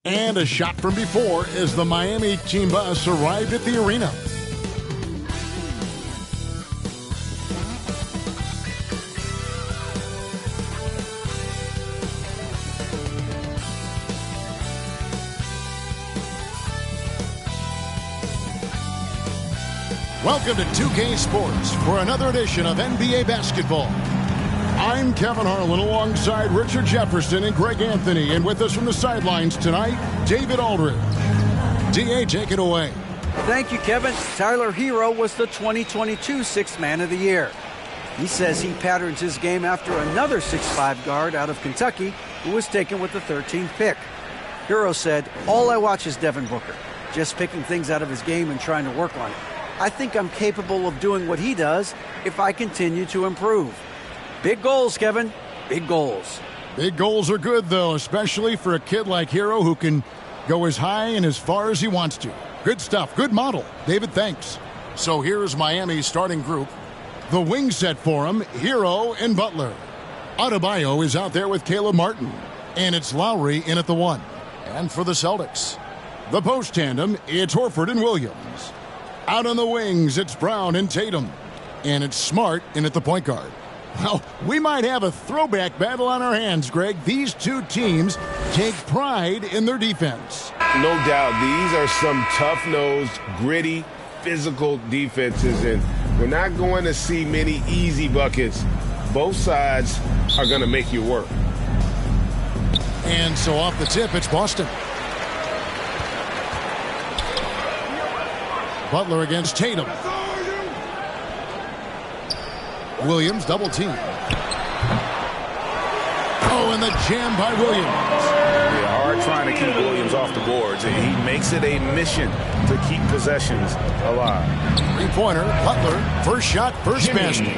And a shot from before as the Miami team bus arrived at the arena. Welcome to 2K Sports for another edition of NBA basketball. I'm Kevin Harlan alongside Richard Jefferson and Greg Anthony, and with us from the sidelines tonight, David Aldridge. D.A., take it away. Thank you, Kevin. Tyler Hero was the 2022 Sixth Man of the Year. He says he patterns his game after another 6'5" guard out of Kentucky who was taken with the 13th pick. Hero said, "All I watch is Devin Booker, just picking things out of his game and trying to work on it. I think I'm capable of doing what he does if I continue to improve." Big goals, Kevin. Big goals. Big goals are good, though, especially for a kid like Hero who can go as high and as far as he wants to. Good stuff. Good model. David, thanks. So here's Miami's starting group. The wing set for him, Hero and Butler. Adebayo is out there with Caleb Martin. And it's Lowry in at the 1. And for the Celtics, the post tandem, it's Horford and Williams. Out on the wings, it's Brown and Tatum. And it's Smart in at the point guard. Well, we might have a throwback battle on our hands, Greg. These two teams take pride in their defense. No doubt. These are some tough-nosed, gritty, physical defenses, and we're not going to see many easy buckets. Both sides are going to make you work. And so off the tip, it's Boston. Butler against Tatum. Williams double team. Oh, and the jam by Williams. Yeah, hard trying to keep Williams off the boards. He makes it a mission to keep possessions alive. Three-pointer, Butler, first shot, first basket.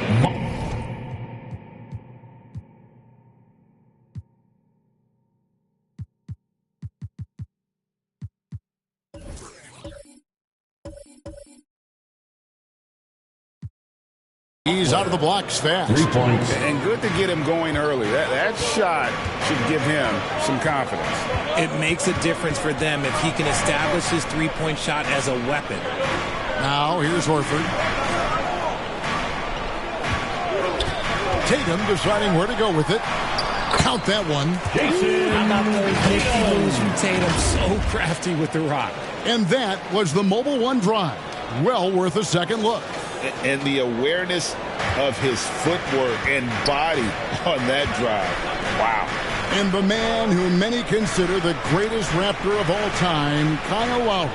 He's out of the blocks fast. 3 points. And good to get him going early. That shot should give him some confidence. It makes a difference for them if he can establish his three-point shot as a weapon. Now, here's Horford. Tatum deciding where to go with it. Count that one. How about those nifty moves from Tatum? So crafty with the rock. And that was the Mobile One drive. Well worth a second look. And the awareness of his footwork and body on that drive. Wow. And the man who many consider the greatest Raptor of all time, Kyle Lowry.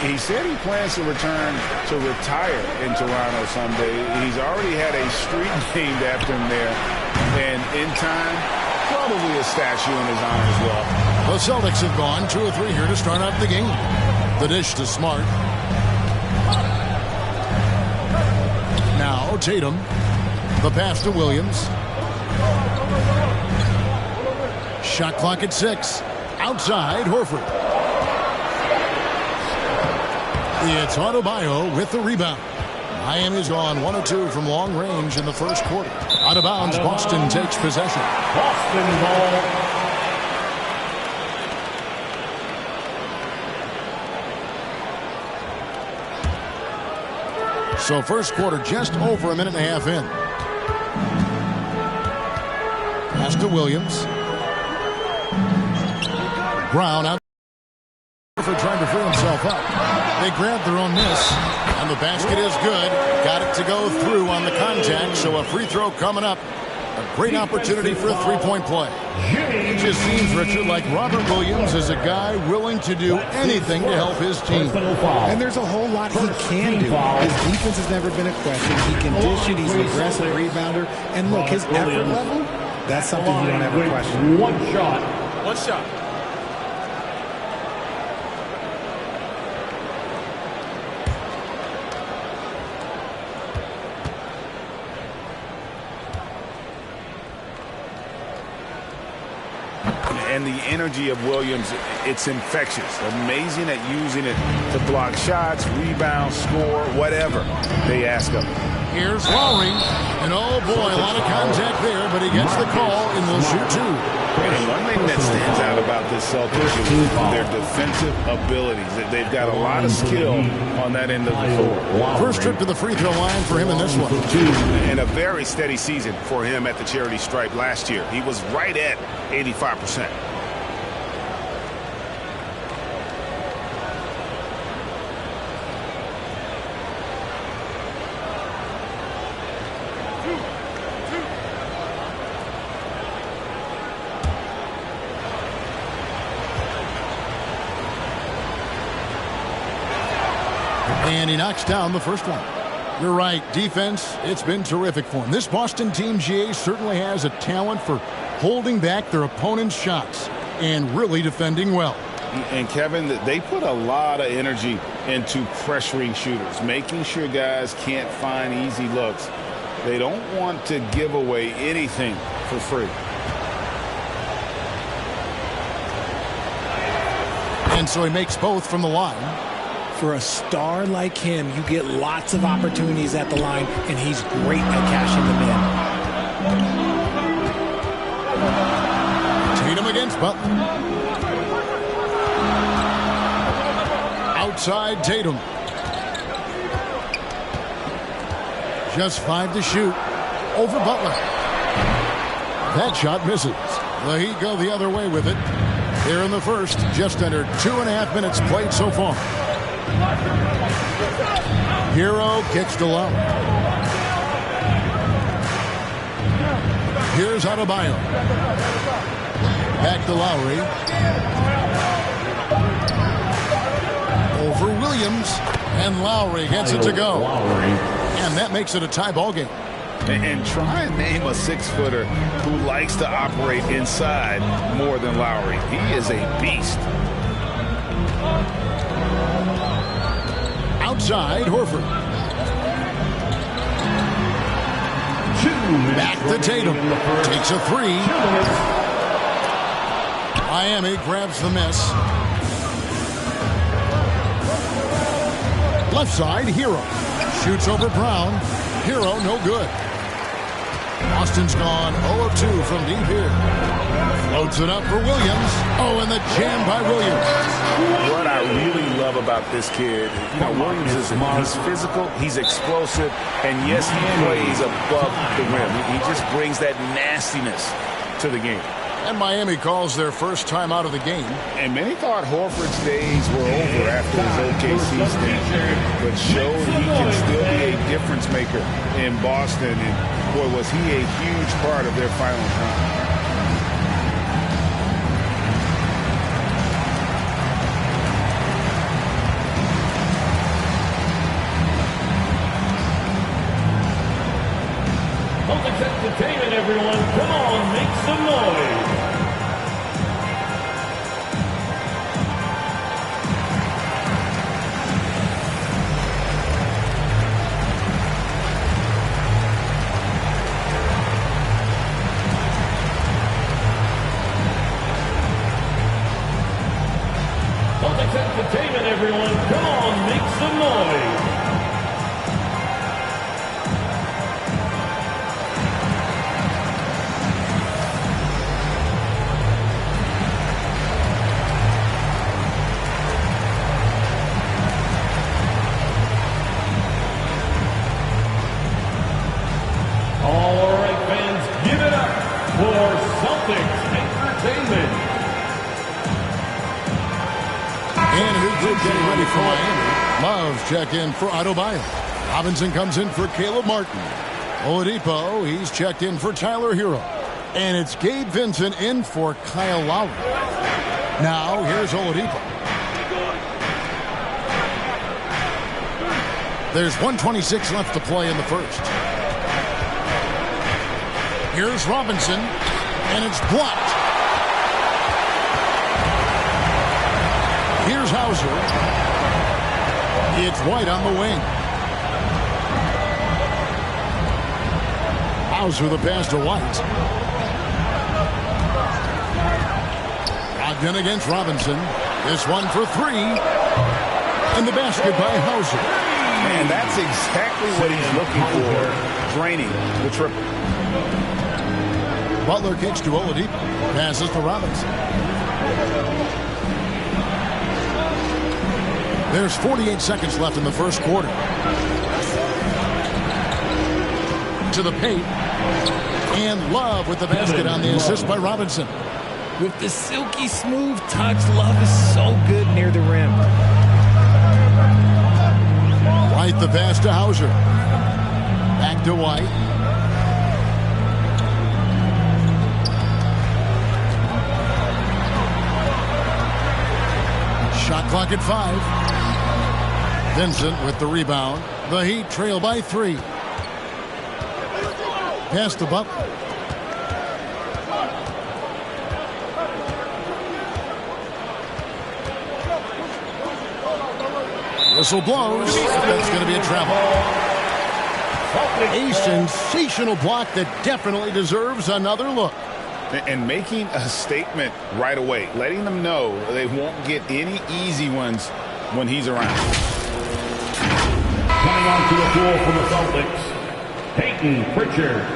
He said he plans to return to retire in Toronto someday. He's already had a street named after him there. And in time, probably a statue in his honor as well. The Celtics have gone 2 or 3 here to start out the game. The dish to Smart. Now Tatum. The pass to Williams. Shot clock at 6. Outside, Horford. It's Adebayo with the rebound. Miami's gone 1 of 2 from long range in the first quarter. Out of bounds, Boston takes possession. Boston ball. So first quarter just over a minute and a half in. Pass to Williams. Brown out for trying to free himself up. They grabbed their own miss, and the basket is good. Got it to go through on the contact, so a free throw coming up. A great opportunity for a three-point play. It just seems, Richard, like Robert Williams is a guy willing to do anything to help his team. And there's a whole lot he can do. His defense has never been a question. He can dish it. He's an aggressive rebounder. And look, his effort level, that's something you don't ever question. One shot. One shot. And the energy of Williams, it's infectious. Amazing at using it to block shots, rebound, score, whatever they ask of him. Here's Lowry. And oh boy, a lot of contact there, but he gets the call and will shoot 2. And one thing that stands out about this Celtics is their defensive abilities. They've got a lot of skill on that end of the floor. First trip to the free throw line for him in this one. And a very steady season for him at the charity stripe last year. He was right at 85%. And he knocks down the first one. You're right. Defense, it's been terrific for him. This Boston team, GA, certainly has a talent for holding back their opponent's shots and really defending well. And, Kevin, they put a lot of energy into pressuring shooters, making sure guys can't find easy looks. They don't want to give away anything for free. And so he makes both from the line. For a star like him, you get lots of opportunities at the line, and he's great at cashing them in. Tatum against Butler. Outside Tatum. Just 5 to shoot. Over Butler. That shot misses. The Heat go the other way with it. Here in the first, just under 2.5 minutes played so far. Hero kicks to Lowry. Here's Adebayo. Back to Lowry. Over Williams. And Lowry gets it to go. And that makes it a tie ball game. And try and name a 6-footer who likes to operate inside more than Lowry. He is a beast. Outside, Horford. Back to Tatum. Takes a 3. Miami grabs the miss. Left side, Hero. Shoots over Brown. Hero, no good. Austin's gone 0 of 2 from deep here. Floats it up for Williams. Oh, and the jam by Williams. What I really love about this kid, Williams is he's physical, he's explosive, and yes, he plays above the rim. He just brings that nastiness to the game. And Miami calls their first time out of the game. And many thought Horford's days were over after his OKC stint, but showed he can still be a difference maker in Boston. And boy, was he a huge part of their final run. Celtics entertainment, everyone. Come on, make some noise. Celtics entertainment, everyone. Come on, make some noise. All right, fans, give it up for Celtics Entertainment. And a new group getting ready for Miami. Love's check in for Adebayo. Robinson comes in for Caleb Martin. Oladipo, he's checked in for Tyler Hero. And it's Gabe Vincent in for Kyle Lowry. Now, here's Oladipo. There's 1:26 left to play in the first. Here's Robinson, and it's blocked. Here's Hauser. It's White on the wing. Hauser the pass to White. Brogdon against Robinson. This one for 3. And the basket by Hauser. Man, that's exactly what he's looking for. Draining the triple. Butler kicks to Oladipo. Passes to Robinson. There's 48 seconds left in the first quarter. To the paint. And Love with the basket on the assist by Robinson. With the silky smooth touch, Love is so good near the rim. White the pass to Hauser. Back to White. Shot clock at 5. Vincent with the rebound. The Heat trail by 3. Pass to Butler. Whistle blows. That's going to be a travel. A sensational block that definitely deserves another look. And making a statement right away, letting them know they won't get any easy ones when he's around. Coming onto the floor for the Celtics, Peyton Pritchard.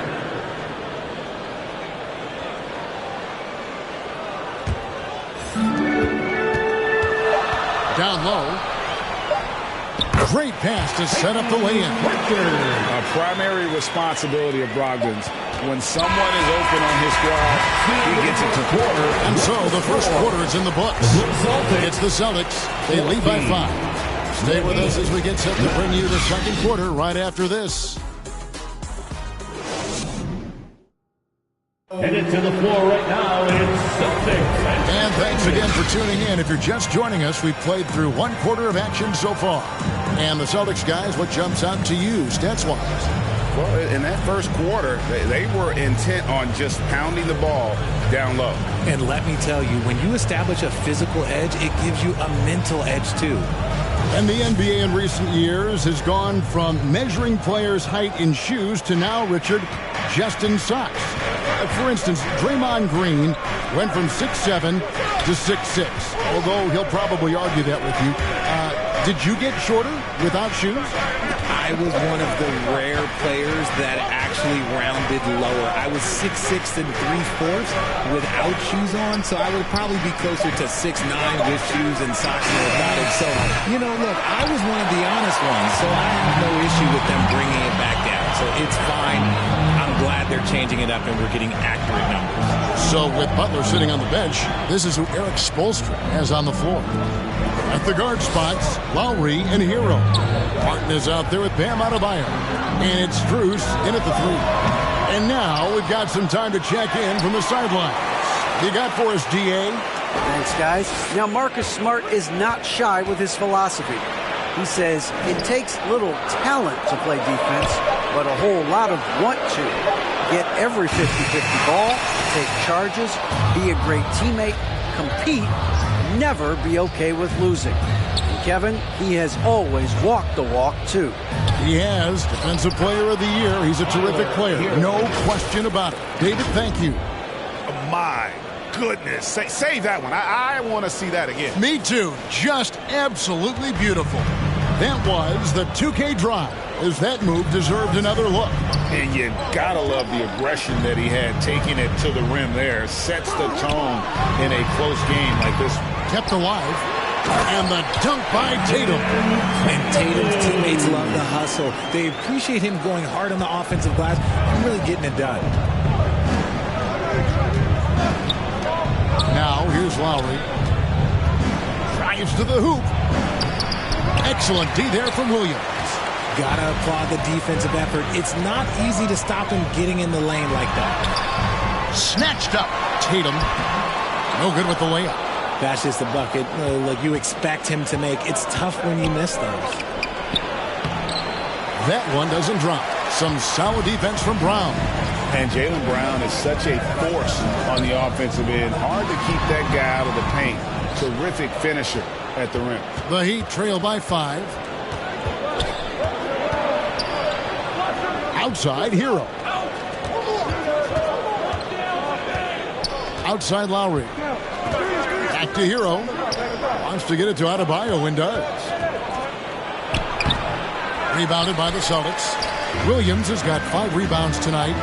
Down low. Great pass to set up the lay-in. A primary responsibility of Brogdon's. When someone is open on his squad, he gets it to quarter. And so the first quarter is in the books. It's the Celtics. They lead by 5. Stay with us as we get set to bring you the second quarter right after this. Headed to the floor right now, it's Celtics. And thanks again for tuning in. If you're just joining us, we've played through one quarter of action so far. And the Celtics guys, what jumps out to you stats-wise? Well, in that first quarter, they were intent on just pounding the ball down low. And let me tell you, when you establish a physical edge, it gives you a mental edge too. And the NBA in recent years has gone from measuring players' height in shoes to now, Richard, just in socks. For instance, Draymond Green went from 6'7" to 6'6", although he'll probably argue that with you. Did you get shorter without shoes? I was one of the rare players that actually rounded lower. I was 6'6" and 3/4 without shoes on, so I would probably be closer to 6'9" with shoes and socks and without it. So, you know, look, I was one of the honest ones, so I have no issue with them bringing it back down. So it's fine. I'm glad they're changing it up and we're getting accurate numbers. So with Butler sitting on the bench, this is who Eric Spoelstra has on the floor. At the guard spots, Lowry and Hero. Martin is out there with Bam Adebayo. And it's Strus in at the 3. And now we've got some time to check in from the sidelines. You got for us, DA? Thanks, guys. Now, Marcus Smart is not shy with his philosophy. He says it takes little talent to play defense, but a whole lot of want to. Get every 50-50 ball, take charges, be a great teammate, compete, never be okay with losing. And Kevin, he has always walked the walk, too. He has. Defensive Player of the Year. He's a terrific player. No question about it. David, thank you. My goodness. Save that one. I want to see that again. Me too. Just absolutely beautiful. That was the 2K drive, as that move deserved another look. And you gotta love the aggression that he had, taking it to the rim there. Sets the tone in a close game like this. Kept alive. And the dunk by Tatum. And Tatum's teammates love the hustle. They appreciate him going hard on the offensive glass and really getting it done. Now, here's Lowry. Drives to the hoop. Excellent D there from Williams. Gotta applaud the defensive effort. It's not easy to stop him getting in the lane like that. Snatched up. Tatum. No good with the layup. That's just a bucket like you expect him to make. It's tough when you miss those. That one doesn't drop. Some solid defense from Brown. And Jaylen Brown is such a force on the offensive end. Hard to keep that guy out of the paint. Terrific finisher at the rim. The Heat trail by 5. Outside, Hero. Outside, Lowry. Back to Hero. Wants to get it to Adebayo and does. Rebounded by the Celtics. Williams has got 5 rebounds tonight.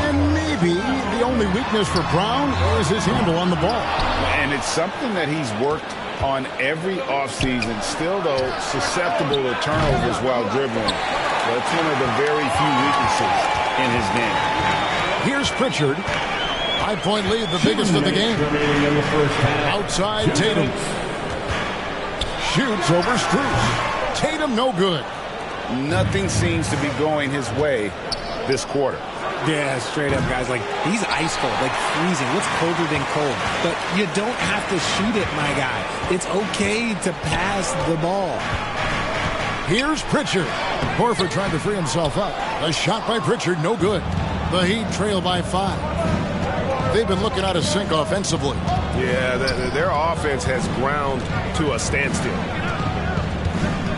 And maybe the the only weakness for Brown is his handle on the ball. And it's something that he's worked on every offseason. Still, though, susceptible to turnovers while dribbling. That's one of the very few weaknesses in his game. Here's Pritchard. 5-point lead, the biggest of the game. Outside Tatum. Shoots over Strus. Tatum no good. Nothing seems to be going his way this quarter. Yeah, straight up, guys. Like, he's ice cold, like freezing. What's colder than cold? But you don't have to shoot it, my guy. It's okay to pass the ball. Here's Pritchard. Horford trying to free himself up. A shot by Pritchard, no good. The Heat trail by 5. They've been looking out of sync offensively. Yeah, their offense has ground to a standstill.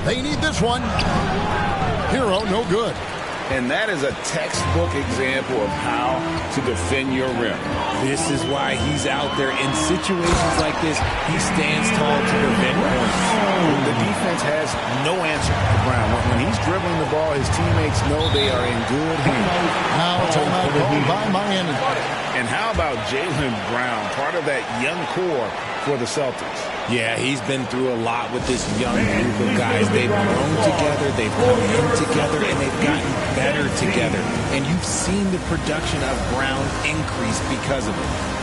They need this one. Hero, no good. And that is a textbook example of how to defend your rim. This is why he's out there in situations like this. He stands tall to prevent points. The defense has no answer to Brown. When he's dribbling the ball, his teammates know they are in good hands. Now timeout called by Miami. And how about Jaylen Brown, part of that young core for the Celtics? Yeah, he's been through a lot with this young group of guys. They've grown together, they've come in together, and they've gotten better together. And you've seen the production of Brown increase because of it.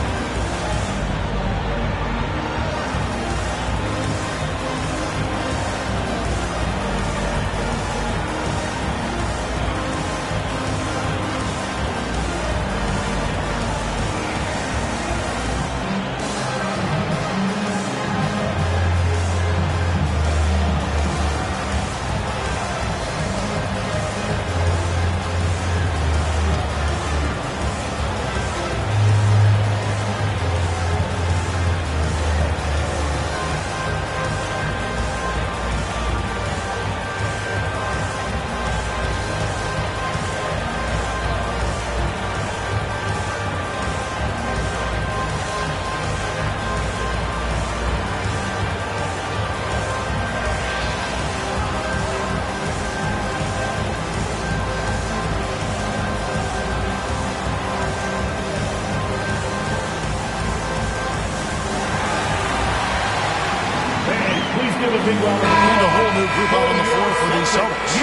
And a whole new group out on the floor for the Celtics.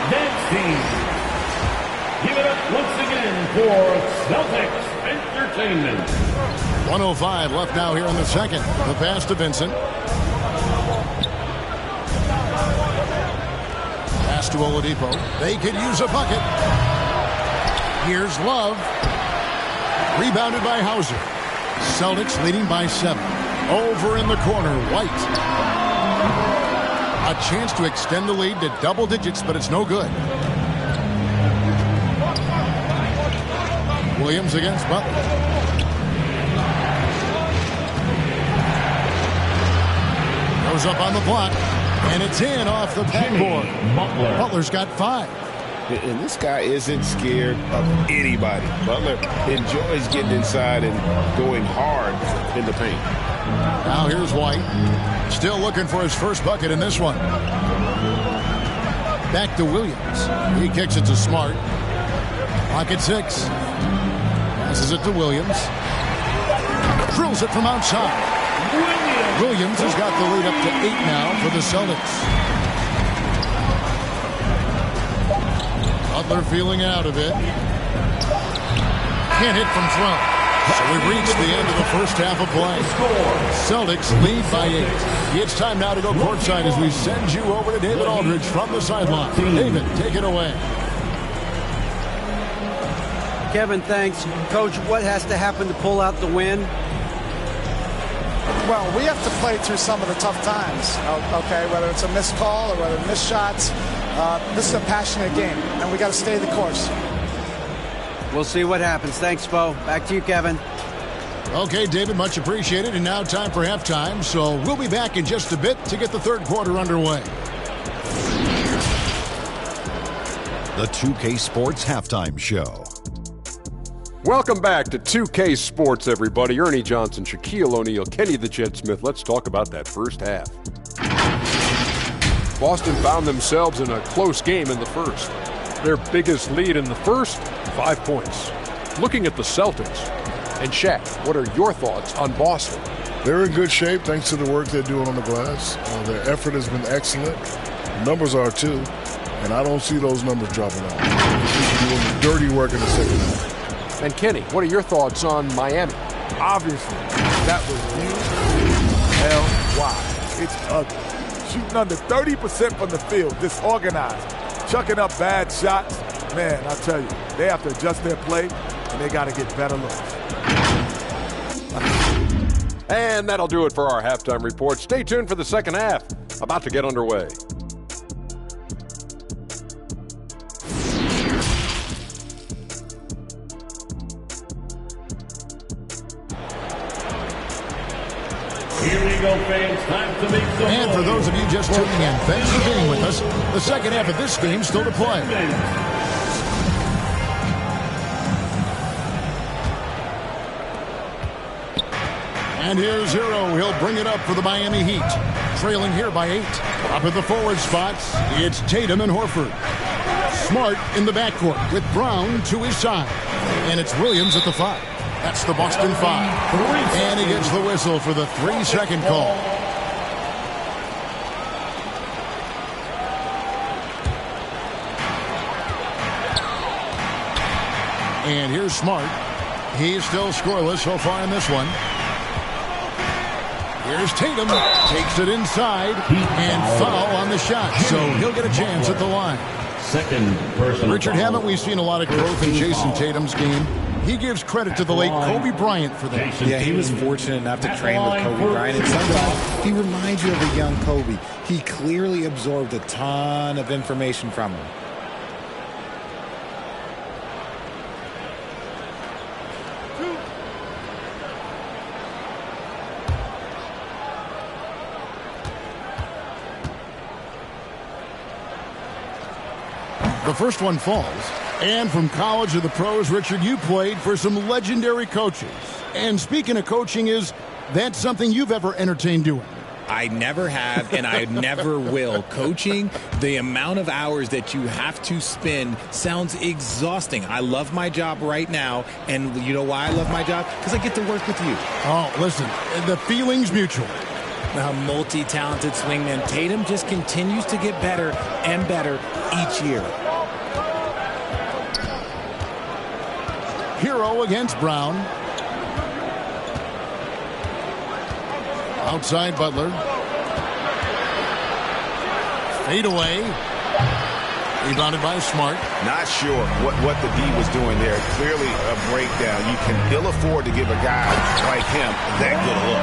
Dance team. Give it up once again for Celtics Entertainment. 1:05 left now here in the second. The pass to Vincent. Pass to Oladipo. They could use a bucket. Here's Love. Rebounded by Hauser. Celtics leading by 7. Over in the corner, White. A chance to extend the lead to double digits, but it's no good. Williams against Butler. Goes up on the block, and it's in off the backboard. Butler's got 5. And this guy isn't scared of anybody. Butler enjoys getting inside and going hard in the paint. Now here's White. Still looking for his first bucket in this one. Back to Williams. He kicks it to Smart. Pocket 6. Passes it to Williams. Drills it from outside. Williams has got the lead up to 8 now for the Celtics. Butler feeling out of it. Can't hit from front. So we've reached the end of the first half of play. Celtics lead by 8. It's time now to go courtside as we send you over to David Aldridge from the sideline. David, take it away. Kevin, thanks. Coach, what has to happen to pull out the win? Well, we have to play through some of the tough times, okay, whether it's a missed call or whether missed shots. This is a passionate game, and we got to stay the course. We'll see what happens. Thanks, Bo. Back to you, Kevin. Okay, David, much appreciated. And now time for halftime. So we'll be back in just a bit to get the third quarter underway. The 2K Sports Halftime Show. Welcome back to 2K Sports, everybody. Ernie Johnson, Shaquille O'Neal, Kenny the Jet Smith. Let's talk about that first half. Boston found themselves in a close game in the first. Their biggest lead in the first, 5 points. Looking at the Celtics, And Shaq, what are your thoughts on Boston? They're in good shape thanks to the work they're doing on the glass. Their effort has been excellent. The numbers are too. And I don't see those numbers dropping off. They're doing the dirty work in the second half. And Kenny, what are your thoughts on Miami? Obviously, that was L-Y. It's ugly. Shooting under 30% from the field, disorganized, chucking up bad shots. Man, I tell you, they have to adjust their play, and they got to get better looks. And that'll do it for our halftime report. Stay tuned for the second half. About to get underway. Here we go, fans. Time to make some And for those of you just tuning in, thanks for being with us. The second half of this game still to play. And here's Hero. He'll bring it up for the Miami Heat. Trailing here by 8. Up at the forward spots, it's Tatum and Horford. Smart in the backcourt with Brown to his side. And it's Williams at the 5. That's the Boston 5. And he gets the whistle for the 3-second call. And here's Smart. He's still scoreless so far in this one. Here's Tatum. Takes it inside. And foul on the shot. So he'll get a chance at the line. Second personal Richard foul. Hammett, we've seen a lot of growth in Jason Tatum's game. He gives credit to the late Kobe Bryant for that. Yeah, he was fortunate enough to train with Kobe Bryant. And sometimes he reminds you of a young Kobe. He clearly absorbed a ton of information from him. The first one falls. And from college to the pros, Richard, you played for some legendary coaches. And speaking of coaching, is that something you've ever entertained doing? I never have, and I never will. Coaching, the amount of hours that you have to spend sounds exhausting. I love my job right now, and you know why I love my job? Because I get to work with you. Oh, listen, the feeling's mutual. A multi-talented swingman, Tatum just continues to get better and better each year. Hero against Brown. Outside Butler. Fade away. Rebounded by Smart. Not sure what the D was doing there. Clearly a breakdown. You can ill afford to give a guy like him that good a look.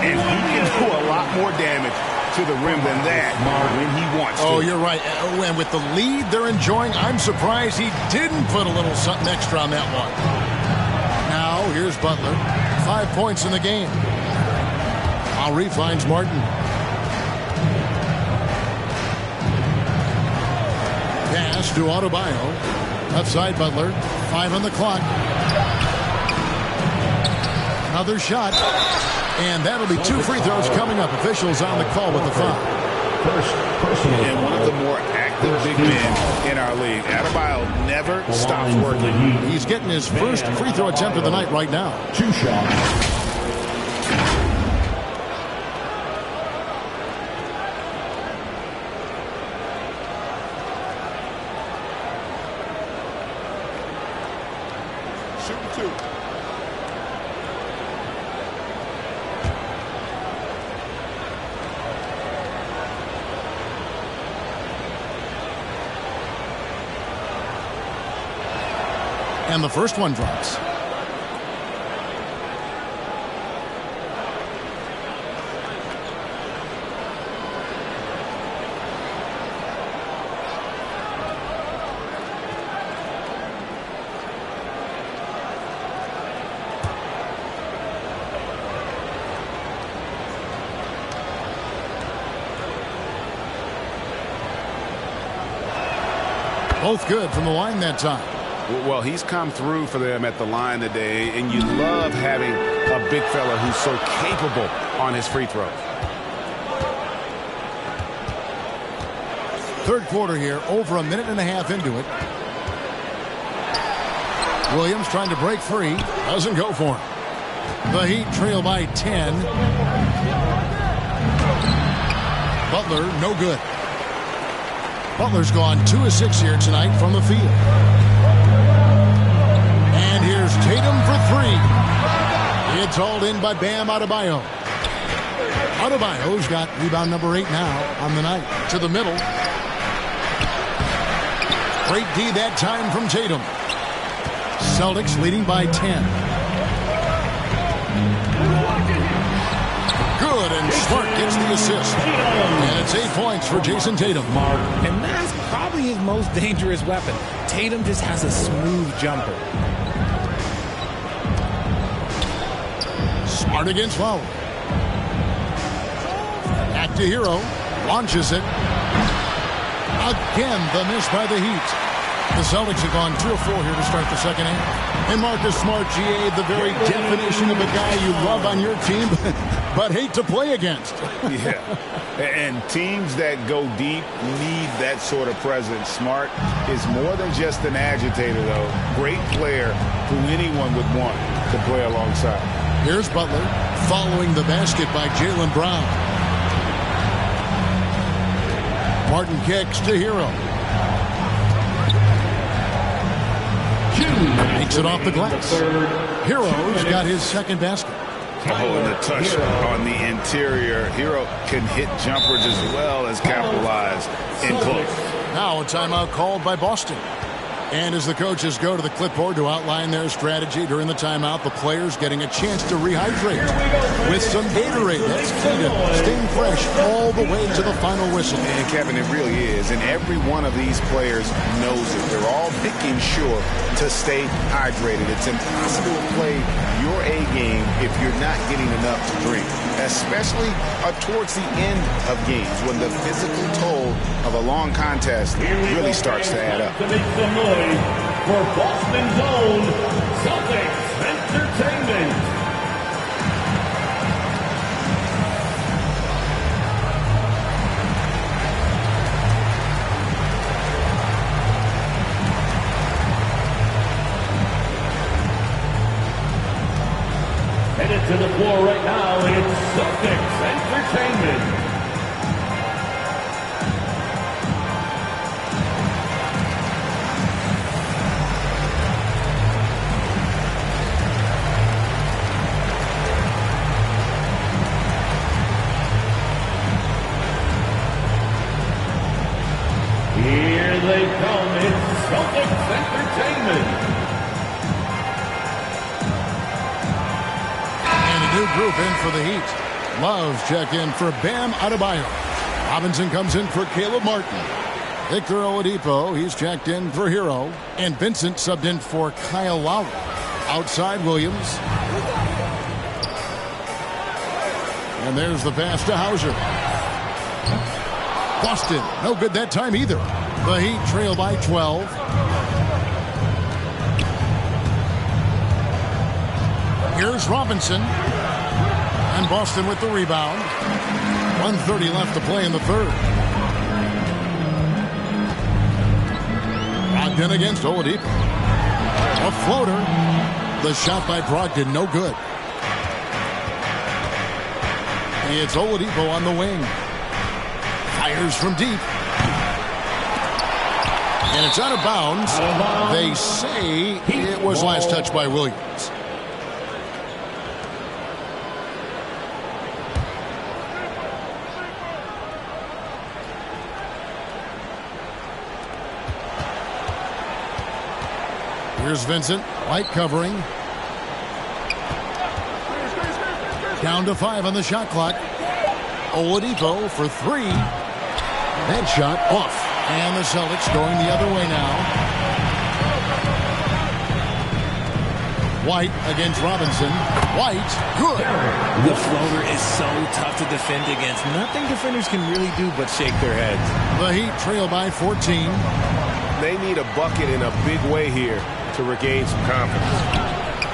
And he can do a lot more damage to the rim than that when he wants to. Oh, you're right. And with the lead they're enjoying, I'm surprised he didn't put a little something extra on that one. Now, here's Butler. 5 points in the game. Lowry finds Martin. Pass to Adebayo. Outside Butler. 5 on the clock. Another shot. And that'll be 2 free throws coming up. Officials on the call with the foul. And one of the more active big men in our league. Adebayo never stops working. He's getting his first free throw attempt of the night right now. 2 shots. And the first one drops. Both good from the line that time. Well, he's come through for them at the line today, and you love having a big fella who's so capable on his free throws. Third quarter here, over a minute and a half into it. Williams trying to break free. Doesn't go for him. The Heat trail by 10. Butler, no good. Butler's gone 2 of 6 here tonight from the field. And here's Tatum for 3. It's hauled in by Bam Adebayo. Adebayo's got rebound number 8 now on the night. To the middle. Great D that time from Tatum. Celtics leading by 10. Good, and Smart gets the assist. And it's 8 points for Jason Tatum. And that's probably his most dangerous weapon. Tatum just has a smooth jumper. Smart against Lowry. Back to Hero. Launches it. Again, the miss by the Heat. The Celtics have gone 2 of 4 here to start the second half. And Marcus Smart, GA, the very definition of a guy you love on your team, but hate to play against. Yeah, and teams that go deep need that sort of presence. Smart is more than just an agitator, though. Great player who anyone would want to play alongside. Here's Butler following the basket by Jaylen Brown. Martin kicks to Hero. Makes it off the glass. Hero's got his second basket. Oh, and the touch on the interior. Hero can hit jumpers as well as capitalize in close. Now a timeout called by Boston. And as the coaches go to the clipboard to outline their strategy during the timeout, the players getting a chance to rehydrate with some Gatorade. That's key to staying fresh all the way to the final whistle. And Kevin, it really is. And every one of these players knows it. They're all making sure to stay hydrated. It's impossible to play your A game if you're not getting enough to drink, especially towards the end of games when the physical toll of a long contest really starts to add up. For Boston's own Celtics Entertainment. Headed to the floor right now, it's Celtics Entertainment. Here they come, it's Celtics Entertainment. And a new group in for the Heat. Love's check in for Bam Adebayo. Robinson comes in for Caleb Martin. Victor Oladipo, he's checked in for Hero. And Vincent subbed in for Kyle Lowry. Outside Williams. And there's the pass to Hauser. Boston, no good that time either. The Heat trail by 12. Here's Robinson. And Boston with the rebound. 1:30 left to play in the third. Brogdon against Oladipo. A floater. The shot by Brogdon, no good. It's Oladipo on the wing. Fires from deep. And it's out of bounds. They say it was last touched by Williams. Here's Vincent. White covering. Down to 5 on the shot clock. Oladipo for 3. That shot off. And the Celtics going the other way now. White against Robinson. White, good. The floater is so tough to defend against. Nothing defenders can really do but shake their heads. The Heat trail by 14. They need a bucket in a big way here to regain some confidence.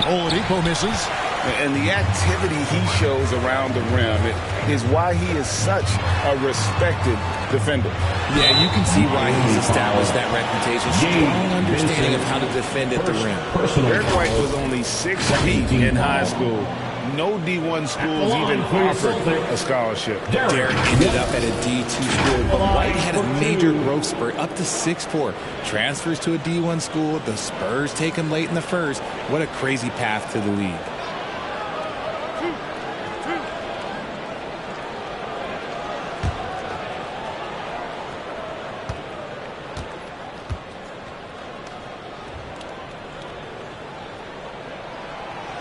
Oladipo misses. And the activity he shows around the rim is why he is such a respected defender. Yeah, you can see why he's established that reputation. Strong understanding of how to defend at the rim. Derek White was only 6'8" in high school. No D1 schools even offered a scholarship. Derek ended up at a D2 school, but White had a major growth spurt up to 6'4". Transfers to a D1 school. The Spurs take him late in the first. What a crazy path to the league.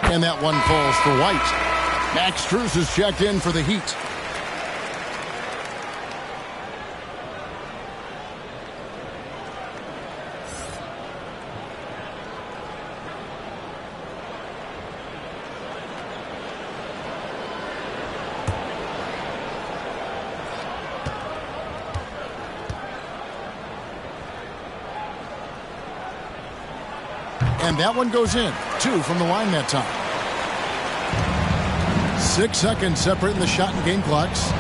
And that one falls for White. Max Strus is checked in for the Heat. And that one goes in. 2 from the line that time. 6 seconds separating the shot and game clocks.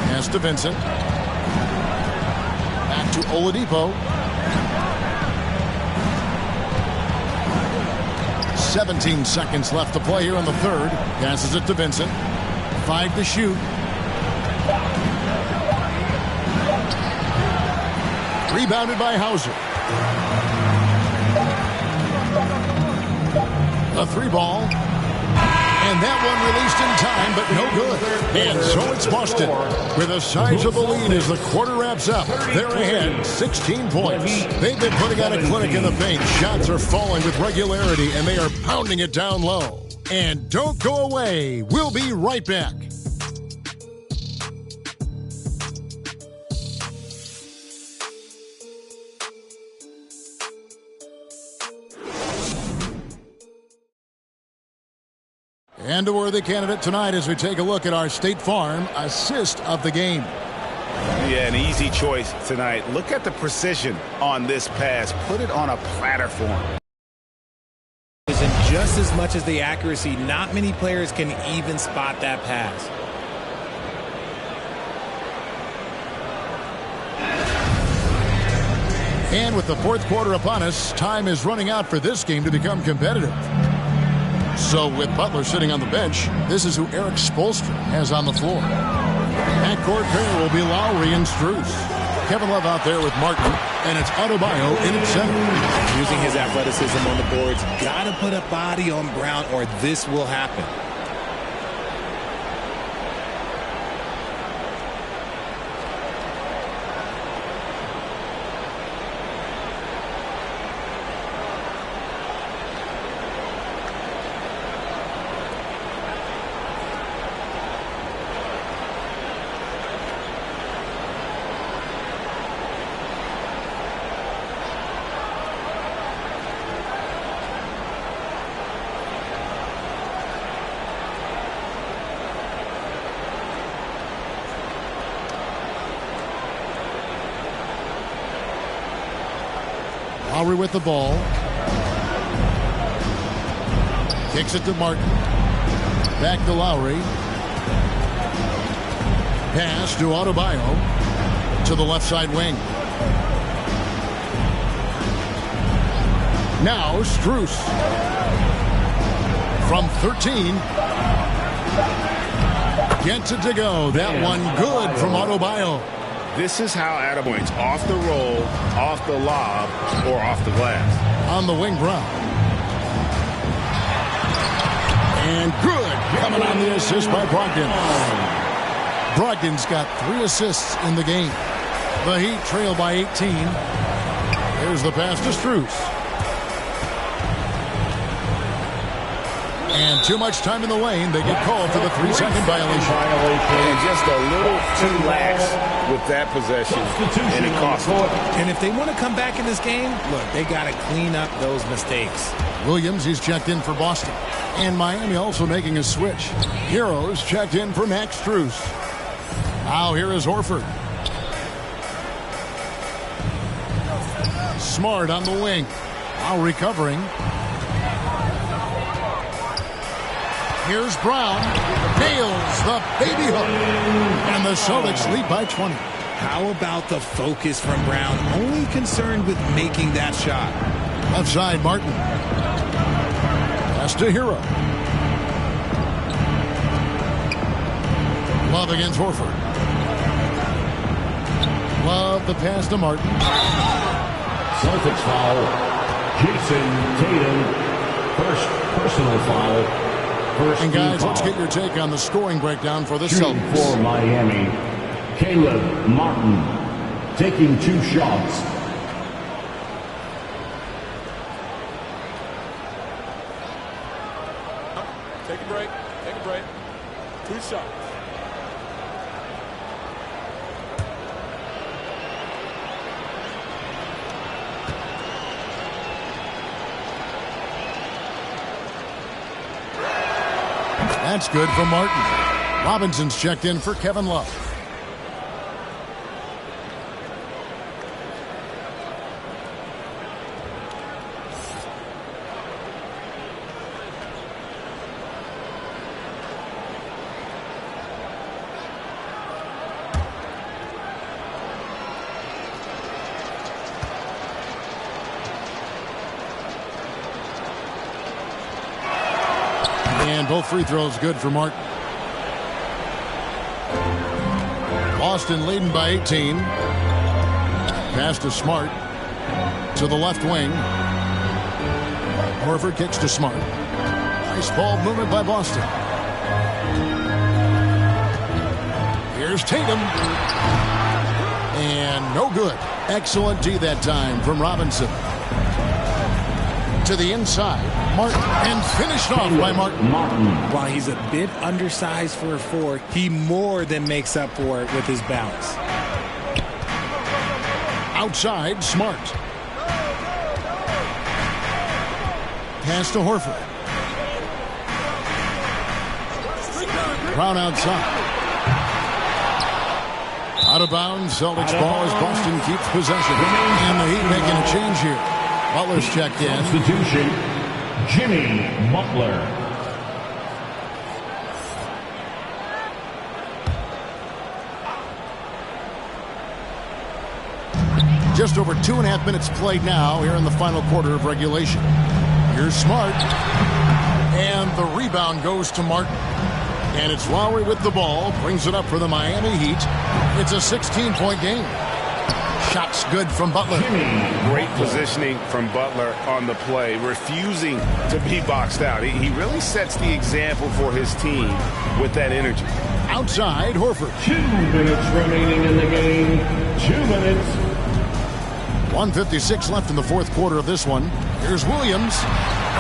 Pass to Vincent. Back to Oladipo. 17 seconds left to play here in the third. Passes it to Vincent. 5 to shoot. Rebounded by Hauser. A 3 ball. And that one released in time, but no good. And so it's Boston with a sizable lead as the quarter wraps up. They're ahead 16 points. They've been putting on a clinic in the paint. Shots are falling with regularity, and they are pounding it down low. And don't go away. We'll be right back. And a worthy candidate tonight as we take a look at our State Farm assist of the game. Yeah, an easy choice tonight. Look at the precision on this pass. Put it on a platter for him. And just as much as the accuracy, not many players can even spot that pass. And with the fourth quarter upon us, time is running out for this game to become competitive. So with Butler sitting on the bench, this is who Eric Spoelstra has on the floor. Backcourt pair will be Lowry and Strus. Kevin Love out there with Martin, and it's Adebayo in at center. Using his athleticism on the boards, got to put a body on Brown or this will happen. Lowry with the ball. Kicks it to Martin. Back to Lowry. Pass to Adebayo to the left side wing. Now Strus from 13. Gets it to go. That one good from Adebayo. This is how Adam points off the roll, off the lob, or off the glass. On the wing, Brown. And good. Coming on the assist by Brogdon. Brogdon's got 3 assists in the game. The Heat trail by 18. Here's the pass to Strus. And too much time in the lane. They get called for the 3-second violation. And just a little too lax with that possession, and it cost them. And if they want to come back in this game, look, they got to clean up those mistakes. Williams, he's checked in for Boston. And Miami also making a switch. Heroes checked in for Max Strus. Now here is Horford. Smart on the wing. Now recovering. Here's Brown. Nails the baby hook. And the Celtics lead by 20. How about the focus from Brown? Only concerned with making that shot. Left side, Martin. Pass to Hero. Love against Horford. Love the pass to Martin. Celtics foul. Jason Tatum. First personal foul. And guys, let's get your take on the scoring breakdown for the Celtics. For Miami, Caleb Martin taking 2 shots. Take a break. Take a break. 2 shots. That's good for Martin. Robinson's checked in for Kevin Love. And both free throws good for Martin. Boston leading by 18. Pass to Smart. To the left wing. Horford kicks to Smart. Nice ball movement by Boston. Here's Tatum. And no good. Excellent D that time from Robinson. To the inside, Martin, and finished off by Martin. While he's a bit undersized for a 4, he more than makes up for it with his bounce. Outside, Smart. Pass to Horford. Brown outside. Out of bounds, Celtics ball as Boston keeps possession. And the Heat making a change here. Butler's checked in. Substitution, Jimmy Butler. Just over 2.5 minutes played now here in the final quarter of regulation. Here's Smart. And the rebound goes to Martin. And it's Lowry with the ball. Brings it up for the Miami Heat. It's a 16-point game. Shots good from Butler. Great positioning from Butler on the play, refusing to be boxed out. He really sets the example for his team with that energy. Outside, Horford. 2 minutes remaining in the game. 2 minutes. 1:56 left in the fourth quarter of this one. Here's Williams.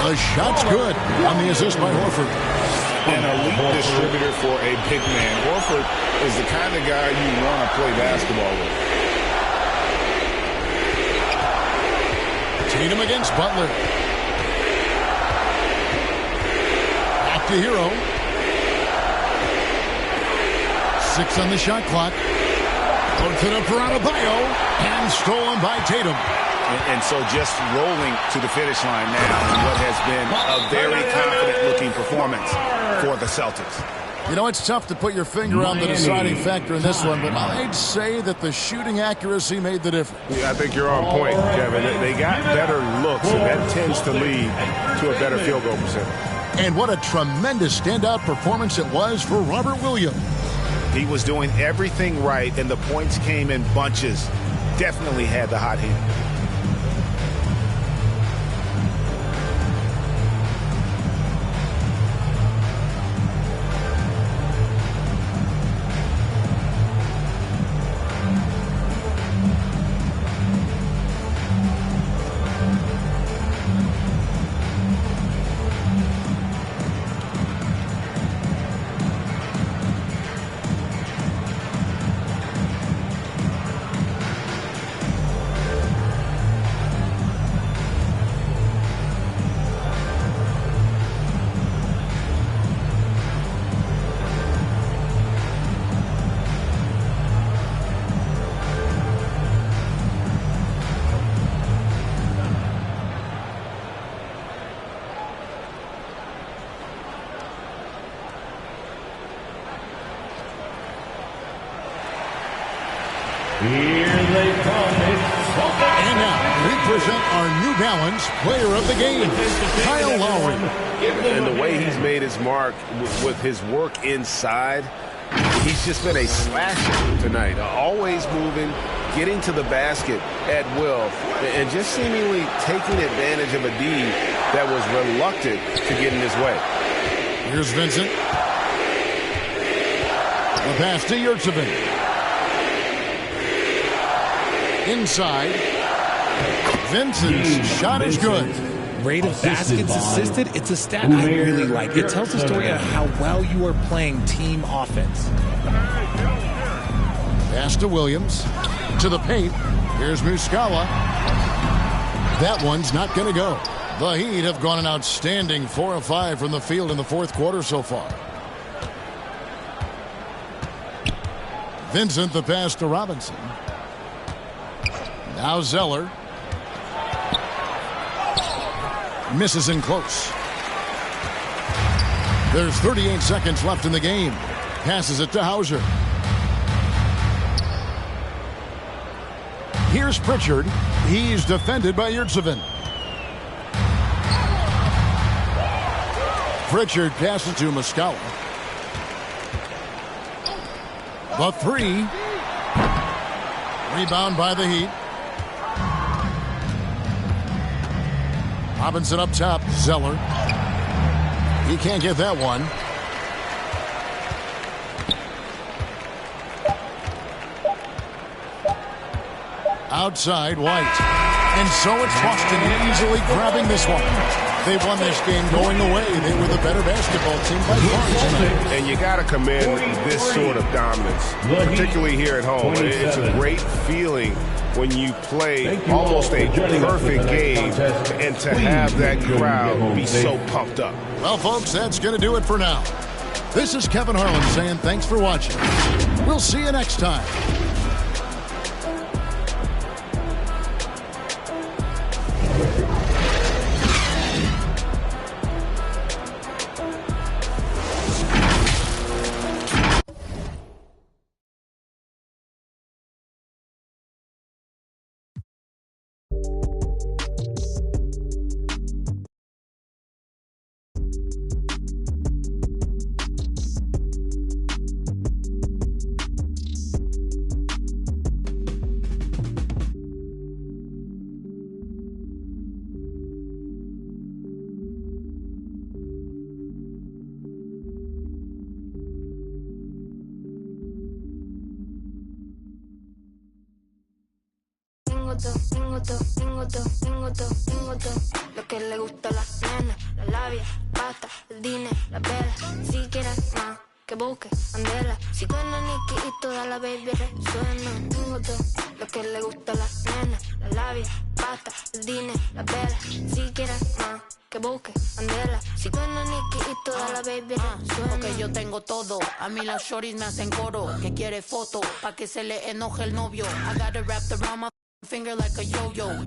The shot's good on the assist by Horford. An elite distributor for a big man. Horford is the kind of guy you want to play basketball with. Tatum against Butler. Back to Hero. 6 on the shot clock. Puts it up for Adebayo. And stolen by Tatum. And so just rolling to the finish line now in what has been a very confident-looking performance for the Celtics. You know, it's tough to put your finger on the deciding factor in this one, but I'd say that the shooting accuracy made the difference. Yeah, I think you're on point, Kevin. They got better looks, and that tends to lead to a better field goal percentage. And what a tremendous standout performance it was for Robert Williams. He was doing everything right, and the points came in bunches. Definitely had the hot hand. Here they come. And now we present our New Balance Player of the Game, Kyle Lowry. And the way he's made his mark with his work inside, he's just been a slasher tonight. Always moving, getting to the basket at will, and just seemingly taking advantage of a D that was reluctant to get in his way. Here's Vincent. The pass to Yurtseven. Inside. Vincent's shot is good. Rate of baskets assisted, it's a stat I really like. It tells the story of how well you are playing team offense. Pass to Williams. To the paint. Here's Muscala. That one's not going to go. The Heat have gone an outstanding 4 of 5 from the field in the fourth quarter so far. Vincent, the pass to Robinson. Now Zeller. Misses in close. There's 38 seconds left in the game. Passes it to Hauser. Here's Pritchard. He's defended by Yurtseven. Pritchard passes to Muscala. The three. Rebound by the Heat. Robinson up top. Zeller. He can't get that one. Outside, White. And so it's Boston easily grabbing this one. They won this game going away. They were the better basketball team by far tonight. And you got to commend this sort of dominance, particularly here at home. It's a great feeling when you play almost a perfect game and to have that crowd be so pumped up. Well, folks, that's going to do it for now. This is Kevin Harlan saying thanks for watching. We'll see you next time. Lo que le gusta a las nenas, la labia, pasta, el dinero, la vela. Si quieres más, que busque Andela. Si suena Nicky y toda la baby resuena. Tengo todo lo que le gusta a las nenas, la labia, pasta, el dinero, la vela. Si quieres más, que busque Andela. Si suena Nicky y toda la baby resuena. Porque yo tengo todo, a mí las shorties me hacen coro. Que quiere foto, pa' que se le enoje el novio. I got it wrapped around my finger like a yo-yo.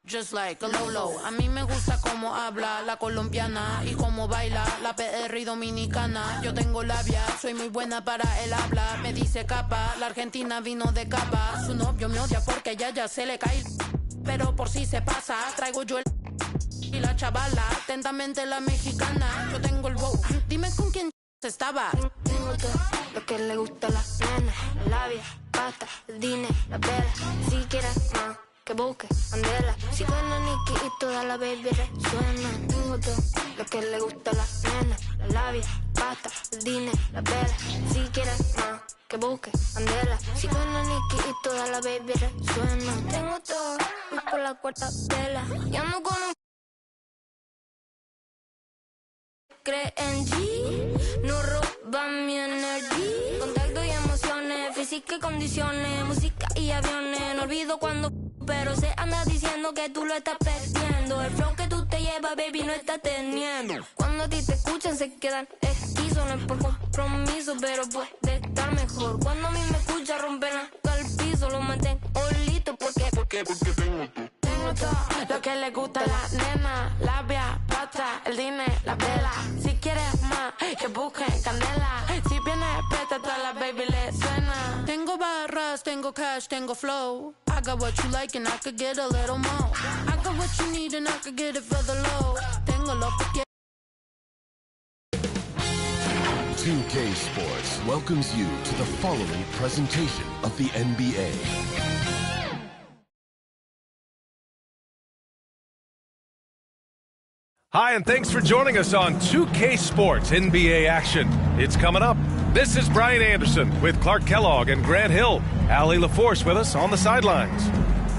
Just like a Lolo. A mí me gusta cómo habla la colombiana y cómo baila la PR dominicana. Yo tengo labia, soy muy buena para el habla. Me dice capa, la argentina vino de capa. Su novio me odia porque ya se le cae. Pero por si se pasa, traigo yo el y la chavala, atentamente la mexicana. Yo tengo el wow, dime con quién estaba. Tengo todo lo que le gusta a las nenas, la labia, pasta, el dinero, la vela. Si quieres más, que busque Andela. Si suena Nicky y toda la baby resuena. Tengo todo lo que le gusta a las nenas, la labia, pasta, el dinero, la vela. Si quieres más, que busque Andela. Si suena Nicky y toda la baby resuena. Tengo todo, voy por la cuarta vela. Y ando con un cree en G, no roban mi energía. Contacto y emociones, física y condiciones, música y aviones. No olvido cuando, pero se anda diciendo que tú lo estás perdiendo. El flow que tú te llevas, baby, no estás teniendo. Cuando a ti te escuchan se quedan esquizos. No es por compromiso, pero puede estar mejor. Cuando a mí me escuchan rompen al piso. Lo mantengo listo porque tengo todo lo que le gusta a la nena, labia, pasta, el dinero, la vela. Si quieres más, que busquen candela. Si vienes presta, toda la baby le suena. Tengo barras, cash, tengo flow. I got what you like and I could get a little more. I got what you need and I could get it for the low. Tengo lo que quiero. 2K Sports welcomes you to the following presentation of the NBA. Hi, and thanks for joining us on 2K Sports NBA action. It's coming up. This is Brian Anderson with Clark Kellogg and Grant Hill. Allie LaForce with us on the sidelines.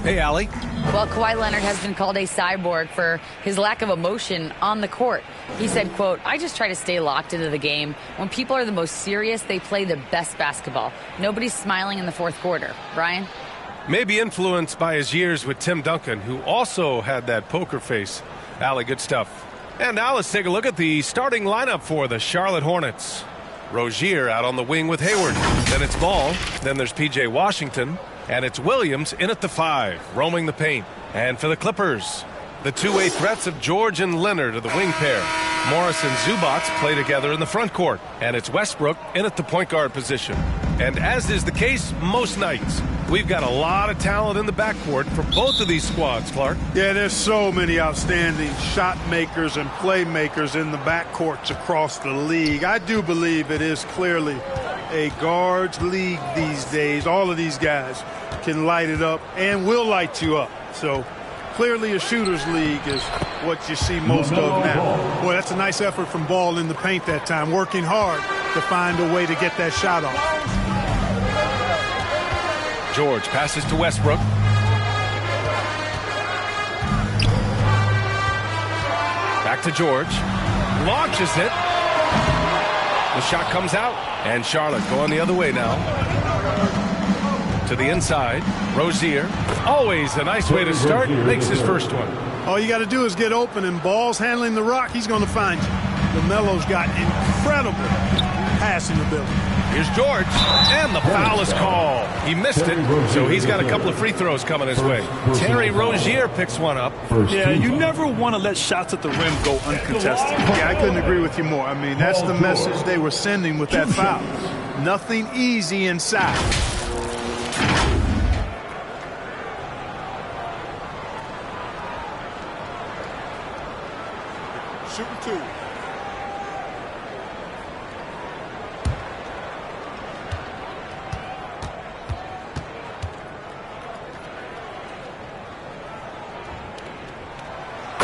Hey, Allie. Well, Kawhi Leonard has been called a cyborg for his lack of emotion on the court. He said, quote, "I just try to stay locked into the game. When people are the most serious, they play the best basketball. Nobody's smiling in the fourth quarter." Brian? Maybe influenced by his years with Tim Duncan, who also had that poker face. Allie, good stuff. And now let's take a look at the starting lineup for the Charlotte Hornets. Rozier out on the wing with Hayward. Then it's Ball. Then there's P.J. Washington. And it's Williams in at the 5, roaming the paint. And for the Clippers, the two-way threats of George and Leonard are the wing pair. Morris and Zubac play together in the front court. And it's Westbrook in at the point guard position. And as is the case most nights, we've got a lot of talent in the backcourt for both of these squads, Clark. Yeah, there's so many outstanding shot makers and playmakers in the backcourts across the league. I do believe it is clearly a guards league these days. All of these guys can light it up and will light you up. So clearly a shooter's league is what you see most of now. Boy, that's a nice effort from Ball in the paint that time, working hard to find a way to get that shot off. George passes to Westbrook. Back to George. Launches it. The shot comes out. And Charlotte going the other way now. To the inside. Rozier. Always a nice way to start. Makes his first one. All you got to do is get open, and Ball's handling the rock. He's going to find you. LaMelo's got incredible passing ability. Here's George, and the foul is called. He missed it, so he's got a couple of free throws coming his way. Terry Rozier picks one up. Yeah, you never want to let shots at the rim go uncontested. Yeah, I couldn't agree with you more. I mean, that's the message they were sending with that foul. Nothing easy inside. Shooting 2.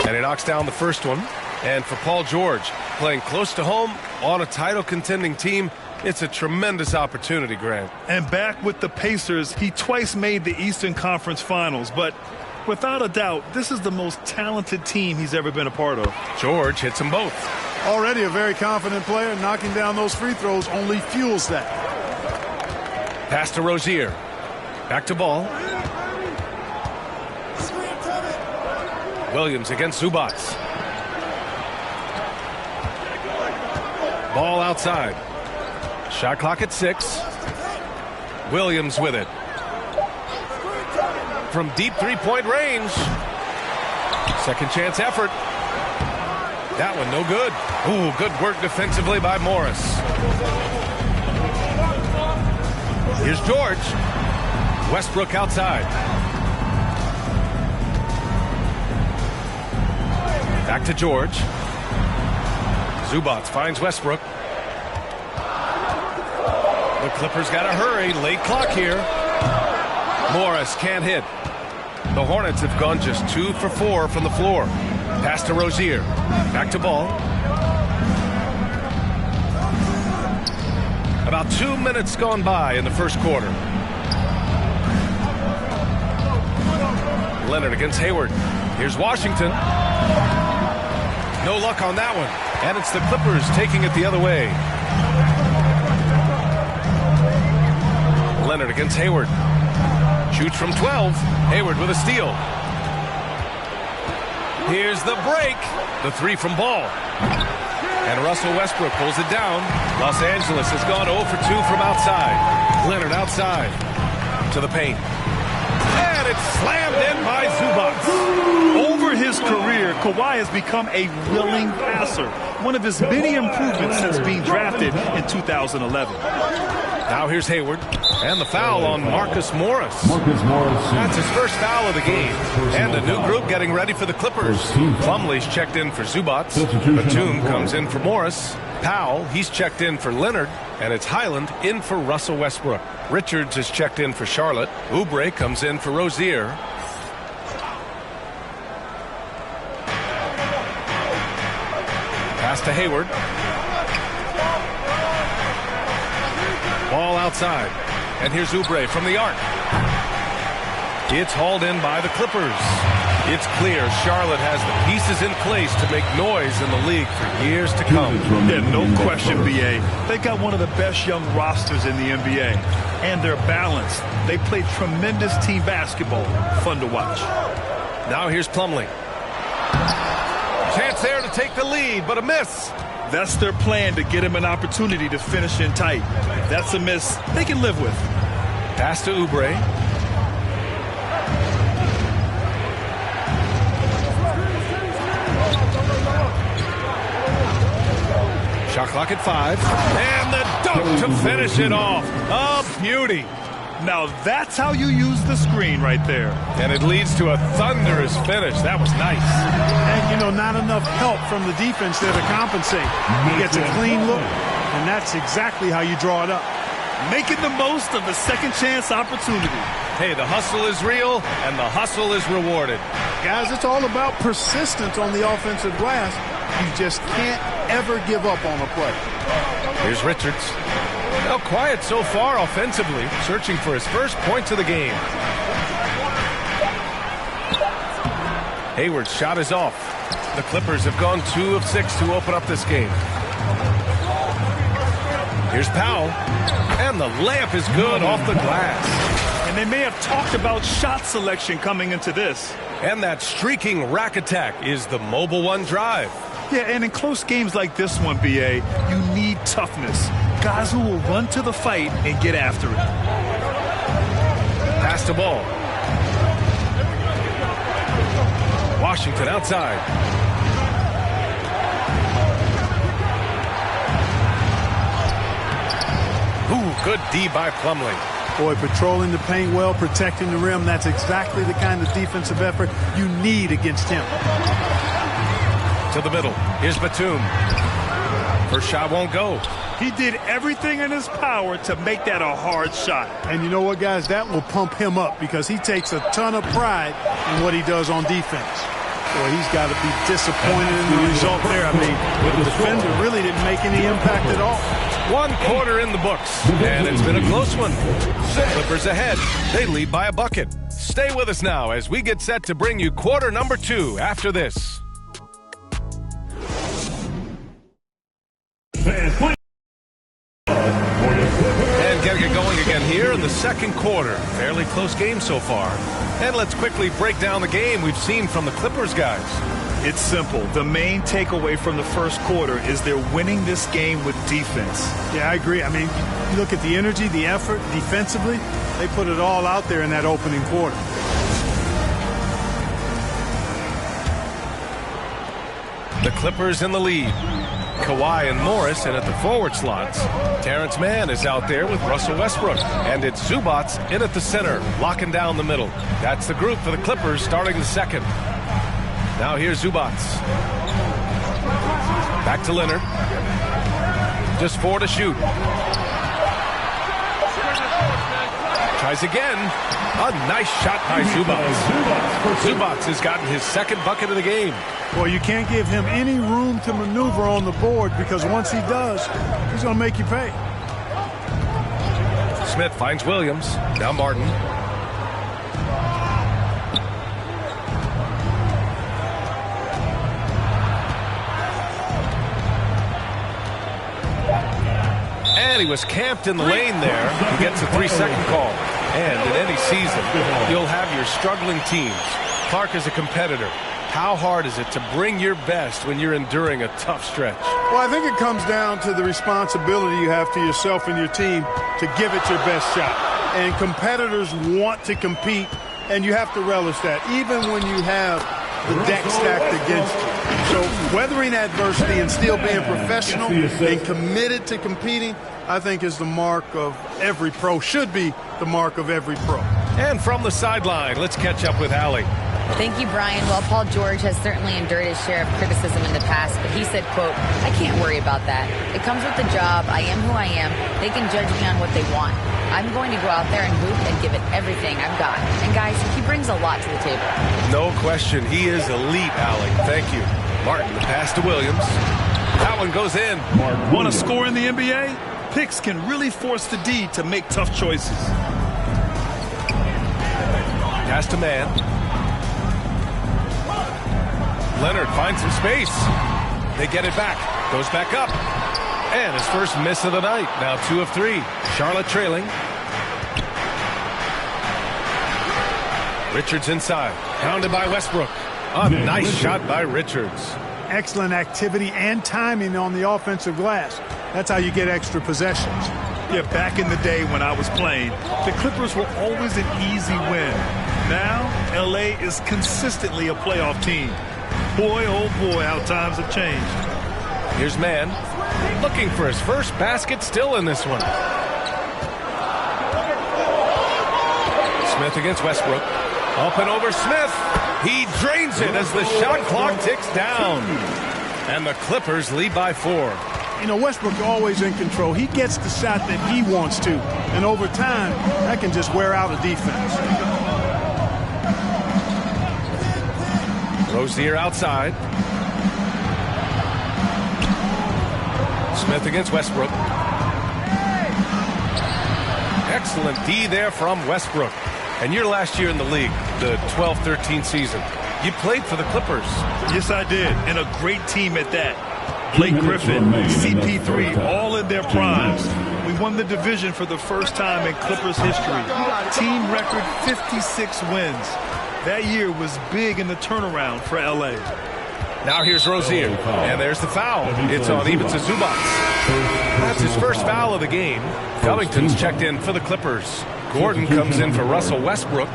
And he knocks down the first one. And for Paul George, playing close to home on a title-contending team, it's a tremendous opportunity, Grant. And back with the Pacers, he twice made the Eastern Conference Finals. But without a doubt, this is the most talented team he's ever been a part of. George hits them both. Already a very confident player. Knocking down those free throws only fuels that. Pass to Rozier. Back to Ball. Williams against Zubac. Ball outside. Shot clock at 6. Williams with it. From deep three-point range. Second chance effort. That one no good. Ooh, good work defensively by Morris. Here's George. Westbrook outside. Back to George. Zubac finds Westbrook. The Clippers got to hurry. Late clock here. Morris can't hit. The Hornets have gone just 2 for 4 from the floor. Pass to Rozier. Back to Ball. About 2 minutes gone by in the first quarter. Leonard against Hayward. Here's Washington. No luck on that one. And it's the Clippers taking it the other way. Leonard against Hayward. Shoots from 12. Hayward with a steal. Here's the break. The 3 from Ball. And Russell Westbrook pulls it down. Los Angeles has gone 0 for 2 from outside. Leonard outside to the paint. And it's slammed in by Zubac. Over his career, Kawhi has become a willing passer. One of his many improvements since being drafted in 2011. Now here's Hayward. And the foul on Marcus Morris. That's his first foul of the game. And a new group getting ready for the Clippers. Plumlee's checked in for Zubats. Batum comes in for Morris. Powell, he's checked in for Leonard. And it's Highland in for Russell Westbrook. Richards is checked in for Charlotte. Oubre comes in for Rozier. Pass to Hayward. Ball outside. And here's Oubre from the arc. It's hauled in by the Clippers. It's clear Charlotte has the pieces in place to make noise in the league for years to come. Yeah, no question, B.A. They got one of the best young rosters in the NBA. And they're balanced. They play tremendous team basketball. Fun to watch. Now here's Plumlee. Chance there to take the lead, but a miss. That's their plan, to get him an opportunity to finish in tight. If that's a miss, they can live with. Pass to Oubre. Shot clock at 5. And the dunk to finish it off. A beauty. Now that's how you use the screen right there. And it leads to a thunderous finish. That was nice. And, you know, not enough help from the defense there to compensate. He gets a clean look, and that's exactly how you draw it up. Making the most of the second chance opportunity. Hey, the hustle is real, and the hustle is rewarded. Guys, it's all about persistence on the offensive glass. You just can't ever give up on a play. Here's Richards. Now quiet so far offensively, searching for his first points of the game. Hayward's shot is off. The Clippers have gone 2 of 6 to open up this game. Here's Powell. And the layup is good off the glass. And they may have talked about shot selection coming into this. And that streaking rack attack is the Mobile One drive. Yeah, and in close games like this one, B.A., you need toughness. Guys who will run to the fight and get after it. Pass the ball. Washington outside. Ooh, good D by Plumlee. Boy, patrolling the paint well, protecting the rim. That's exactly the kind of defensive effort you need against him. To the middle. Here's Batum. First shot won't go. He did everything in his power to make that a hard shot. And you know what, guys? That will pump him up because he takes a ton of pride in what he does on defense. Boy, he's got to be disappointed in the result there. I mean, the defender really didn't make any impact at all. 1 quarter in the books, and it's been a close one. The Clippers ahead. They lead by a bucket. Stay with us now as we get set to bring you quarter number 2 after this. And getting it going again here in the second quarter. Fairly close game so far. And let's quickly break down the game we've seen from the Clippers guys. It's simple. The main takeaway from the first quarter is they're winning this game with defense. Yeah, I agree. I mean, you look at the energy, the effort, defensively, they put it all out there in that opening quarter. The Clippers in the lead. Kawhi and Morris in at the forward slots. Terrence Mann is out there with Russell Westbrook. And it's Zubats in at the center, locking down the middle. That's the group for the Clippers starting the second. Now here's Zubats. Back to Leonard. Just 4 to shoot. Tries again. A nice shot by Zubats. Zubats has gotten his second bucket of the game. Well, you can't give him any room to maneuver on the board because once he does, he's going to make you pay. Smith finds Williams. Now Martin. And he was camped in the lane there. He gets a 3-second call. And in any season, you'll have your struggling teams. Clark is a competitor. How hard is it to bring your best when you're enduring a tough stretch? Well, I think it comes down to the responsibility you have to yourself and your team to give it your best shot. And competitors want to compete, and you have to relish that, even when you have the deck stacked against you. So weathering adversity and still being professional and committed to competing, I think is the mark of every pro, should be the mark of every pro. And from the sideline, let's catch up with Allie. Thank you, Brian. Well, Paul George has certainly endured his share of criticism in the past, but he said, quote, "I can't worry about that. It comes with the job. I am who I am. They can judge me on what they want. I'm going to go out there and hoop and give it everything I've got." And guys, he brings a lot to the table. No question. He is elite, Allie. Thank you. Martin, the pass to Williams. That one goes in. Want to score in the NBA? Picks can really force the D to make tough choices. Pass to man. Leonard finds some space. They get it back. Goes back up. And his first miss of the night. Now 2 of 3. Charlotte trailing. Richards inside. Pounded by Westbrook. A nice shot by Richards. Excellent activity and timing on the offensive glass. That's how you get extra possessions. Yeah, back in the day when I was playing, the Clippers were always an easy win. Now, LA is consistently a playoff team. Boy, oh boy, how times have changed. Here's Mann, looking for his first basket, still in this one. Smith against Westbrook. Up and over Smith. He drains it as the shot clock ticks down. And the Clippers lead by 4. You know, Westbrook always in control. He gets the shot that he wants to. And over time, that can just wear out a defense. Rozier outside. Smith against Westbrook. Excellent D there from Westbrook. And your last year in the league, the 12-13 season, you played for the Clippers. Yes, I did. And a great team at that. Blake Griffin, CP3, all in their primes. We won the division for the first time in Clippers history. Team record 56 wins. That year was big in the turnaround for LA. Now here's Rozier, and there's the foul. It's on Ivica Zubac. That's his first foul of the game. Covington's checked in for the Clippers. Gordon comes in for Russell Westbrook.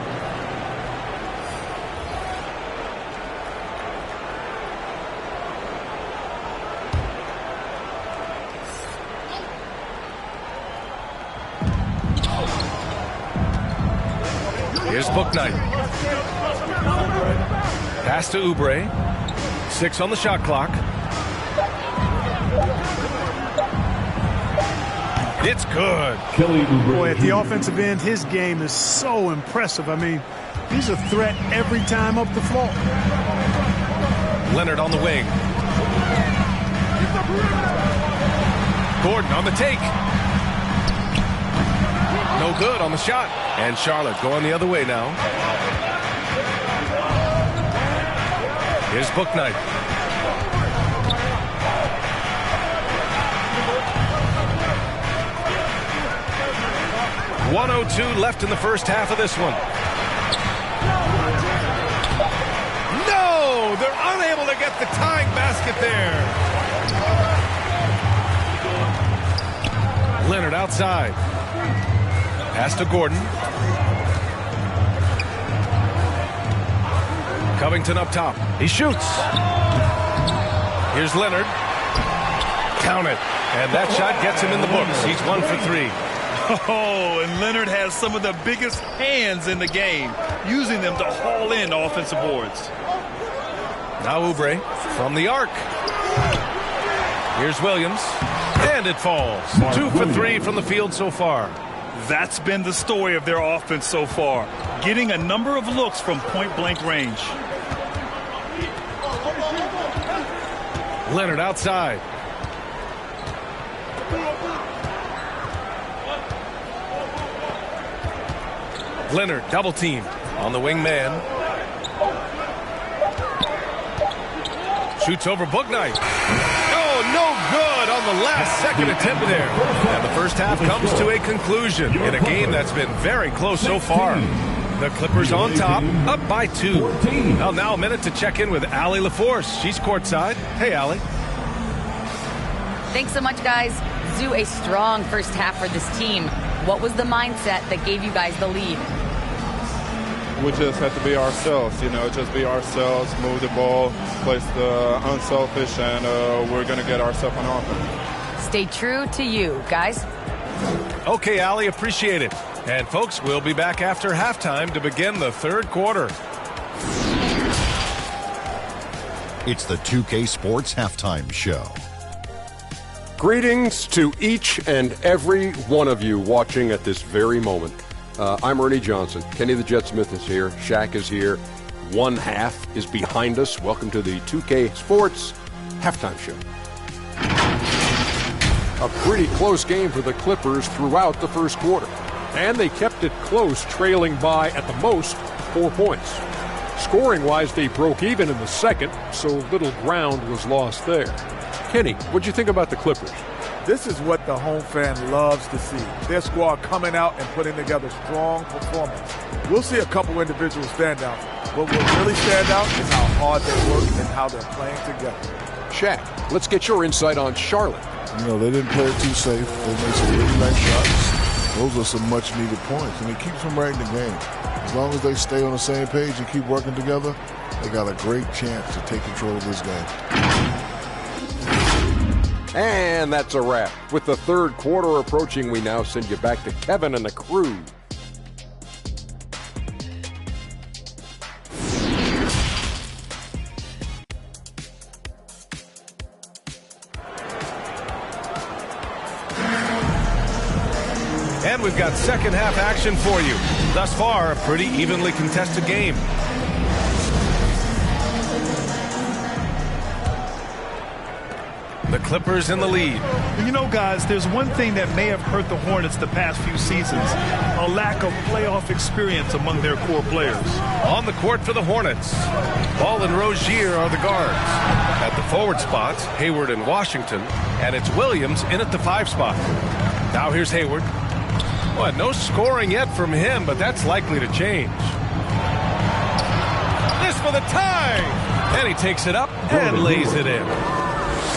Here's Bouknight. Pass to Oubre. 6 on the shot clock. It's good. Boy, at the offensive end, his game is so impressive. I mean, he's a threat every time up the floor. Leonard on the wing. Gordon on the take. No good on the shot. And Charlotte going the other way now. Here's Bouknight. .102 left in the first half of this one. No! They're unable to get the tying basket there. Leonard outside. Pass to Gordon. Covington up top. He shoots. Here's Leonard. Count it. And that shot gets him in the books. He's 1 for 3. Oh, and Leonard has some of the biggest hands in the game, using them to haul in offensive boards. Now Oubre from the arc. Here's Williams. And it falls. 2 for 3 from the field so far. That's been the story of their offense so far, getting a number of looks from point-blank range. Leonard outside. Leonard double team on the wing man. Shoots over Bouknight. Oh, no good on the last second attempt there. And the first half comes to a conclusion in a game that's been very close so far. The Clippers on top, up by 2. Well, now a minute to check in with Allie LaForce. She's courtside. Hey, Allie. Thanks so much, guys. Zoo, a strong first half for this team. What was the mindset that gave you guys the lead? we just have to be ourselves, just be ourselves, move the ball, play the unselfish, and we're going to get ourselves on offense. Stay true to you, guys. Okay, Allie, appreciate it. And folks, we'll be back after halftime to begin the third quarter. It's the 2K Sports Halftime Show. Greetings to each and every one of you watching at this very moment. I'm Ernie Johnson. Kenny the Jet Smith is here. Shaq is here. One half is behind us. Welcome to the 2K Sports Halftime Show. A pretty close game for the Clippers throughout the first quarter. And they kept it close, trailing by, at the most, 4 points. Scoring-wise, they broke even in the second, so little ground was lost there. Kenny, what'd you think about the Clippers? This is what the home fan loves to see. Their squad coming out and putting together strong performance. We'll see a couple individual standouts, but what really stand out is how hard they work and how they're playing together. Shaq, let's get your insight on Charlotte. They didn't play it too safe. They made some really nice shots. Those are some much-needed points, and it keeps them right in the game. As long as they stay on the same page and keep working together, they got a great chance to take control of this game. And that's a wrap. With the third quarter approaching, we now send you back to Kevin and the crew. And we've got second half action for you. Thus far, a pretty evenly contested game. The Clippers in the lead. Guys, there's one thing that may have hurt the Hornets the past few seasons, a lack of playoff experience among their core players. On the court for the Hornets, Ball and Rozier are the guards. At the forward spots, Hayward and Washington, and it's Williams in at the 5 spot. Now here's Hayward. Well, no scoring yet from him, but that's likely to change. This for the tie! And he takes it up and lays it in.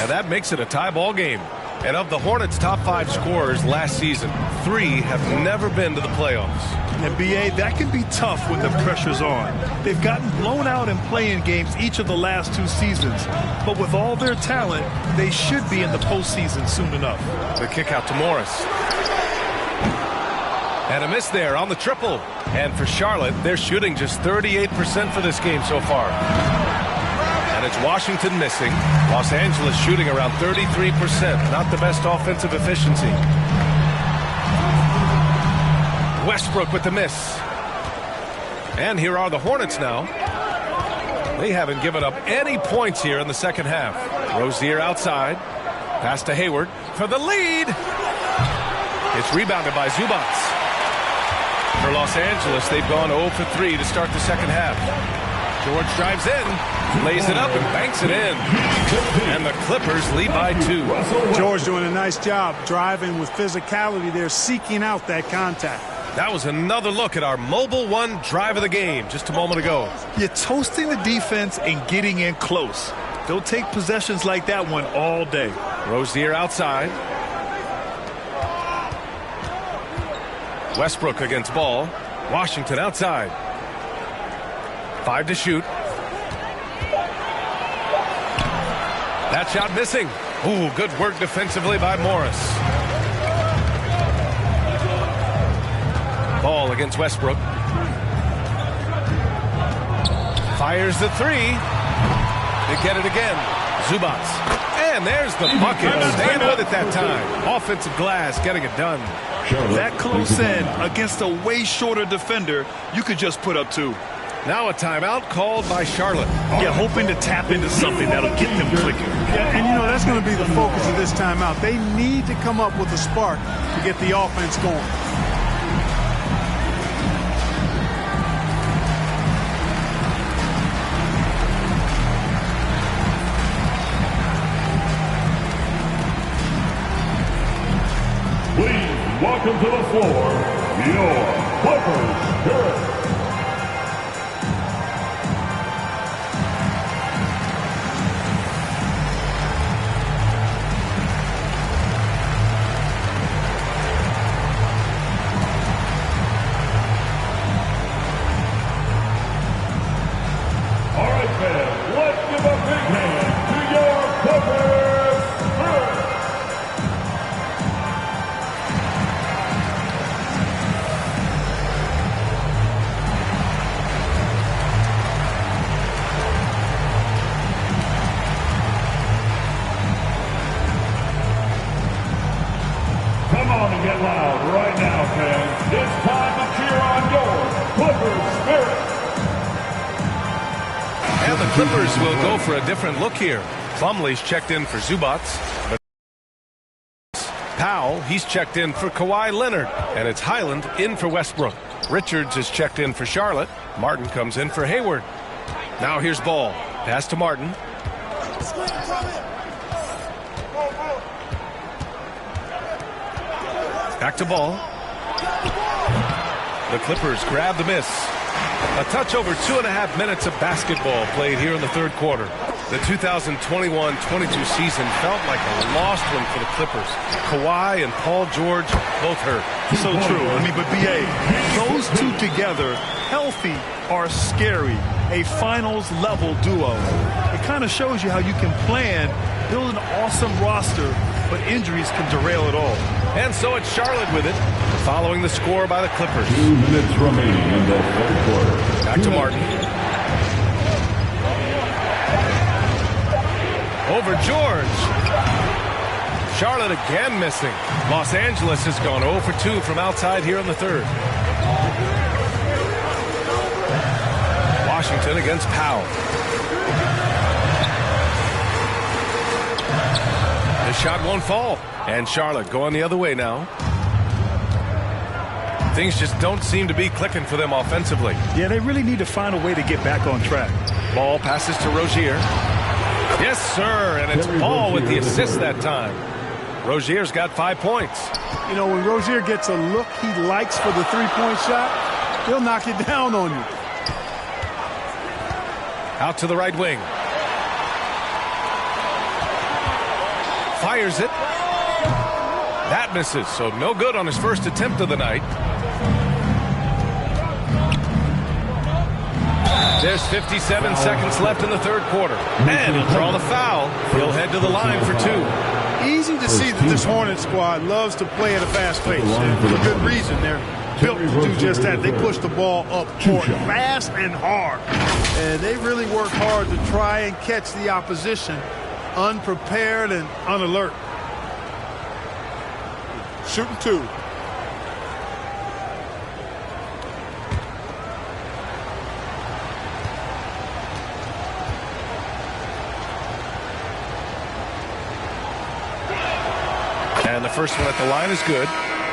And that makes it a tie ball game. And of the Hornets' top 5 scorers last season, 3 have never been to the playoffs. And B.A., that can be tough when the pressure's on. They've gotten blown out in play-in games each of the last 2 seasons. But with all their talent, they should be in the postseason soon enough. The kick out to Morris. And a miss there on the triple. And for Charlotte, they're shooting just 38% for this game so far. And it's Washington missing. Los Angeles shooting around 33%. Not the best offensive efficiency. Westbrook with the miss. And here are the Hornets now. They haven't given up any points here in the second half. Rozier outside. Pass to Hayward for the lead. It's rebounded by Zubats. For Los Angeles, they've gone 0 for 3 to start the second half. George drives in, lays it up, and banks it in. And the Clippers lead by 2. George doing a nice job driving with physicality there, seeking out that contact. That was another look at our Mobile One drive of the game just a moment ago. You're toasting the defense and getting in close. They'll take possessions like that one all day. Rozier outside. Westbrook against Ball. Washington outside. 5 to shoot. That shot missing. Ooh, good work defensively by Morris. Ball against Westbrook. Fires the 3. They get it again. Zubats. And there's the bucket. Staying with it that time. Offensive glass getting it done. That close in against a way shorter defender, you could just put up 2. Now a timeout called by Charlotte. Yeah, hoping to tap into something that'll get them clicking. Yeah, and that's going to be the focus of this timeout. They need to come up with a spark to get the offense going. Please welcome to the floor, your Clippers Spirit. get loud right now, fans. It's time to cheer on your Clippers spirit. And the Clippers will go for a different look here. Plumlee's checked in for Zubac. Powell, he's checked in for Kawhi Leonard. And it's Highland in for Westbrook. Richards is checked in for Charlotte. Martin comes in for Hayward. Now here's Ball. Pass to Martin. Back to Ball. The Clippers grab the miss. A touch over 2.5 minutes of basketball played here in the third quarter. The 2021-22 season felt like a lost one for the Clippers. Kawhi and Paul George both hurt. So true. I mean, but B.A., those two together, healthy, are scary. A finals-level duo. It kind of shows you how you can plan, build an awesome roster, but injuries can derail it all. And so it's Charlotte with it, following the score by the Clippers. 2 minutes remaining in the fourth quarter. Back to Martin. Over George. Charlotte again missing. Los Angeles has gone 0 for 2 from outside here in the third. Washington against Powell. The shot won't fall. And Charlotte going the other way now. Things just don't seem to be clicking for them offensively. Yeah, they really need to find a way to get back on track. Ball passes to Rozier. Yes, sir, and it's Ball with the assist that time. Rozier's got 5 points. You know, when Rozier gets a look he likes for the three-point shot, he'll knock it down on you. Out to the right wing. Fires it. That misses, so no good on his first attempt of the night. There's 57 seconds left in the third quarter. And he'll draw the foul. He'll head to the line for 2. Easy to see that this Hornets squad loves to play at a fast pace. And for good reason. They're built to do just that. They push the ball up court fast and hard. And they really work hard to try and catch the opposition unprepared and unalert. Shooting 2. And the first one at the line is good.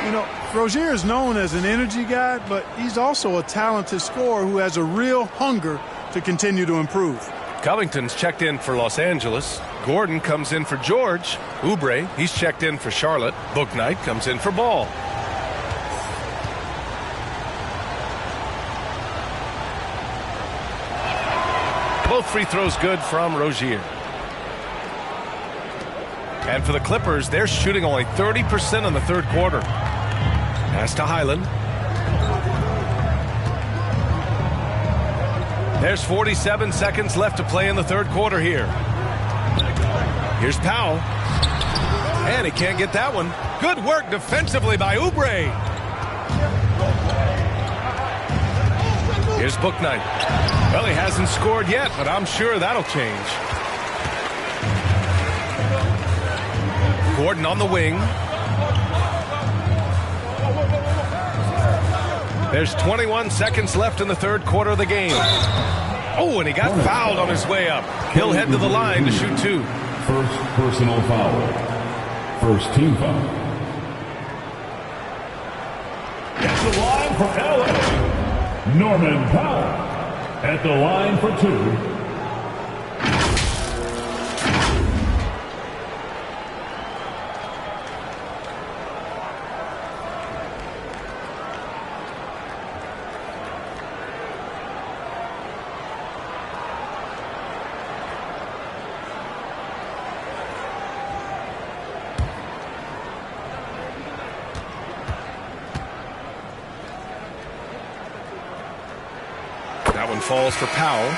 You know, Rozier is known as an energy guy, but he's also a talented scorer who has a real hunger to continue to improve. Covington's checked in for Los Angeles. Gordon comes in for George. Oubre, he's checked in for Charlotte. Bouknight comes in for Ball. Both free throws good from Rozier. And for the Clippers, they're shooting only 30% in the third quarter. Pass to Highland. There's 47 seconds left to play in the third quarter here. Here's Powell. And he can't get that one. Good work defensively by Oubre. Here's Bouknight. Well, he hasn't scored yet, but I'm sure that'll change. Gordon on the wing. There's 21 seconds left in the third quarter of the game. Oh, and he got fouled on his way up. He'll head to the line to shoot 2. First personal foul. First team foul. At the line for LA, Norman Powell. At the line for 2. That one falls for Powell.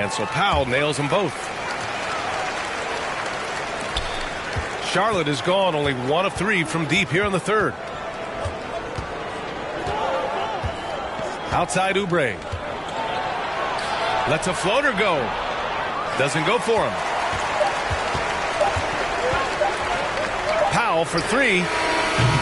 And so Powell nails them both. Charlotte is gone only 1 of 3 from deep here in the third. Outside Oubre. Lets a floater go. Doesn't go for him. Powell for 3.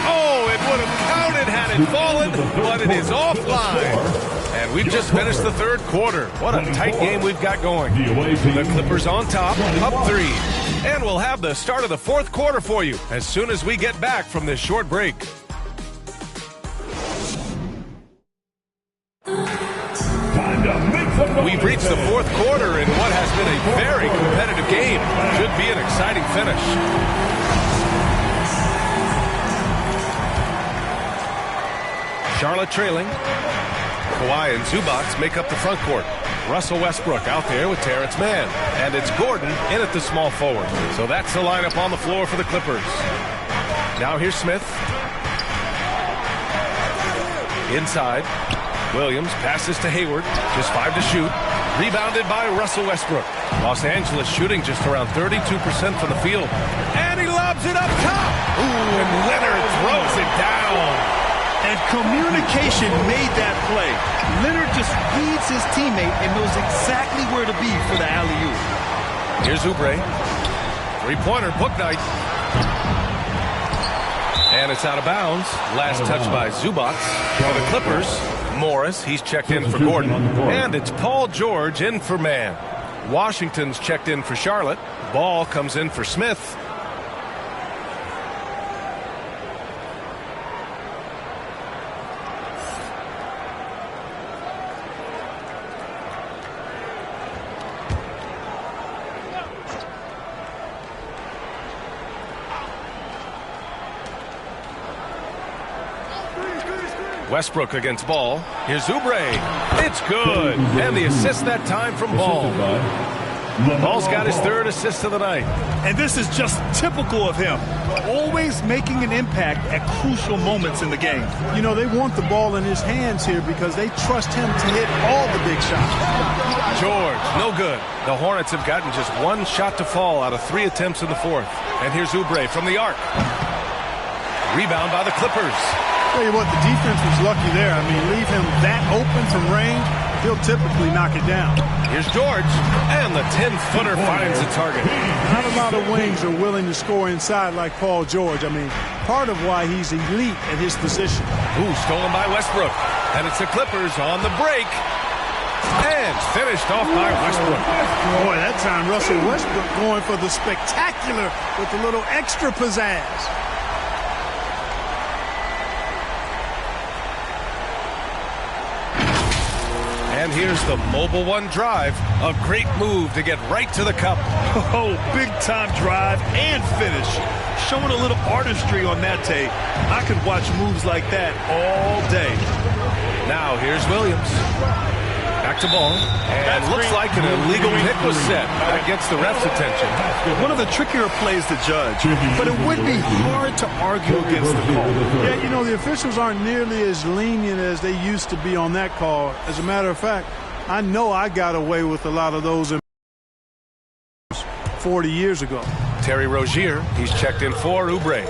Oh, it would have counted had it fallen, but it is offline. And we've just finished the third quarter. What a tight game we've got going. The Clippers on top, up 3. And we'll have the start of the fourth quarter for you as soon as we get back from this short break. We've reached the fourth quarter in what has been a very competitive game. Should be an exciting finish. Charlotte trailing. Kawhi and Zubac make up the front court. Russell Westbrook out there with Terrence Mann. And it's Gordon in at the small forward. So that's the lineup on the floor for the Clippers. Now here's Smith. Inside. Williams passes to Hayward. Just 5 to shoot. Rebounded by Russell Westbrook. Los Angeles shooting just around 32% from the field. And he lobs it up top. Ooh, and Leonard throws it down. And communication made that play. Leonard just reads his teammate and knows exactly where to be for the alley-oop. Here's Oubre. Three-pointer, book night. And it's out of bounds. Last touch by Zubac. For the Clippers, Morris, he's checked in for Gordon. And it's Paul George in for Mann. Washington's checked in for Charlotte. Ball comes in for Smith. Westbrook against Ball. Here's Oubre. It's good. And the assist that time from Ball. Ball's got his third assist of the night. And this is just typical of him. Always making an impact at crucial moments in the game. You know, they want the ball in his hands here because they trust him to hit all the big shots. George, no good. The Hornets have gotten just 1 shot to fall out of 3 attempts in the fourth. And here's Oubre from the arc. Rebound by the Clippers. Tell you what, the defense was lucky there. I mean, leave him that open from range, he'll typically knock it down. Here's George, and the 10-footer finds the target. Not a lot of wings are willing to score inside like Paul George. I mean, part of why he's elite at his position. Ooh, stolen by Westbrook. And it's the Clippers on the break. And finished off by Westbrook. Boy, that time Russell Westbrook going for the spectacular with a little extra pizzazz. And here's the Mobile One drive. A great move to get right to the cup. Oh, big-time drive and finish. Showing a little artistry on that tape. I could watch moves like that all day. Now here's Williams. Back to Ball. And looks like an illegal pick was set. That gets the ref's attention. One of the trickier plays to judge, but it would be hard to argue against the call. Yeah, you know, the officials aren't nearly as lenient as they used to be on that call. As a matter of fact, I know I got away with a lot of those 40 years ago. Terry Rozier, he's checked in for Oubre.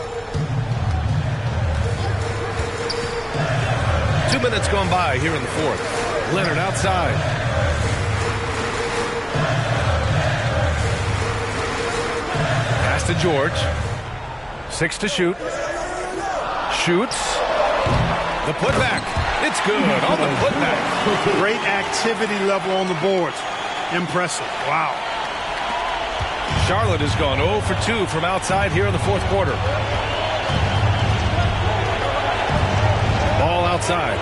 2 minutes gone by here in the fourth. Leonard outside. Pass to George. 6 to shoot. Shoots. The putback. It's good on the putback. Great activity level on the boards. Impressive. Wow. Charlotte has gone 0 for 2 from outside here in the fourth quarter. Ball outside.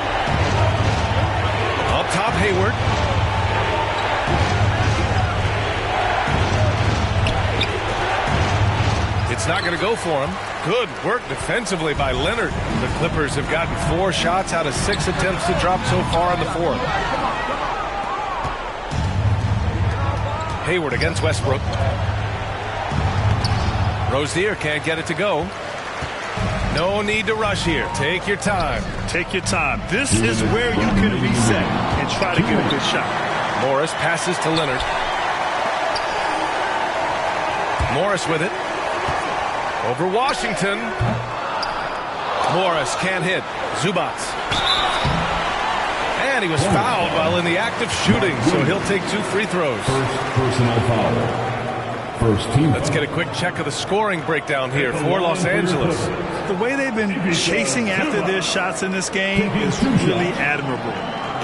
Up top, Hayward. It's not going to go for him. Good work defensively by Leonard. The Clippers have gotten 4 shots out of 6 attempts to drop so far in the fourth. Hayward against Westbrook. Rozier can't get it to go. No need to rush here. Take your time. Take your time. This is where you can reset and try to get a good shot. Morris passes to Leonard. Morris with it. Over Washington. Morris can't hit. Zubac. And he was fouled while in the act of shooting, so he'll take 2 free throws. First personal foul. First team. Let's get a quick check of the scoring breakdown here for Los Angeles. The way they've been chasing after their shots in this game is really admirable.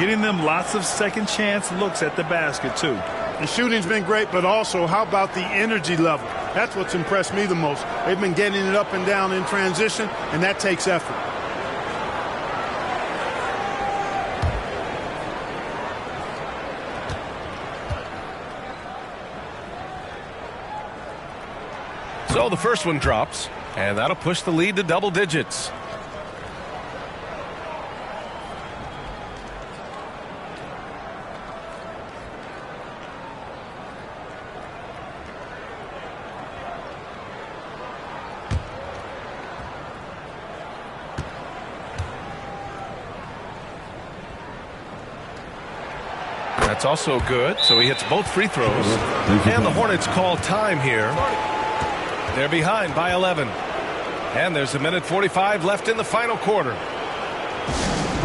Getting them lots of second chance looks at the basket, too. The shooting's been great, but also how about the energy level? That's what's impressed me the most. They've been getting it up and down in transition, and that takes effort. So the first one drops, and that'll push the lead to double digits. That's also good, so he hits both free throws. And the Hornets call time here. They're behind by 11. And there's a minute 45 left in the final quarter. All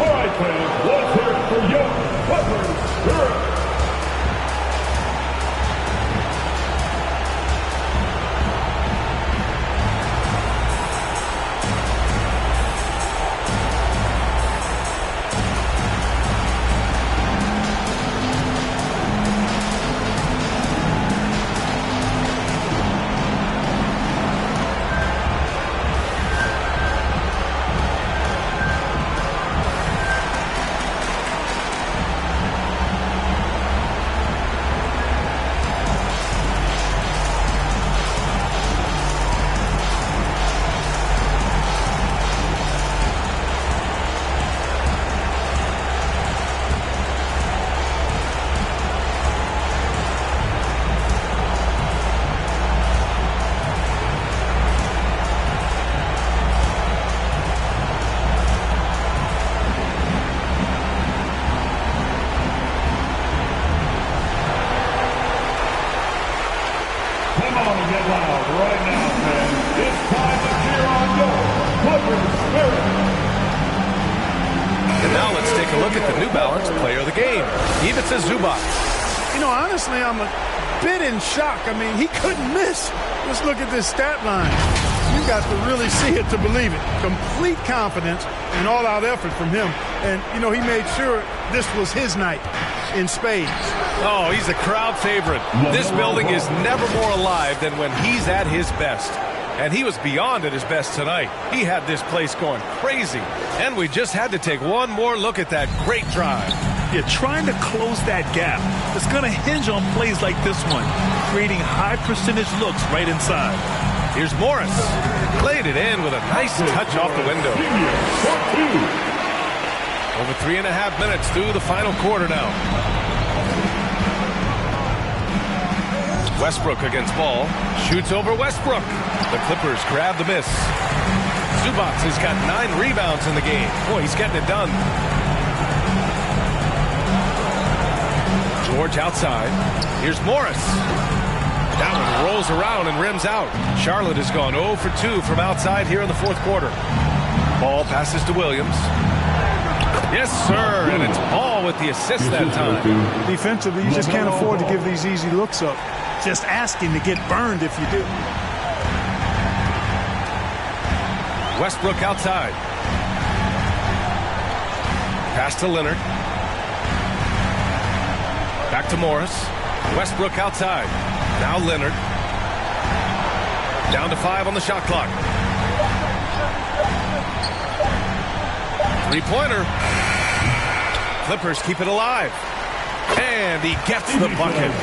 right, fans, let's hear it for young Clippers Spirit. I'm a bit in shock. I mean, he couldn't miss. Just look at this stat line. You got to really see it to believe it. Complete confidence and all-out effort from him. And, you know, he made sure this was his night in spades. Oh, he's a crowd favorite. This building is never more alive than when he's at his best. And he was beyond at his best tonight. He had this place going crazy. And we just had to take one more look at that great drive. Yeah, trying to close that gap. It's going to hinge on plays like this one, creating high percentage looks right inside. Here's Morris. Played it in with a nice touch off the window. Over 3.5 minutes through the final quarter now. Westbrook against Ball. Shoots over Westbrook. The Clippers grab the miss. Zubac has got 9 rebounds in the game. Boy, he's getting it done. George outside. Here's Morris. That one rolls around and rims out. Charlotte has gone 0 for 2 from outside here in the fourth quarter. Ball passes to Williams. Yes, sir, and it's Ball with the assist that time. Defensively, you just can't afford to give these easy looks up. Just asking to get burned if you do. Westbrook outside. Pass to Leonard. Back to Morris. Westbrook outside. Now Leonard. Down to 5 on the shot clock. Three-pointer. Clippers keep it alive. And he gets the bucket.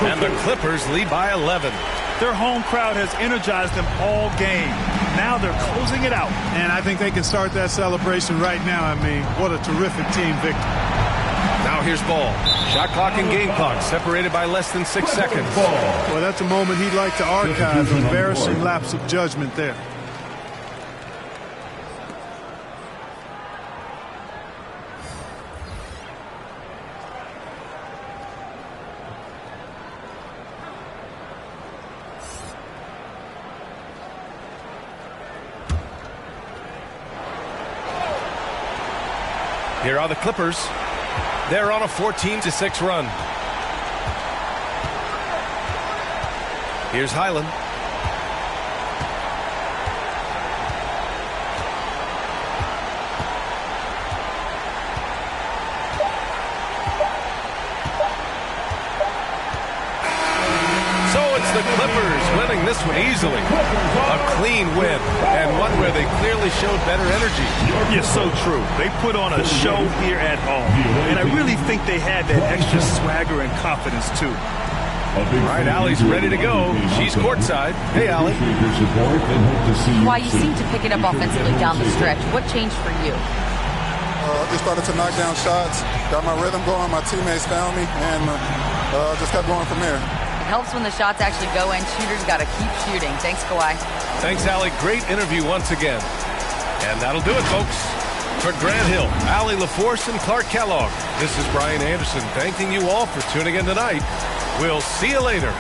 And the Clippers lead by 11. Their home crowd has energized them all game. Now they're closing it out. And I think they can start that celebration right now. I mean, what a terrific team victory. Now here's Ball. Shot clock and game clock separated by less than 6 seconds. Well, that's a moment he'd like to archive. An embarrassing lapse of judgment there. Here are the Clippers. They're on a 14-6 run. Here's Highland. So it's the Clippers winning this one easily. A clean win, and one where they clearly showed better energy. You're so true. They put on a show here at home, and I really think they had that extra swagger and confidence too. All right, Allie's ready to go. She's courtside. Hey, Allie. Why you seem to pick it up offensively down the stretch. What changed for you? Just started to knock down shots, got my rhythm going, my teammates found me, and just kept going from there. It helps when the shots actually go in. Shooters got to keep shooting. Thanks, Kawhi. Thanks, Allie. Great interview once again. And that'll do it, folks. For Grant Hill, Allie LaForce, and Clark Kellogg, this is Brian Anderson thanking you all for tuning in tonight. We'll see you later.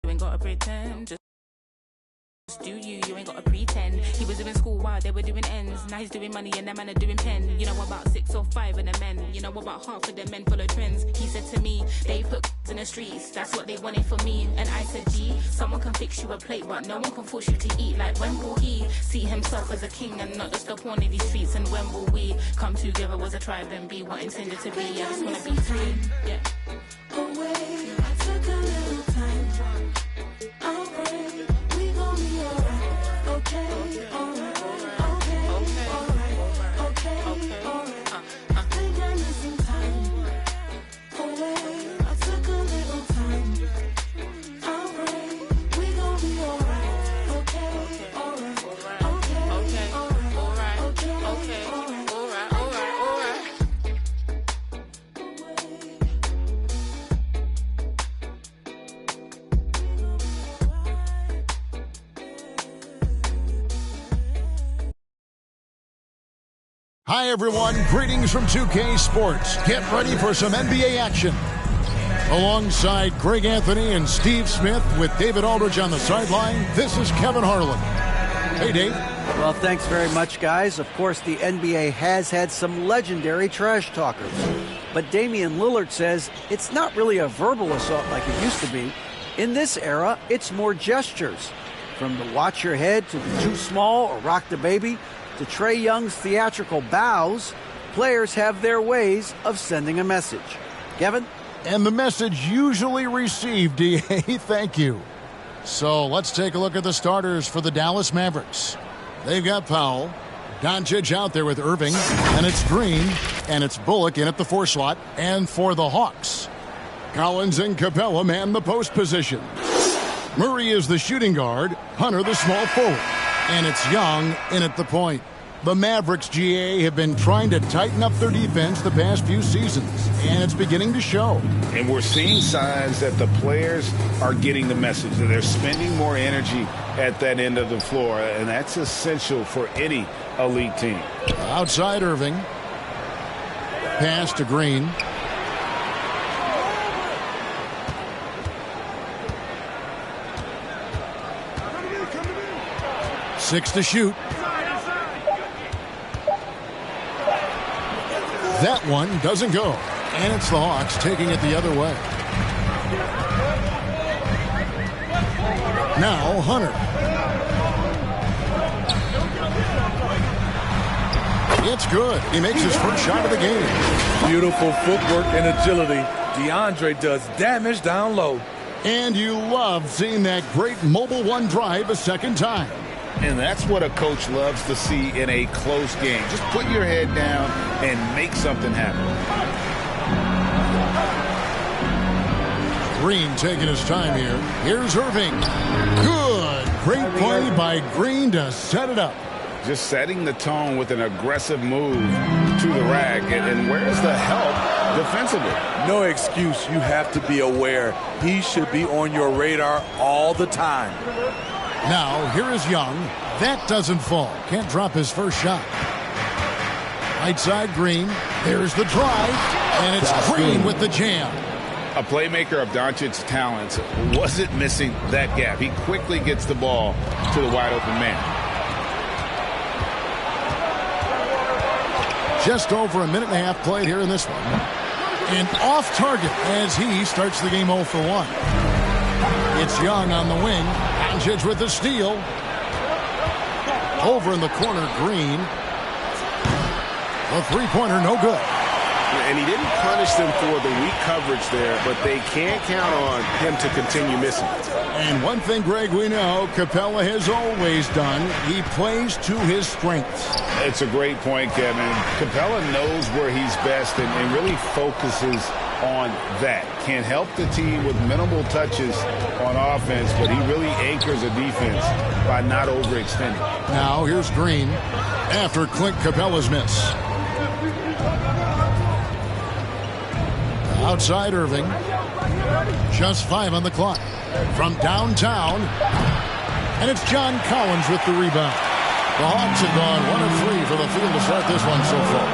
ain't gotta pretend. Just do you ain't gotta pretend. He was doing school while they were doing ends. Now he's doing money and that man are doing pen. You know about 6 or 5 of the men. You know about half of the men follow trends. He said to me, they put in the streets. That's what they wanted for me. And I said, G, someone can fix you a plate, but no one can force you to eat. Like when will he see himself as a king and not just a pawn in these streets? And when will we come together as a tribe and be what intended to be? I just wanna be free. Yeah. Away, I took a little time. I'll break. We gon' be alright. Okay, alright. Okay, alright. Okay, alright. Think I need some time. Away, I took a little time. I'll break. We gon' be alright. Okay, alright. Okay, alright. Okay, alright. Hi, everyone. Greetings from 2K Sports. Get ready for some NBA action. Alongside Greg Anthony and Steve Smith with David Aldridge on the sideline, this is Kevin Harlan. Hey, Dave. Well, thanks very much, guys. Of course, the NBA has had some legendary trash talkers. But Damian Lillard says it's not really a verbal assault like it used to be. In this era, it's more gestures. From the watch your head to the too small or rock the baby, to Trae Young's theatrical bows, players have their ways of sending a message. Kevin? And the message usually received, DA, thank you. So let's take a look at the starters for the Dallas Mavericks. They've got Powell, Doncic out there with Irving, and it's Green, and it's Bullock in at the 4 slot. And for the Hawks, Collins and Capella man the post position. Murray is the shooting guard, Hunter the small forward, and it's Young in at the point. The Mavericks, GA, have been trying to tighten up their defense the past few seasons, and it's beginning to show. And we're seeing signs that the players are getting the message, that they're spending more energy at that end of the floor, and that's essential for any elite team. Outside Irving. Pass to Green. Six to shoot. That one doesn't go. And it's the Hawks taking it the other way. Now Hunter. It's good. He makes his first shot of the game. Beautiful footwork and agility. DeAndre does damage down low. And you love seeing that great mobile one drive a second time. And that's what a coach loves to see in a close game. Just put your head down and make something happen. Green taking his time here. Here's Irving. Good. Great play by Green to set it up. Just setting the tone with an aggressive move to the rack. And where's the help defensively? No excuse. You have to be aware. He should be on your radar all the time. Now, here is Young. That doesn't fall. Can't drop his first shot. Right side, Green. There's the drive. And it's Green with the jam. A playmaker of Doncic's talents wasn't missing that gap. He quickly gets the ball to the wide open man. Just over a minute and a half played here in this one. And off target as he starts the game 0 for 1. It's Young on the wing. Doncic with the steal. Over in the corner, Green. The three-pointer, no good. And he didn't punish them for the weak coverage there, but they can't count on him to continue missing. And one thing, Greg, we know Capella has always done. He plays to his strengths. It's a great point, Kevin. Capella knows where he's best and really focuses on that. Can help the team with minimal touches on offense, but he really anchors a defense by not overextending. Now here's Green after Clint Capella's miss. Outside Irving. Just 5 on the clock. From downtown. And it's John Collins with the rebound. The Hawks have gone 1 of 3 for the field to start this one so far.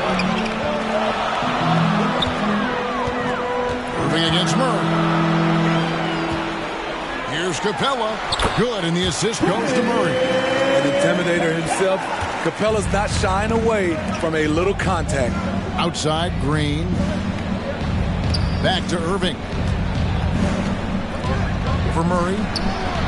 Irving against Murray. Here's Capella. Good, and the assist goes to Murray. An intimidator himself. Capella's not shying away from a little contact. Outside, Green. Back to Irving. For Murray.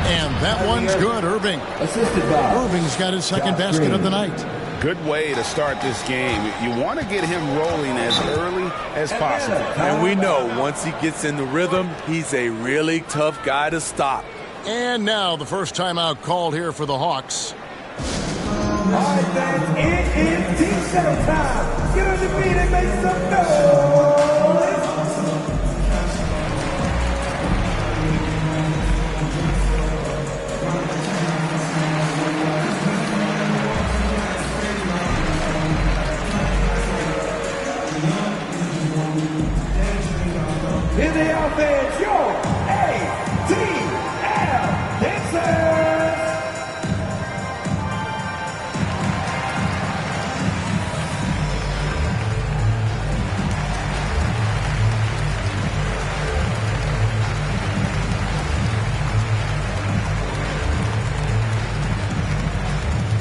And that one's good, Irving. Irving's got his second basket of the night. Good way to start this game. You want to get him rolling as early as possible. And we know once he gets in the rhythm, he's a really tough guy to stop. And now the first timeout called here for the Hawks. All right, fans, it is team shuttle time. Get on your feet and make some noise. In the offense, your ATL Dancers.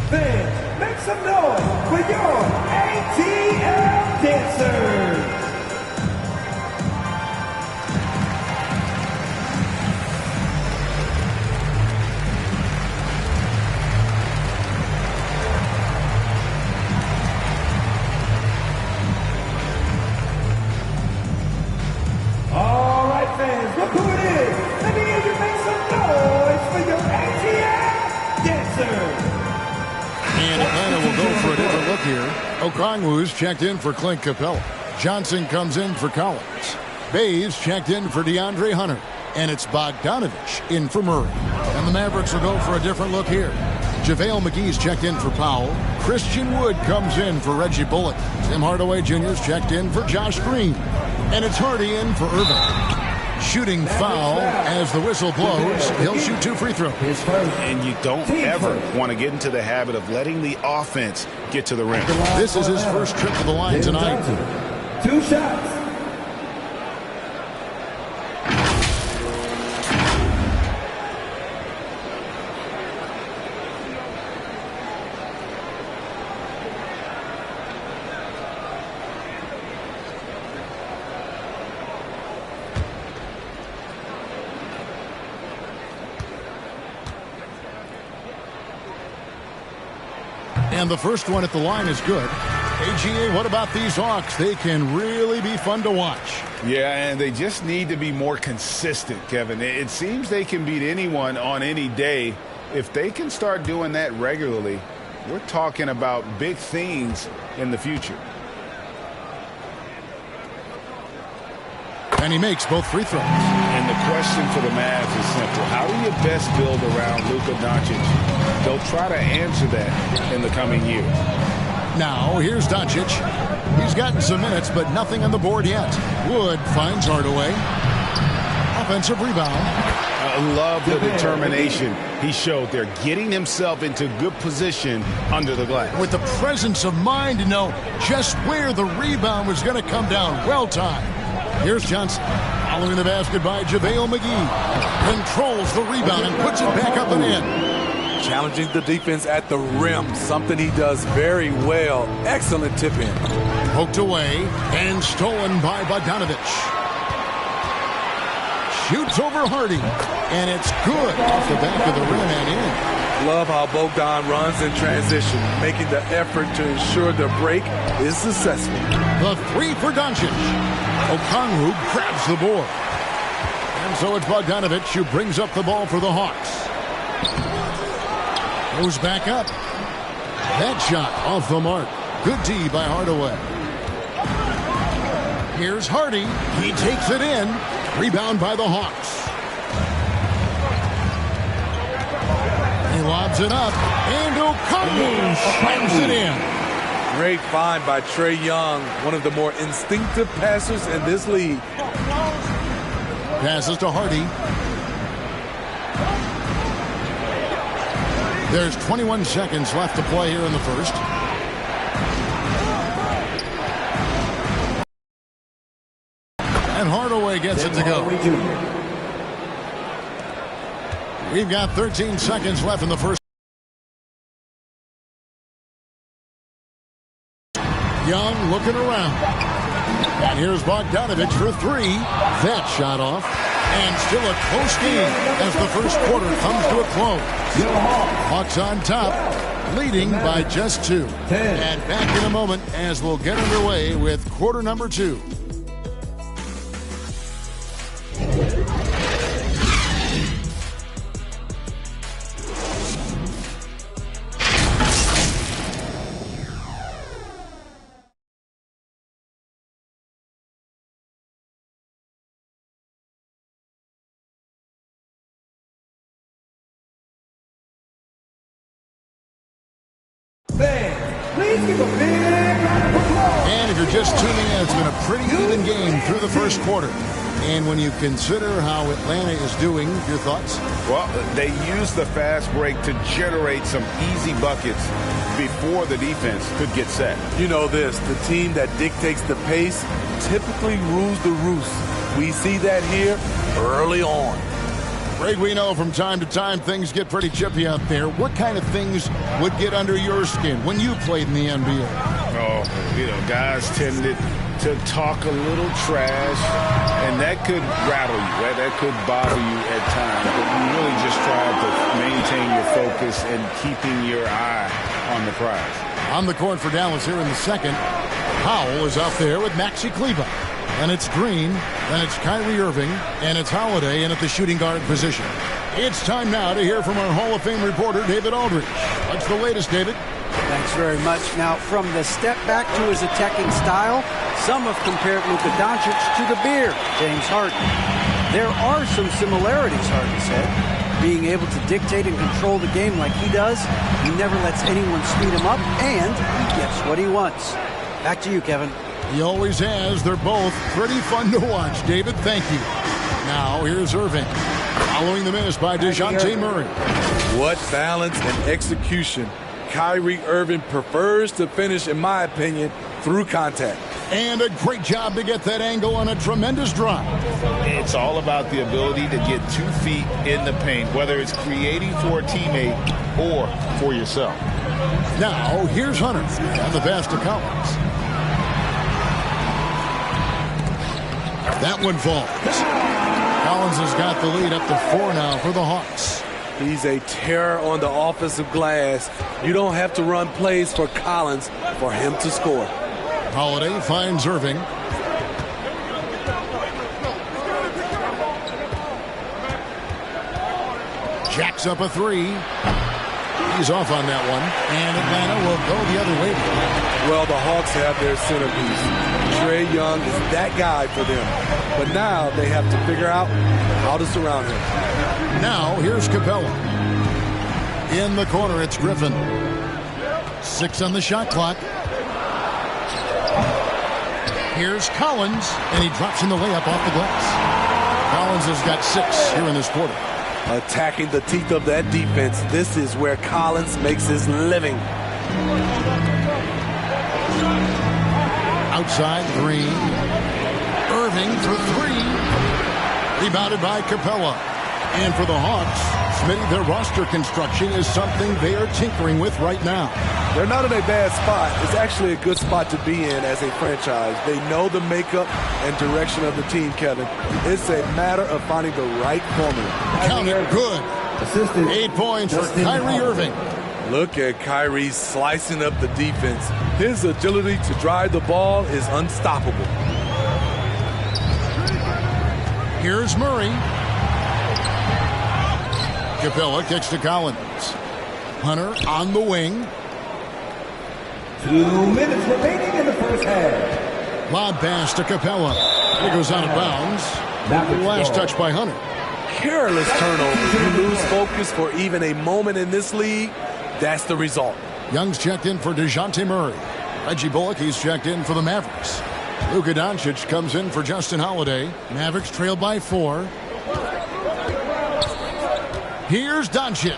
Then make some noise for your ATL Dancers. All right, fans, look who it is. Let me hear you make some noise for your ATL Dancers. And Atlanta will go for a different look here. Okongwu's checked in for Clint Capella. Johnson comes in for Collins. Bays checked in for DeAndre Hunter. And it's Bogdanovich in for Murray. And the Mavericks will go for a different look here. JaVale McGee's checked in for Powell. Christian Wood comes in for Reggie Bullock. Tim Hardaway Jr.'s checked in for Josh Green. And it's Hardy in for Irving. Shooting foul as the whistle blows. He'll shoot 2 free throws. And you don't ever want to get into the habit of letting the offense get to the rim. This is his first trip to the line tonight. 2 shots. And the first one at the line is good. AGA, what about these Hawks? They can really be fun to watch. Yeah, and they just need to be more consistent, Kevin. It seems they can beat anyone on any day. If they can start doing that regularly, we're talking about big things in the future. And he makes both free throws. And the question for the Mavs is simple. How do you best build around Luka Doncic? They'll try to answer that in the coming year. Now, here's Doncic. He's gotten some minutes, but nothing on the board yet. Wood finds Hardaway. Offensive rebound. I love the determination he showed there, getting himself into good position under the glass. With the presence of mind to know just where the rebound was going to come down. Well timed. Here's Johnson. Following the basket by JaVale McGee. Controls the rebound and puts it back up and in. Challenging the defense at the rim, something he does very well. Excellent tip in. Poked away and stolen by Bogdanovich. Shoots over Hardy, and it's good off the back of the rim and in. Love how Bogdan runs in transition, making the effort to ensure the break is successful. The 3 for Doncic. Okongwu grabs the board. And so it's Bogdanovich who brings up the ball for the Hawks. Goes back up. That shot off the mark. Good D by Hardaway. Here's Hardy. He takes it in. Rebound by the Hawks. He lobs it up. And Okongwu slams it in. Great find by Trae Young, one of the more instinctive passers in this league. Passes to Hardy. There's 21 seconds left to play here in the first. And Hardaway gets it to go. We've got 13 seconds left in the first. Young looking around. And here's Bogdanovich for three. That shot off. And still a close game as the first quarter comes to a close. Hawks on top, leading by just 2. And back in a moment as we'll get underway with quarter number 2. Please give a big round of applause. And if you're just tuning in, it's been a pretty even game through the first quarter. And when you consider how Atlanta is doing, your thoughts? Well, they used the fast break to generate some easy buckets before the defense could get set. You know this, the team that dictates the pace typically rules the roost. We see that here early on. Greg, we know from time to time things get pretty chippy out there. What kind of things would get under your skin when you played in the NBA? Oh, guys tended to talk a little trash, and that could rattle you. That could bother you at times. But you really just try to maintain your focus and keeping your eye on the prize. On the court for Dallas here in the second, Powell is out there with Maxi Kleber. And it's Green, then it's Kyrie Irving, and it's Holiday in at the shooting guard position. It's time now to hear from our Hall of Fame reporter, David Aldridge. What's the latest, David? Thanks very much. Now, from the step back to his attacking style, some have compared Luka Doncic to the beard, James Harden. There are some similarities, Harden said. Being able to dictate and control the game like he does, he never lets anyone speed him up, and he gets what he wants. Back to you, Kevin. He always has. They're both pretty fun to watch. David, thank you. Now, here's Irving. Following the miss by DeJounte Murray. What balance and execution. Kyrie Irving prefers to finish, in my opinion, through contact. And a great job to get that angle on a tremendous drive. It's all about the ability to get 2 feet in the paint, whether it's creating for a teammate or for yourself. Now, here's Hunter and the pass to Collins. That one falls. Collins has got the lead up to 4 now for the Hawks. He's a terror on the offensive glass. You don't have to run plays for Collins for him to score. Holiday finds Irving. Jacks up a 3. He's off on that one. And Atlanta will go the other way. Well, the Hawks have their centerpiece. Trae Young is that guy for them. But now they have to figure out how to surround him. Now, here's Capella. In the corner, it's Griffin. 6 on the shot clock. Here's Collins, and he drops in the layup off the glass. Collins has got 6 here in this quarter. Attacking the teeth of that defense. This is where Collins makes his living. Outside, Green. Irving for 3. Rebounded by Capella. And for the Hawks, Smitty, their roster construction is something they are tinkering with right now. They're not in a bad spot. It's actually a good spot to be in as a franchise. They know the makeup and direction of the team, Kevin. It's a matter of finding the right formula. Count it good. 8 points for Kyrie Irving. Look at Kyrie slicing up the defense. His agility to drive the ball is unstoppable. Here's Murray. Capella kicks to Collins. Hunter on the wing. 2 minutes remaining in the first half. Lob pass to Capella. It goes out of bounds. Last touch by Hunter. Careless turnover. You lose focus for even a moment in this league. That's the result. Young's checked in for DeJounte Murray. Reggie Bullock, he's checked in for the Mavericks. Luka Doncic comes in for Justin Holiday. Mavericks trail by 4. Here's Doncic.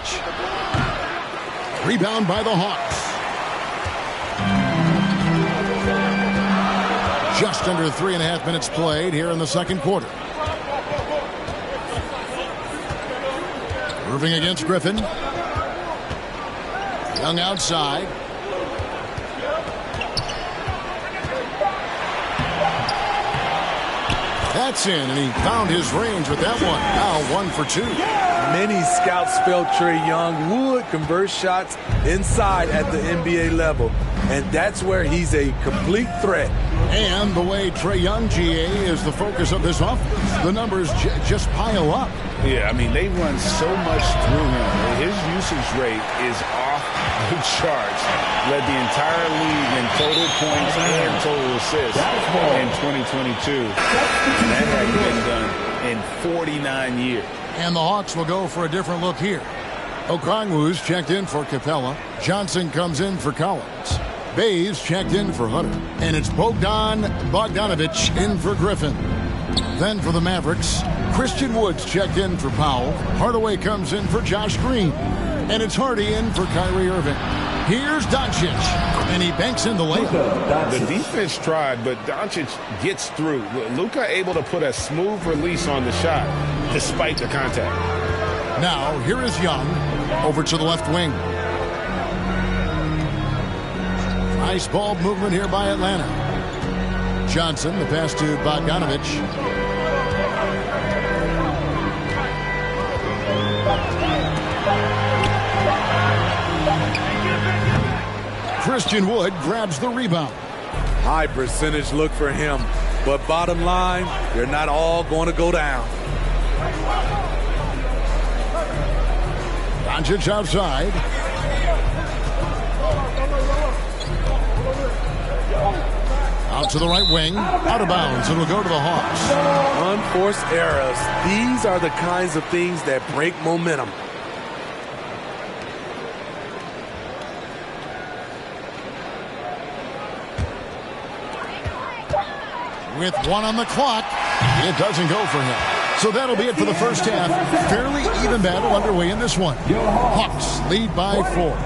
Rebound by the Hawks. Just under 3.5 minutes played here in the second quarter. Irving against Griffin. Young outside. That's in, and he found his range with that one. Now 1 for 2. Many scouts felt Trae Young would convert shots inside at the NBA level, and that's where he's a complete threat. And the way Trae Young, GA, is the focus of this offense. The numbers just pile up. Yeah, I mean, they run so much through him. His usage rate is off the charts. Led the entire league in total points and total assists in 2022. That hadn't been done in 49 years. And the Hawks will go for a different look here. Okongwu's checked in for Capella. Johnson comes in for Collins. Bays checked in for Hunter. And it's Bogdanovich in for Griffin. Then for the Mavericks, Christian Woods checked in for Powell. Hardaway comes in for Josh Green. And it's Hardy in for Kyrie Irving. Here's Doncic, and he banks in the layup. The defense tried, but Doncic gets through. Luka able to put a smooth release on the shot despite the contact. Now, here is Young over to the left wing. Nice ball movement here by Atlanta. Johnson, the pass to Bogdanovich. Christian Wood grabs the rebound. High percentage look for him, but bottom line, they're not all going to go down. Doncic outside. Out to the right wing, out of bounds. It'll go to the Hawks. Unforced errors. These are the kinds of things that break momentum. With 1 on the clock, it doesn't go for him. So that'll be it for the first half. Fairly even battle underway in this one. Hawks lead by 4.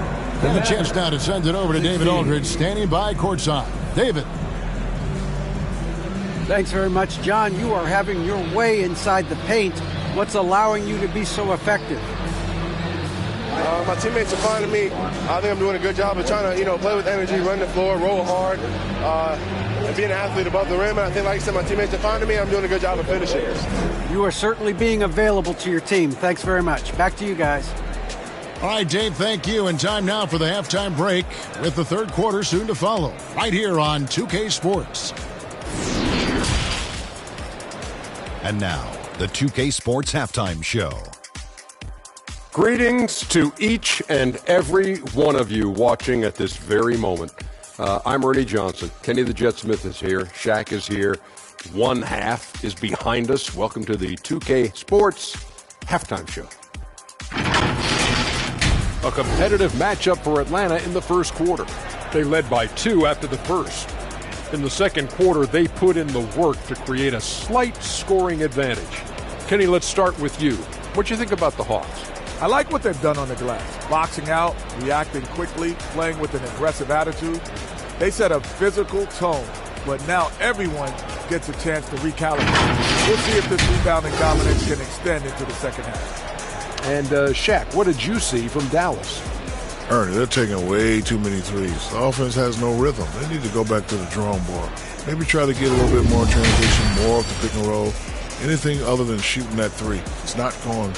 And the chance now to send it over to David Aldridge, standing by courtside. David. Thanks very much, John. You are having your way inside the paint. What's allowing you to be so effective? My teammates are finding me. I think I'm doing a good job of trying to, play with energy, run the floor, roll hard, and be an athlete above the rim. And I think, like I said, my teammates are finding me. I'm doing a good job of finishing. You are certainly being available to your team. Thanks very much. Back to you guys. All right, Dave, thank you. And time now for the halftime break with the third quarter soon to follow. Right here on 2K Sports. And now, the 2K Sports Halftime Show. Greetings to each and every one of you watching at this very moment. I'm Ernie Johnson. Kenny the Jet Smith is here. Shaq is here. One half is behind us. Welcome to the 2K Sports Halftime Show. A competitive matchup for Atlanta in the first quarter. They led by 2 after the first. In the second quarter, they put in the work to create a slight scoring advantage. Kenny, let's start with you. What do you think about the Hawks? I like what they've done on the glass. Boxing out, reacting quickly, playing with an aggressive attitude. They set a physical tone, but now everyone gets a chance to recalibrate. We'll see if this rebounding dominance can extend into the second half. And Shaq, what did you see from Dallas? Ernie, they're taking way too many threes. The offense has no rhythm. They need to go back to the drawing board. Maybe try to get a little bit more transition, more of the pick and roll. Anything other than shooting that three. It's not going.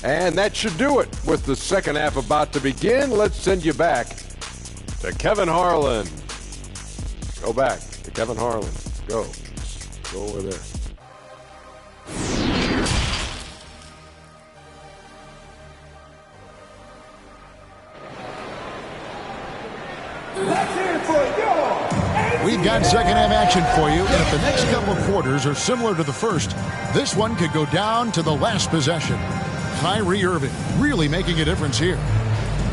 And that should do it. With the second half about to begin, let's send you back to Kevin Harlan. Go back to Kevin Harlan. Go. Go over there. We've got second half action for you, and if the next couple quarters are similar to the first, this one could go down to the last possession. Kyrie Irving really making a difference here.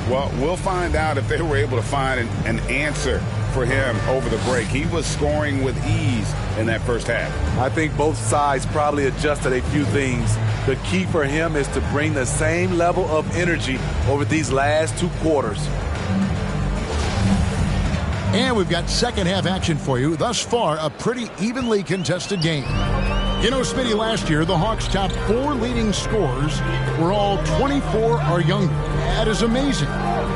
Well, we'll find out if they were able to find an answer for him over the break. He was scoring with ease in that first half. I think both sides probably adjusted a few things. The key for him is to bring the same level of energy over these last 2 quarters. And we've got second half action for you. Thus far, a pretty evenly contested game. You know, Smitty, last year, the Hawks' top 4 leading scorers were all 24 or younger. That is amazing.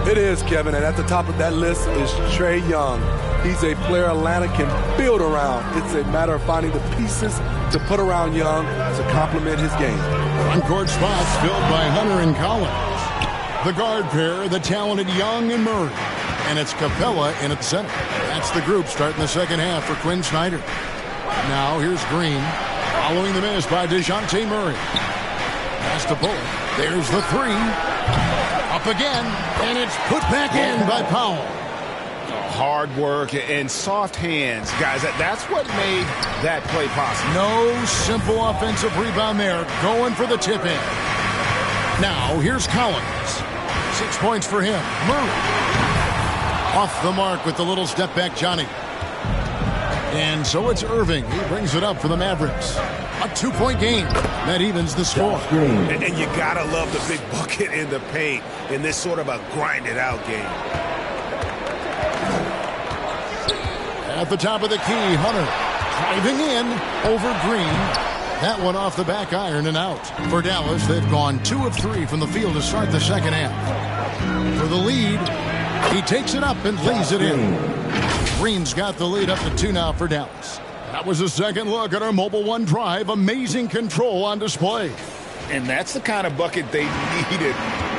It is, Kevin, and at the top of that list is Trae Young. He's a player Atlanta can build around. It's a matter of finding the pieces to put around Young to complement his game. Front-court spots filled by Hunter and Collins. The guard pair, the talented Young and Murray. And it's Capella in at the center. That's the group starting the second half for Quinn Snyder. Now here's Green. Following the miss by DeJounte Murray. Pass to Bullock. There's the 3. Up again, and it's put back in by Powell. Hard work and soft hands, guys. That's what made that play possible. No simple offensive rebound there. Going for the tip in. Now, here's Collins. 6 points for him. Murray. Off the mark with the little step back, Johnny. And so it's Irving. He brings it up for the Mavericks. A 2-point game. That evens the score. And you got to love the big bucket in the paint in this sort of a grinded-out game. At the top of the key, Hunter driving in over Green. That one off the back iron and out. For Dallas, they've gone 2 of 3 from the field to start the second half. For the lead, he takes it up and lays it in. Green's got the lead up to 2 now for Dallas. That was a second look at our Mobile One drive. Amazing control on display. And that's the kind of bucket they needed.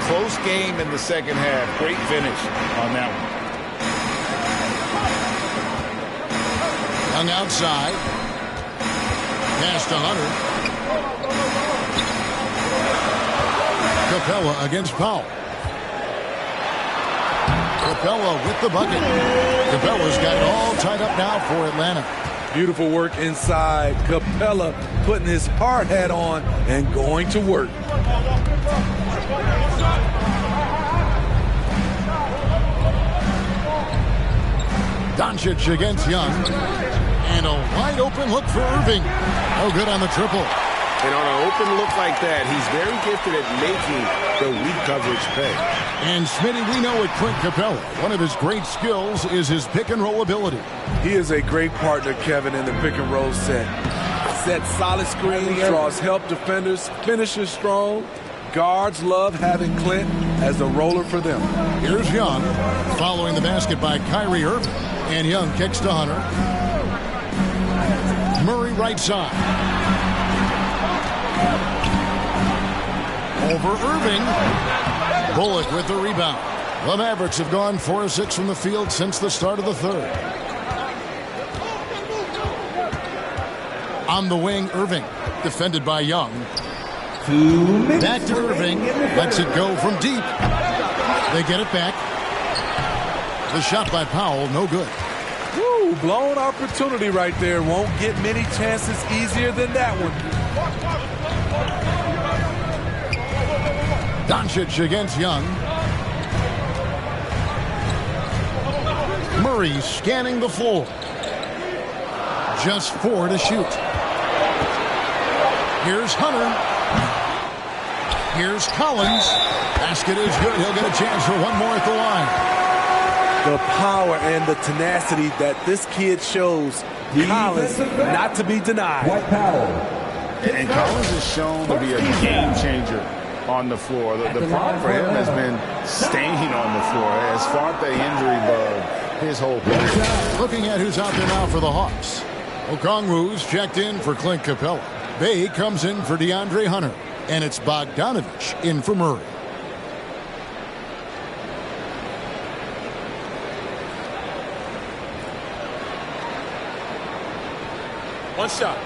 Close game in the second half. Great finish on that one. Young outside. Pass to Hunter. Capella against Powell. Capella with the bucket. Capella's got it all tied up now for Atlanta. Beautiful work inside. Capella putting his hard hat on and going to work. Doncic against Young. And a wide open look for Irving. No good on the triple. And on an open look like that, he's very gifted at making the weak coverage pay. And Smitty, we know with Clint Capella, one of his great skills is his pick and roll ability. He is a great partner, Kevin, in the pick and roll set. Sets solid screens, draws help defenders, finishes strong. Guards love having Clint as the roller for them. Here's Young, following the basket by Kyrie Irving. And Young kicks to Hunter. Murray right side. Over Irving. Bullock with the rebound. The Mavericks have gone 4 of 6 from the field since the start of the third. On the wing, Irving. Defended by Young. Back to Irving. Lets it go from deep. They get it back. The shot by Powell, no good. Woo, blown opportunity right there. Won't get many chances easier than that one. Doncic against Young. Murray scanning the floor. Just 4 to shoot. Here's Hunter. Here's Collins. Basket is good. He'll get a chance for one more at the line. The power and the tenacity that this kid shows. Collins, not to be denied. And Collins is shown to be a game changer on the floor. The problem for him has been staying on the floor. Has fought the injury bug his whole career. Looking at who's out there now for the Hawks. Okongwu's checked in for Clint Capella. Bay comes in for DeAndre Hunter. And it's Bogdanovich in for Murray. One shot.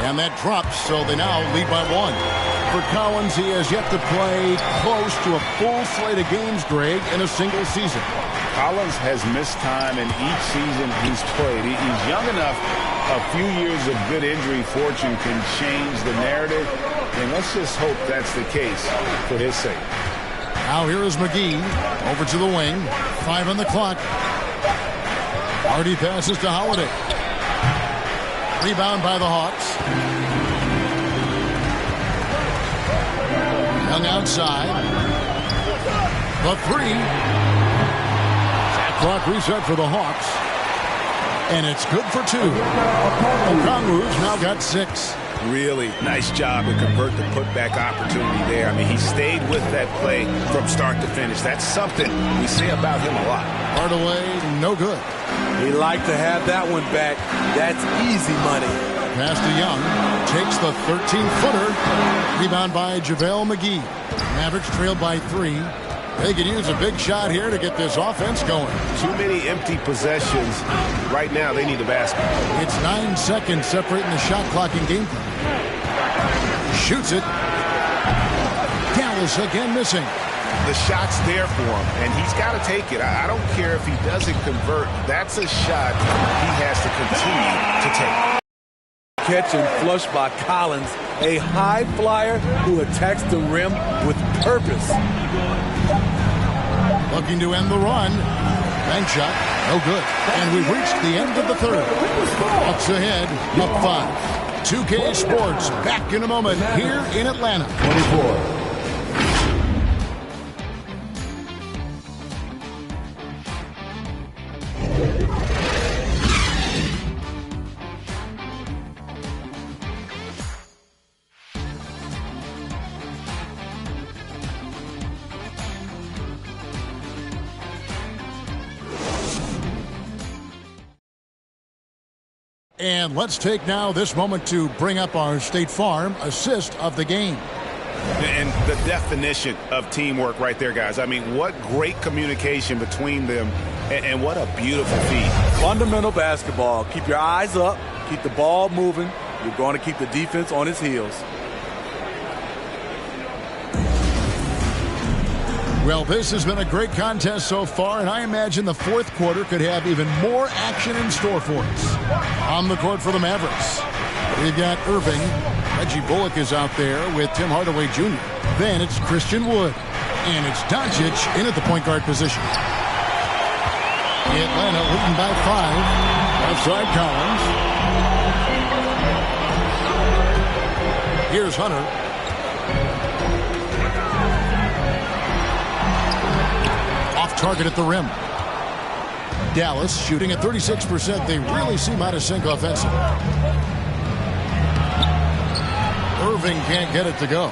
And that drops, so they now lead by 1. For Collins, he has yet to play close to a full slate of games, Greg, in a single season. Collins has missed time in each season he's played. He's young enough. A few years of good injury fortune can change the narrative, and let's just hope that's the case for his sake. Now here is McGee over to the wing. 5 on the clock. Hardy passes to Holiday. Rebound by the Hawks. Young outside. The three. That clock reset for the Hawks. And it's good for 2. Okongwu's now got 6. Really nice job to convert the putback opportunity there. I mean, he stayed with that play from start to finish. That's something we say about him a lot. Hardaway, no good. He liked to have that one back. That's easy money. Pass to Young. Takes the 13-footer. Rebound by JaVale McGee. Mavericks trailed by 3. They could use a big shot here to get this offense going. Too many empty possessions. Right now, they need the basket. It's 9 seconds separating the shot clock in game time. Shoots it. Dallas again missing. The shot's there for him, and he's got to take it. I don't care if he doesn't convert. That's a shot he has to continue to take. Catch and flush by Collins, a high flyer who attacks the rim with purpose. Looking to end the run. Bank shot, no good. And we've reached the end of the third. Bucks ahead, up 5. 2K Sports back in a moment here in Atlanta. 24. And let's take now this moment to bring up our State Farm assist of the game. And the definition of teamwork right there, guys. I mean, what great communication between them, and what a beautiful feed. Fundamental basketball. Keep your eyes up. Keep the ball moving. You're going to keep the defense on its heels. Well, this has been a great contest so far, and I imagine the fourth quarter could have even more action in store for us. On the court for the Mavericks, we've got Irving. Reggie Bullock is out there with Tim Hardaway Jr. Then it's Christian Wood. And it's Doncic in at the point guard position. Atlanta leading by 5. Outside Collins. Here's Hunter. Target at the rim. Dallas shooting at 36%. They really seem out of sync offensively. Irving can't get it to go.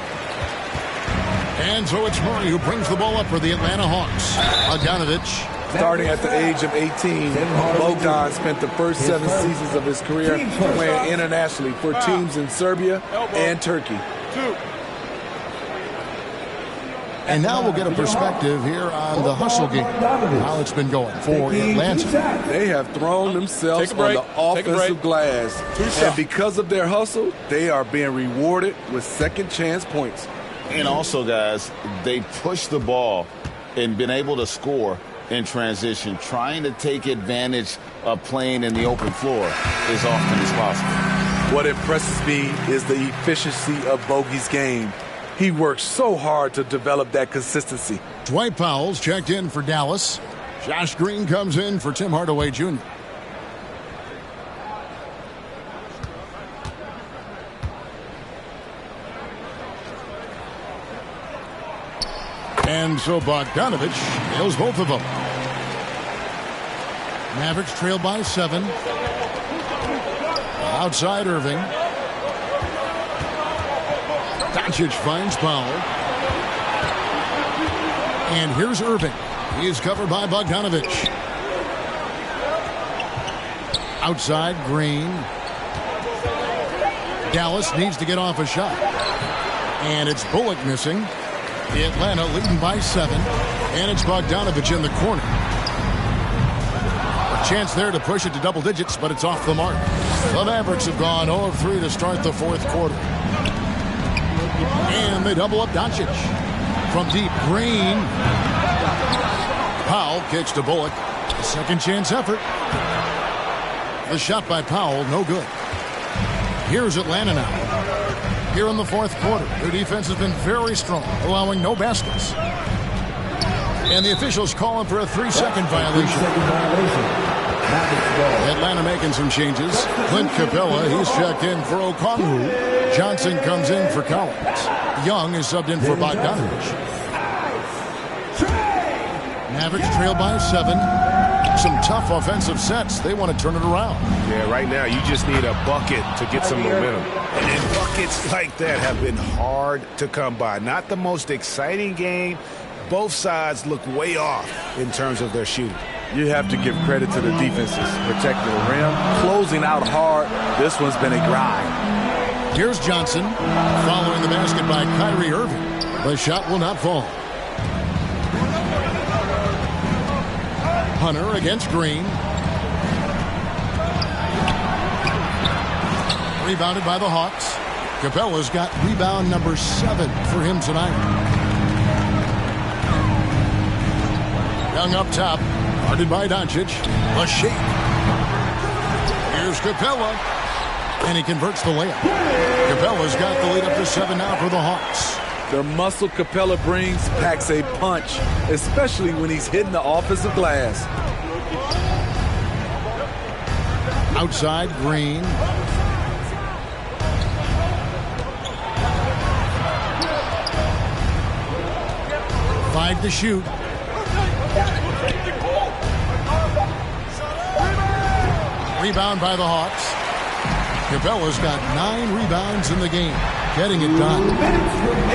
And so it's Murray who brings the ball up for the Atlanta Hawks. Bogdanovich. Starting at the age of 18, Bogdan spent the first 7 seasons of his career playing internationally for teams in Serbia and Turkey. And now we'll get a perspective here on the hustle game, how it's been going for Atlanta. They have thrown themselves on the offensive glass. And because of their hustle, they are being rewarded with second chance points. And also, guys, they push the ball and been able to score in transition, trying to take advantage of playing in the open floor as often as possible. What impresses me is the efficiency of Bogey's game. He works so hard to develop that consistency. Dwight Powell's checked in for Dallas. Josh Green comes in for Tim Hardaway Jr. And so Bogdanovich nails both of them. Mavericks trail by 7. Outside Irving. Doncic finds Powell. And here's Irving. He is covered by Bogdanovich. Outside Green. Dallas needs to get off a shot. And it's Bullock missing. Atlanta leading by 7. And it's Bogdanovich in the corner. A chance there to push it to double digits, but it's off the mark. The Mavericks have gone 0 of 3 to start the fourth quarter. And they double up Doncic. From deep, Green. Powell kicks to Bullock. A second chance effort. The shot by Powell, no good. Here's Atlanta now. Here in the fourth quarter, their defense has been very strong, allowing no baskets. And the officials calling for a 3-second violation. Atlanta making some changes. Clint Capella, he's checked in for Okongwu. Johnson comes in for Collins. Young is subbed in for Bogdanovich. Mavericks trail by 7. Some tough offensive sets. They want to turn it around. Yeah, right now you just need a bucket to get some momentum. And buckets like that have been hard to come by. Not the most exciting game. Both sides look way off in terms of their shooting. You have to give credit to the defenses. Protecting the rim, closing out hard. This one's been a grind. Here's Johnson following the basket by Kyrie Irving. The shot will not fall. Hunter against Green. Rebounded by the Hawks. Capella's got rebound number 7 for him tonight. Young up top. Guarded by Doncic. A shake. Here's Capella. And he converts the layup. Capella's got the lead up to 7 now for the Hawks. The muscle Capella brings packs a punch, especially when he's hitting the offensive glass. Outside, Green. Five to shoot. Rebound by the Hawks. Capella's got 9 rebounds in the game. Getting it done.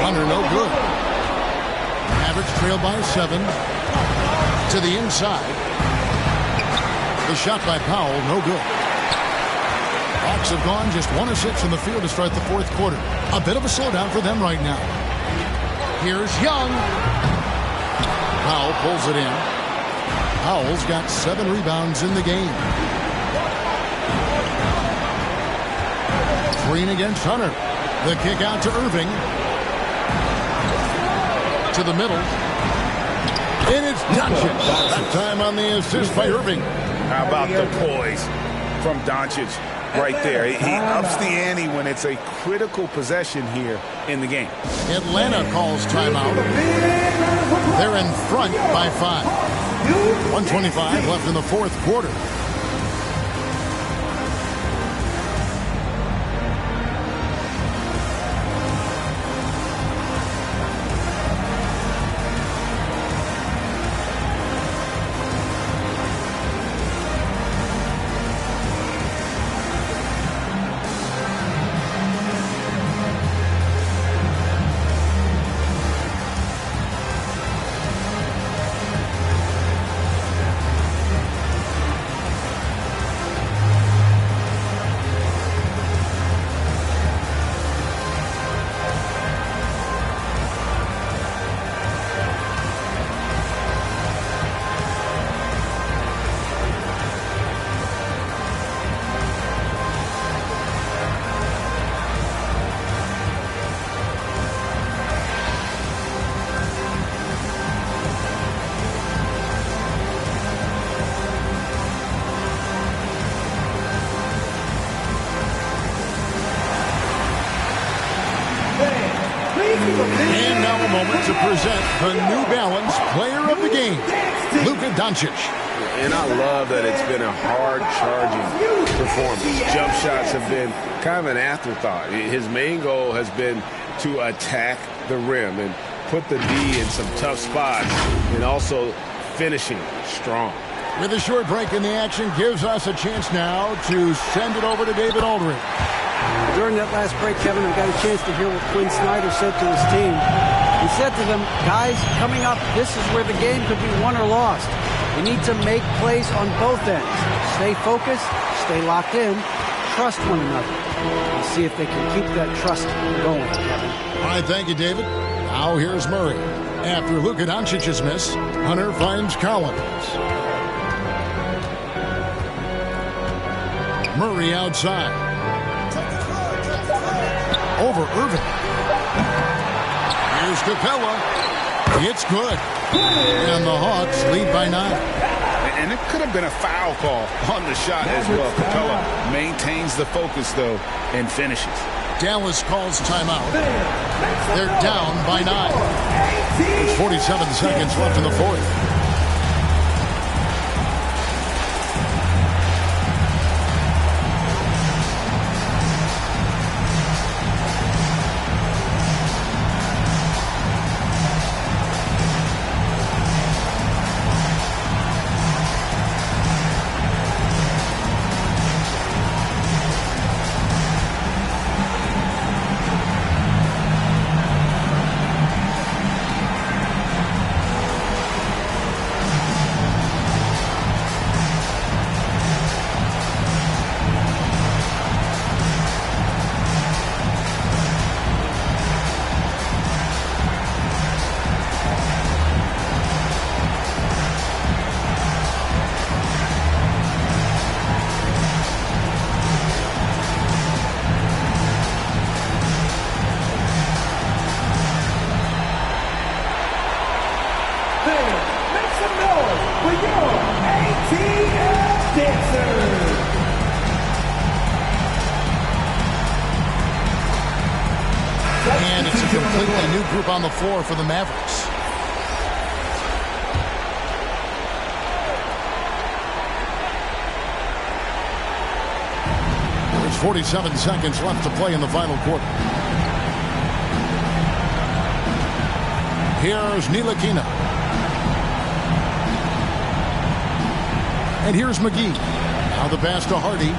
Hunter, no good. Mavericks trail by 7. To the inside. The shot by Powell, no good. Hawks have gone just 1 of 6 in the field to start the 4th quarter. A bit of a slowdown for them right now. Here's Young. Powell pulls it in. Powell's got 7 rebounds in the game. Green against Hunter. The kick out to Irving. To the middle. And it's Doncic. That time on the assist by Irving. How about the poise from Doncic right there? He ups the ante when it's a critical possession here in the game. Atlanta calls timeout. They're in front by 5. 1:25 left in the 4th quarter. And now a moment to present the New Balance Player of the Game, Luka Doncic. And I love that it's been a hard-charging performance. Jump shots have been kind of an afterthought. His main goal has been to attack the rim and put the D in some tough spots and also finishing strong. With a short break in the action, gives us a chance now to send it over to David Aldridge. During that last break, Kevin, I got a chance to hear what Quinn Snyder said to his team. He said to them, guys, coming up, this is where the game could be won or lost. You need to make plays on both ends. Stay focused, stay locked in, trust one another. And see if they can keep that trust going, Kevin. All right, thank you, David. Now here's Murray. After Luka Doncic's miss, Hunter finds Collins. Murray outside. Over Irving. Here's Capella. It's good. And the Hawks lead by 9. And it could have been a foul call on the shot as well. Capella maintains the focus, though, and finishes. Dallas calls timeout. They're down by 9. There's 47 seconds left in the 4th. completely new group on the floor for the Mavericks. There's 47 seconds left to play in the final quarter. Here's Ntilikina. And here's McGee. Now the pass to Hardy.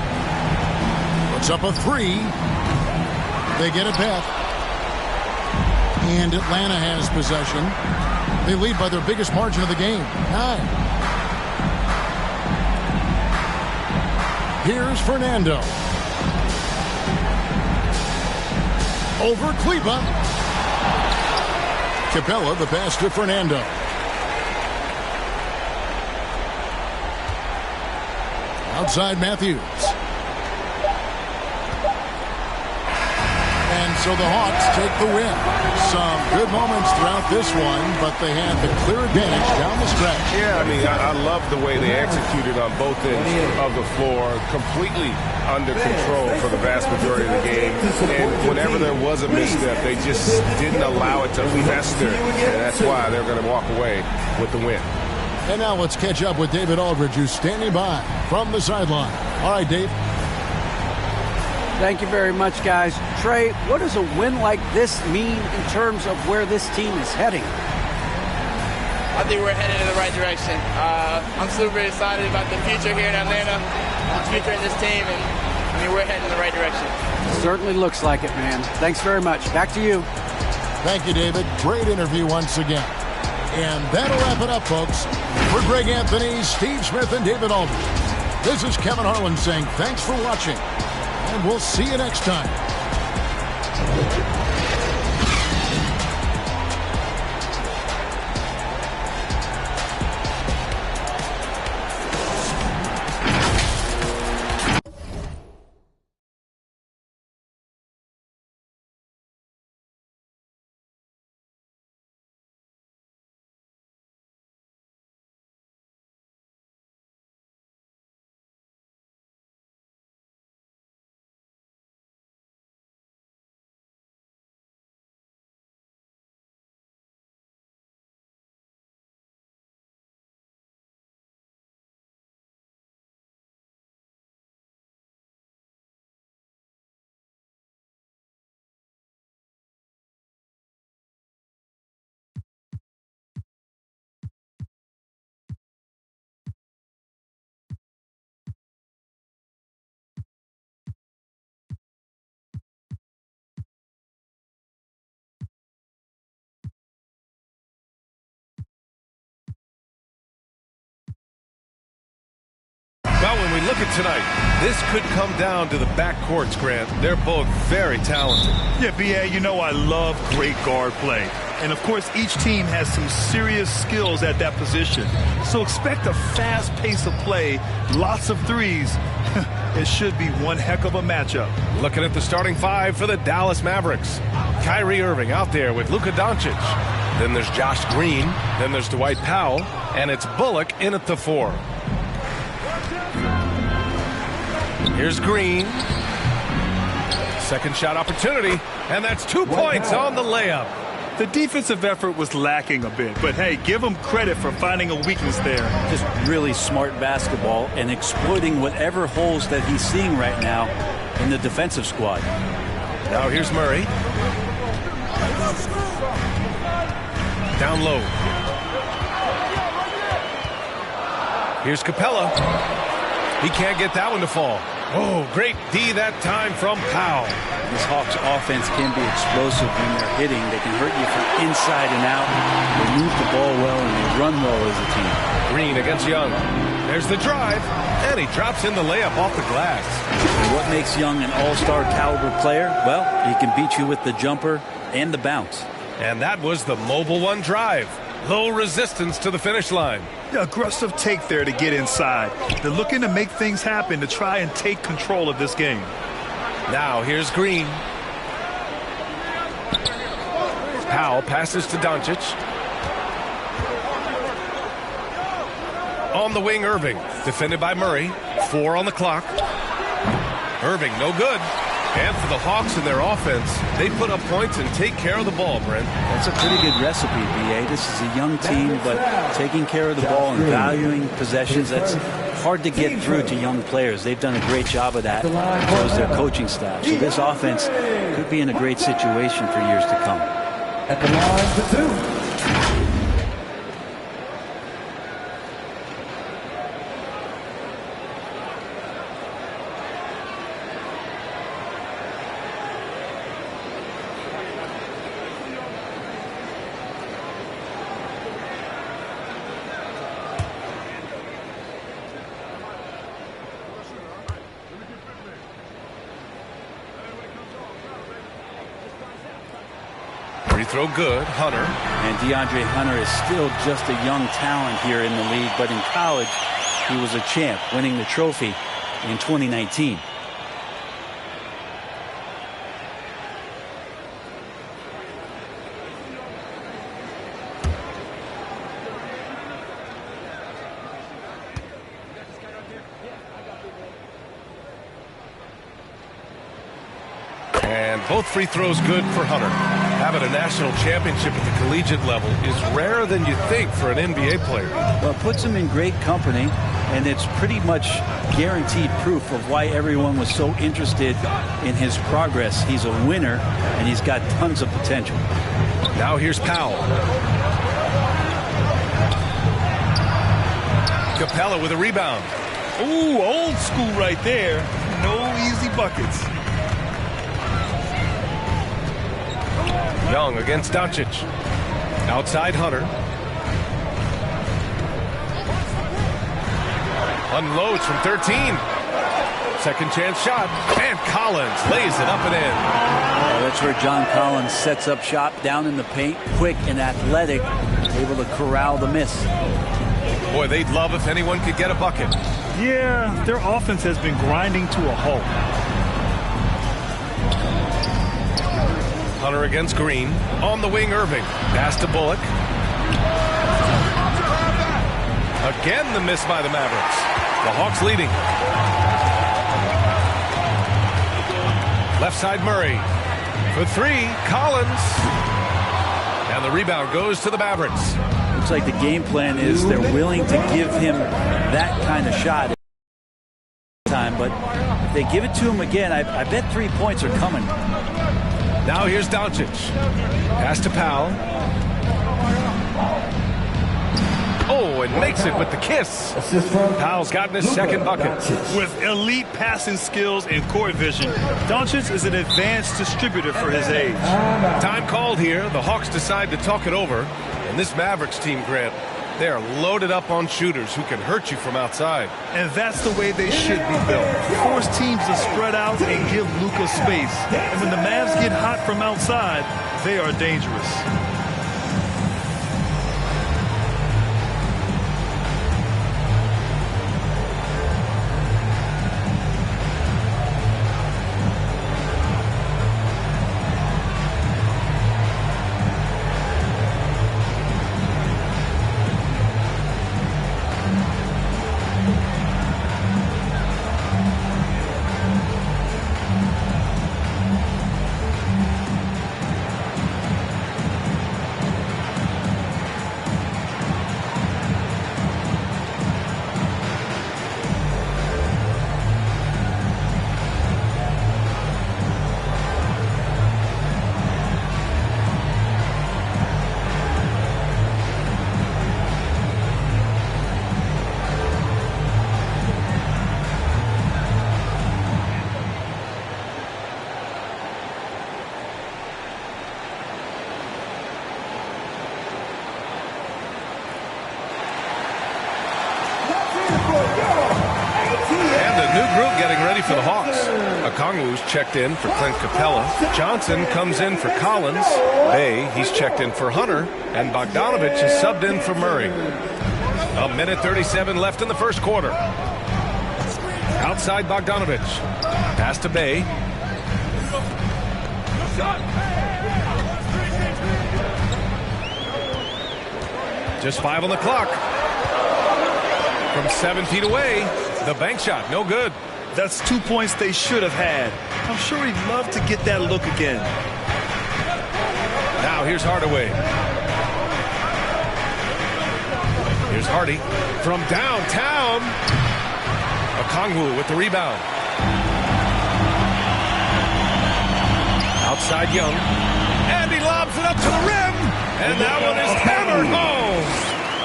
Puts up a three. They get it back. And Atlanta has possession. They lead by their biggest margin of the game, 9. Here's Fernando. Over Kleber. Capella, the pass to Fernando. Outside Matthews. And so the Hawks take the win. Some good moments throughout this one, but they had the clear advantage down the stretch. Yeah, I mean, I love the way they executed on both ends of the floor, completely under control for the vast majority of the game. And whenever there was a misstep, they just didn't allow it to fester. And that's why they're going to walk away with the win. And now let's catch up with David Aldridge, who's standing by from the sideline. All right, Dave. Thank you very much, guys. Trey, what does a win like this mean in terms of where this team is heading? I think we're headed in the right direction. I'm super excited about the future here in Atlanta, the future of this team, and I mean, we're heading in the right direction. Certainly looks like it, man. Thanks very much. Back to you. Thank you, David. Great interview once again. And that'll wrap it up, folks. For Greg Anthony, Steve Smith, and David Aldridge, this is Kevin Harlan saying thanks for watching. And we'll see you next time. Well, when we look at tonight, this could come down to the backcourts, Grant. They're both very talented. Yeah, B.A., you know I love great guard play. And, of course, each team has some serious skills at that position. So expect a fast pace of play, lots of threes. It should be one heck of a matchup. Looking at the starting five for the Dallas Mavericks. Kyrie Irving out there with Luka Doncic. Then there's Josh Green. Then there's Dwight Powell. And it's Bullock in at the 4. Here's Green. Second shot opportunity. And that's 2 points on the layup. The defensive effort was lacking a bit, but hey, give him credit for finding a weakness there. Just really smart basketball and exploiting whatever holes that he's seeing right now in the defensive squad. Now here's Murray. Down low. Here's Capella. He can't get that one to fall. Oh, great D that time from Powell. This Hawks offense can be explosive when they're hitting. They can hurt you from inside and out. They move the ball well and they run well as a team. Green against Young. There's the drive, and he drops in the layup off the glass. And what makes Young an all-star caliber player? Well, he can beat you with the jumper and the bounce. And that was the mobile one drive. Low resistance to the finish line. Yeah, aggressive take there to get inside. They're looking to make things happen to try and take control of this game. Now here's Green. Powell passes to Doncic. On the wing, Irving. Defended by Murray. 4 on the clock. Irving, no good. And for the Hawks and their offense, they put up points and take care of the ball, Brent. That's a pretty good recipe, B.A. This is a young team, but taking care of the ball and valuing possessions, that's hard to get through to young players. They've done a great job of that, so is their coaching staff. So this offense could be in a great situation for years to come. At the line for 2. Free throw good, Hunter. And DeAndre Hunter is still just a young talent here in the league, but in college, he was a champ, winning the trophy in 2019. And both free throws good for Hunter. Having a national championship at the collegiate level is rarer than you think for an NBA player. Well, it puts him in great company, and it's pretty much guaranteed proof of why everyone was so interested in his progress. He's a winner, and he's got tons of potential. Now here's Powell. Capella with a rebound. Ooh, old school right there. No easy buckets. Young against Doncic. Outside Hunter. Unloads from 13. Second chance shot. And Collins lays it up and in. That's where John Collins sets up shop down in the paint. Quick and athletic. Able to corral the miss. Boy, they'd love if anyone could get a bucket. Yeah, their offense has been grinding to a halt. Hunter against Green. On the wing, Irving. Pass to Bullock. Again, the miss by the Mavericks. The Hawks leading. Left side, Murray. For three, Collins. And the rebound goes to the Mavericks. Looks like the game plan is they're willing to give him that kind of shot time, but if they give it to him again, I bet 3 points are coming. Now here's Doncic. Pass to Powell. Oh, and makes it with the kiss. Powell's gotten his second bucket. With elite passing skills and court vision, Doncic is an advanced distributor for his age. Time called here. The Hawks decide to talk it over. And this Mavericks team, Grant, they are loaded up on shooters who can hurt you from outside. And that's the way they should be built. Force teams to spread out and give Luka space. And when the Mavs get hot from outside, they are dangerous. For the Hawks. Okongwu's checked in for Clint Capella. Johnson comes in for Collins. Bay, he's checked in for Hunter. And Bogdanovich is subbed in for Murray. A minute 37 left in the first quarter. Outside Bogdanovich. Pass to Bay. Just 5 on the clock. From 7 feet away, the bank shot, no good. That's 2 points they should have had. I'm sure he'd love to get that look again. Now here's Hardaway. Here's Hardy from downtown. Okongwu with the rebound. Outside Young. And he lobs it up to the rim. And that one is hammered home.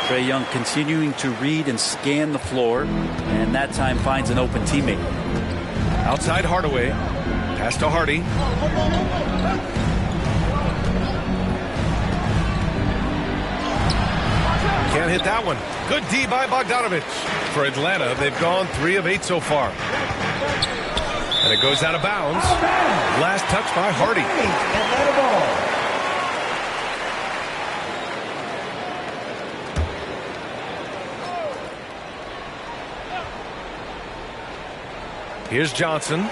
Trae Young continuing to read and scan the floor, and that time finds an open teammate. Outside Hardaway. Pass to Hardy. Can't hit that one. Good D by Bogdanovic. For Atlanta, they've gone 3 of 8 so far. And it goes out of bounds. Last touch by Hardy. Here's Johnson.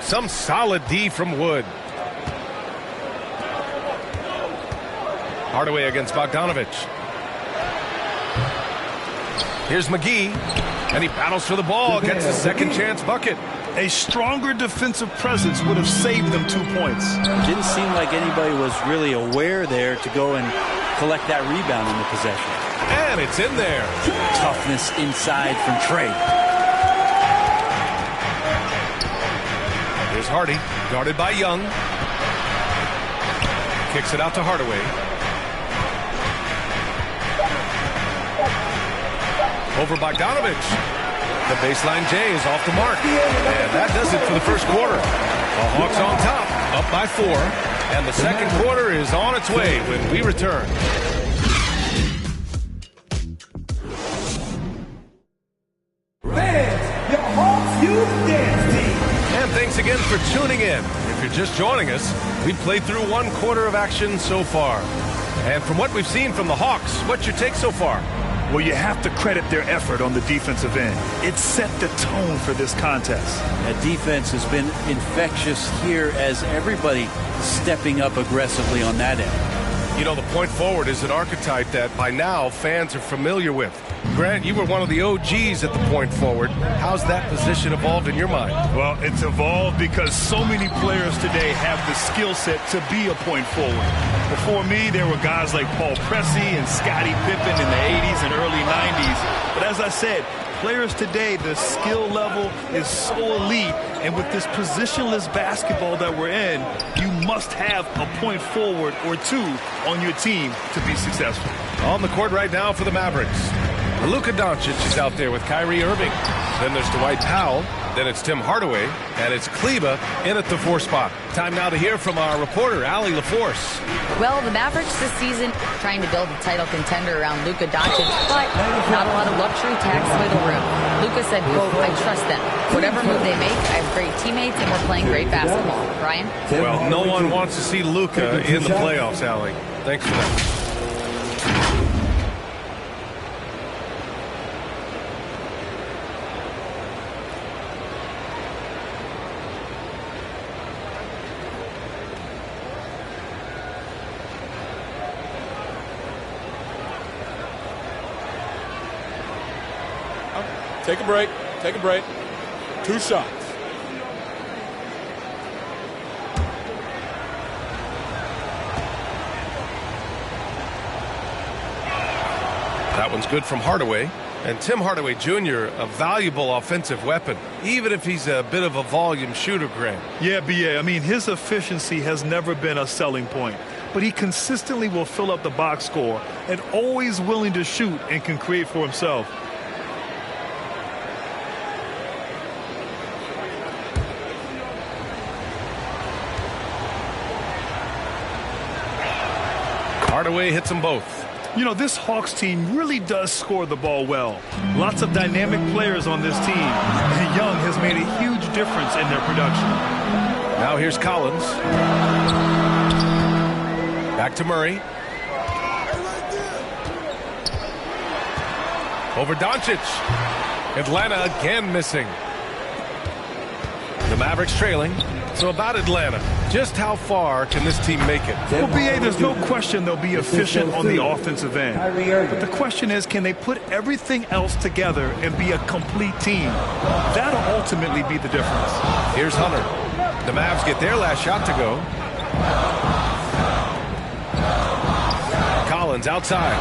Some solid D from Wood. Hardaway against Bogdanovic. Here's McGee. And he battles for the ball. Gets a second chance bucket. A stronger defensive presence would have saved them 2 points. It didn't seem like anybody was really aware there to go and collect that rebound in the possession. And it's in there. Toughness inside from Trae. Here's Hardy, guarded by Young. Kicks it out to Hardaway. Over Bogdanovic. The baseline J is off the mark. And that does it for the first quarter. The Hawks on top, up by 4. And the second quarter is on its way when we return. Fans, your Hawks Youth Dance Team. And thanks again for tuning in. If you're just joining us, we've played through 1 quarter of action so far. And from what we've seen from the Hawks, what's your take so far? Well, you have to credit their effort on the defensive end. It set the tone for this contest. That defense has been infectious here as everybody stepping up aggressively on that end. You know, the point forward is an archetype that by now fans are familiar with. Grant, you were one of the OGs at the point forward. How's that position evolved in your mind? Well, it's evolved because so many players today have the skill set to be a point forward. Before me, there were guys like Paul Pressey and Scottie Pippen in the 80s and early 90s. But as I said, players today, the skill level is so elite. And with this positionless basketball that we're in, you must have a point forward or 2 on your team to be successful. On the court right now for the Mavericks. Luka Doncic is out there with Kyrie Irving. Then there's Dwight Powell. Then it's Tim Hardaway. And it's Kleba in at the 4 spot. Time now to hear from our reporter, Allie LaForce. Well, the Mavericks this season trying to build a title contender around Luka Doncic, but not a lot of luxury tax the wiggle room. Luka said, quote, I trust them. Whatever move they make, I have great teammates and we're playing great basketball. Brian? Well, no one wants to see Luka in the playoffs, Allie. Thanks for that. Take a break. Take a break. 2 shots. That one's good from Hardaway. And Tim Hardaway Jr., a valuable offensive weapon, even if he's a bit of a volume shooter, Grant. Yeah, B.A. I mean, his efficiency has never been a selling point. But he consistently will fill up the box score and always willing to shoot and can create for himself. Hardaway hits them both. You know, this Hawks team really does score the ball well. Lots of dynamic players on this team. And Young has made a huge difference in their production. Now here's Collins. Back to Murray. Over Doncic. Atlanta again missing. The Mavericks trailing. So about Atlanta, just how far can this team make it? Well, B.A., there's no question they'll be efficient on the offensive end. But the question is, can they put everything else together and be a complete team? That'll ultimately be the difference. Here's Hunter. The Mavs get their last shot to go. Collins outside.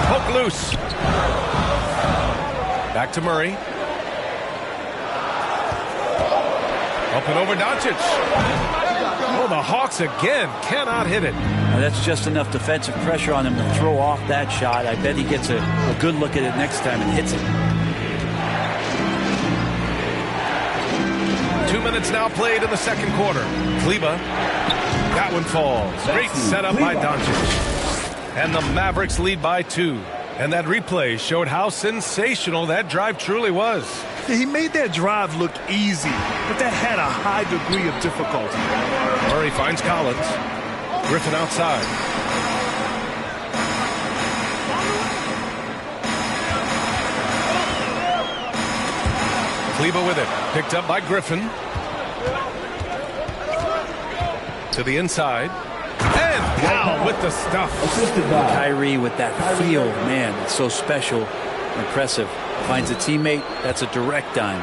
Poke loose. Back to Murray. Up and over Doncic. Oh, the Hawks again cannot hit it. Now that's just enough defensive pressure on him to throw off that shot. I bet he gets a good look at it next time and hits it. 2 minutes now played in the second quarter. Kleba. That one falls. Great setup by Doncic. And the Mavericks lead by 2. And that replay showed how sensational that drive truly was. He made that drive look easy, but that had a high degree of difficulty. Murray finds Collins. Griffin outside. Kleba with it. Picked up by Griffin. To the inside. And wow, with the stuff. Kyrie with that feel, man, it's so special, impressive. Finds a teammate, that's a direct dime.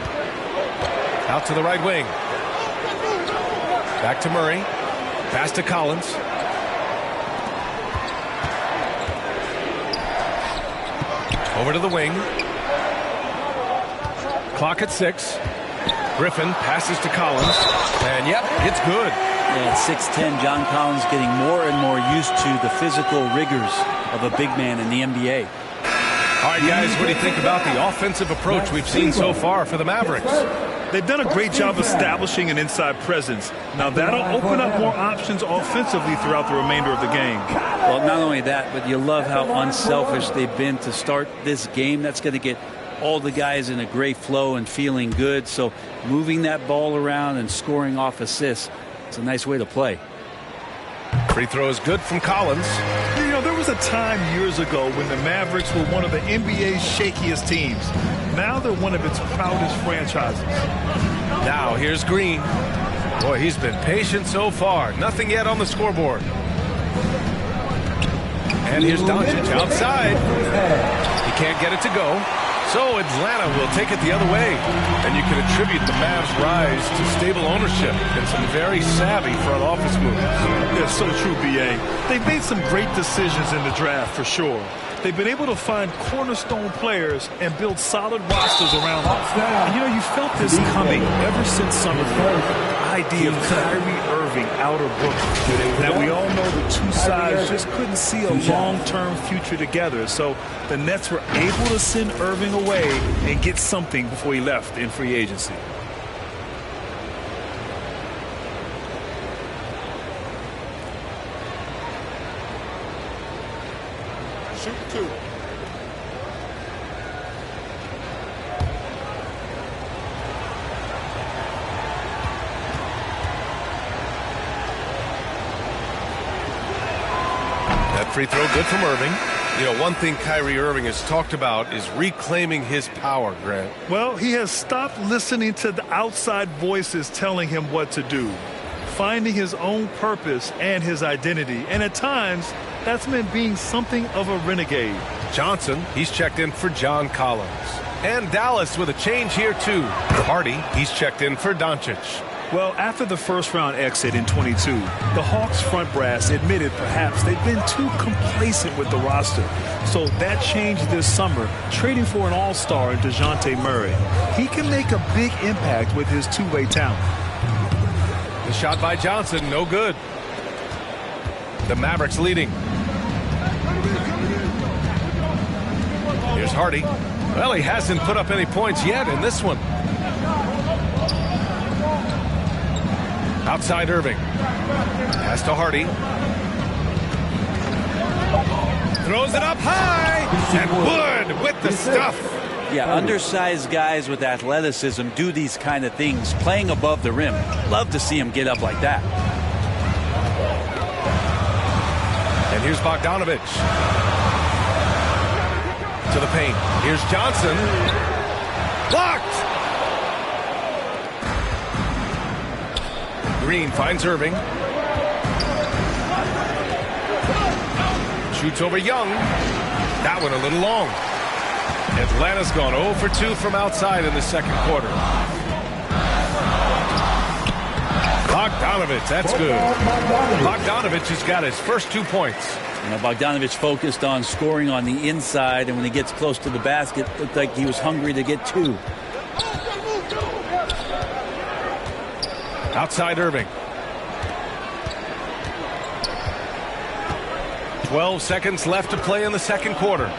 Out to the right wing. Back to Murray. Pass to Collins. Over to the wing. Clock at 6. Griffin passes to Collins. And yep, it's good. And at 6'10", John Collins getting more and more used to the physical rigors of a big man in the NBA. All right, guys, what do you think about the offensive approach we've seen so far for the Mavericks? They've done a great job establishing an inside presence. Now, that'll open up more options offensively throughout the remainder of the game. Well, not only that, but you love how unselfish they've been to start this game. That's going to get all the guys in a great flow and feeling good. So moving that ball around and scoring off assists, it's a nice way to play. Free throw is good from Collins. You know, there was a time years ago when the Mavericks were one of the NBA's shakiest teams. Now they're one of its proudest franchises. Now here's Green. Boy, he's been patient so far. Nothing yet on the scoreboard. And here's Doncic outside. He can't get it to go. So Atlanta will take it the other way. And you can attribute the Mavs' rise to stable ownership and some very savvy front office moves. Yeah, so true, B.A. They've made some great decisions in the draft, for sure. They've been able to find cornerstone players and build solid rosters around them. And, you know, you felt this coming ever since summer league. The idea of Kyrie Irving out of Brooklyn. Now, we all know the two sides just couldn't see a long-term future together. So the Nets were able to send Irving away and get something before he left in free agency. Shoot 2. That free throw good from Irving. You know, one thing Kyrie Irving has talked about is reclaiming his power, Grant. Well, he has stopped listening to the outside voices telling him what to do, finding his own purpose and his identity. And at times, that's meant being something of a renegade. Johnson, he's checked in for John Collins. And Dallas with a change here, too. Hardy, he's checked in for Doncic. Well, after the first-round exit in 22, the Hawks front brass admitted perhaps they've been too complacent with the roster. So that changed this summer, trading for an all-star in DeJounte Murray. He can make a big impact with his two-way talent. The shot by Johnson, no good. The Mavericks leading. Here's Hardy. Well, he hasn't put up any points yet in this one. Outside Irving. Pass to Hardy. Throws it up high. And Wood with the stuff. Yeah, undersized guys with athleticism do these kind of things, playing above the rim. Love to see him get up like that. And here's Bogdanovich. To the paint. Here's Johnson. Blocked. Green finds Irving. Shoots over Young. That one a little long. Atlanta's gone 0 for 2 from outside in the second quarter. Bogdanovich, that's good. Bogdanovich has got his first 2 points. You know, Bogdanovich focused on scoring on the inside, and when he gets close to the basket, looked like he was hungry to get 2. Outside Irving. 12 seconds left to play in the second quarter.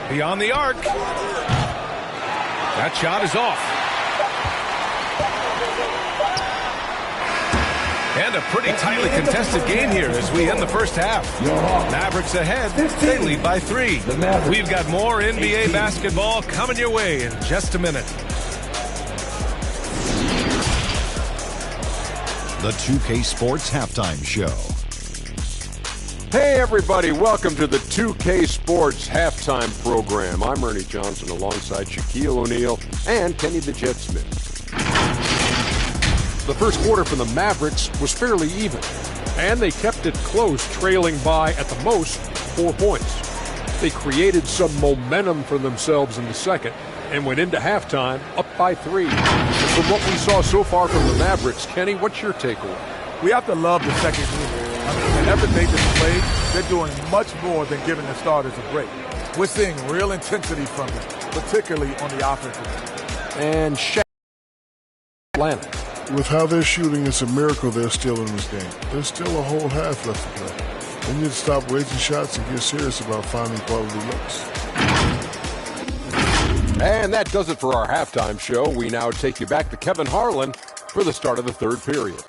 Beyond the arc. That shot is off. And a pretty tightly contested game here as we end the first half. Mavericks ahead. They lead by 3. We've got more NBA basketball coming your way in just a minute. The 2K Sports Halftime Show. Hey everybody, welcome to the 2K Sports Halftime Program. I'm Ernie Johnson alongside Shaquille O'Neal and Kenny the Jet Smith. The first quarter for the Mavericks was fairly even, and they kept it close, trailing by at the most 4 points. They created some momentum for themselves in the second and went into halftime up by 3. From what we saw so far from the Mavericks, Kenny, what's your takeaway? We have to love the second unit. I mean, whenever they display, they're doing much more than giving the starters a break. We're seeing real intensity from them, particularly on the offensive end. And Shaq Atlanta. With how they're shooting, it's a miracle they're still in this game. There's still a whole half left to play. They need to stop wasting shots and get serious about finding quality looks. And that does it for our halftime show. We now take you back to Kevin Harlan for the start of the third period.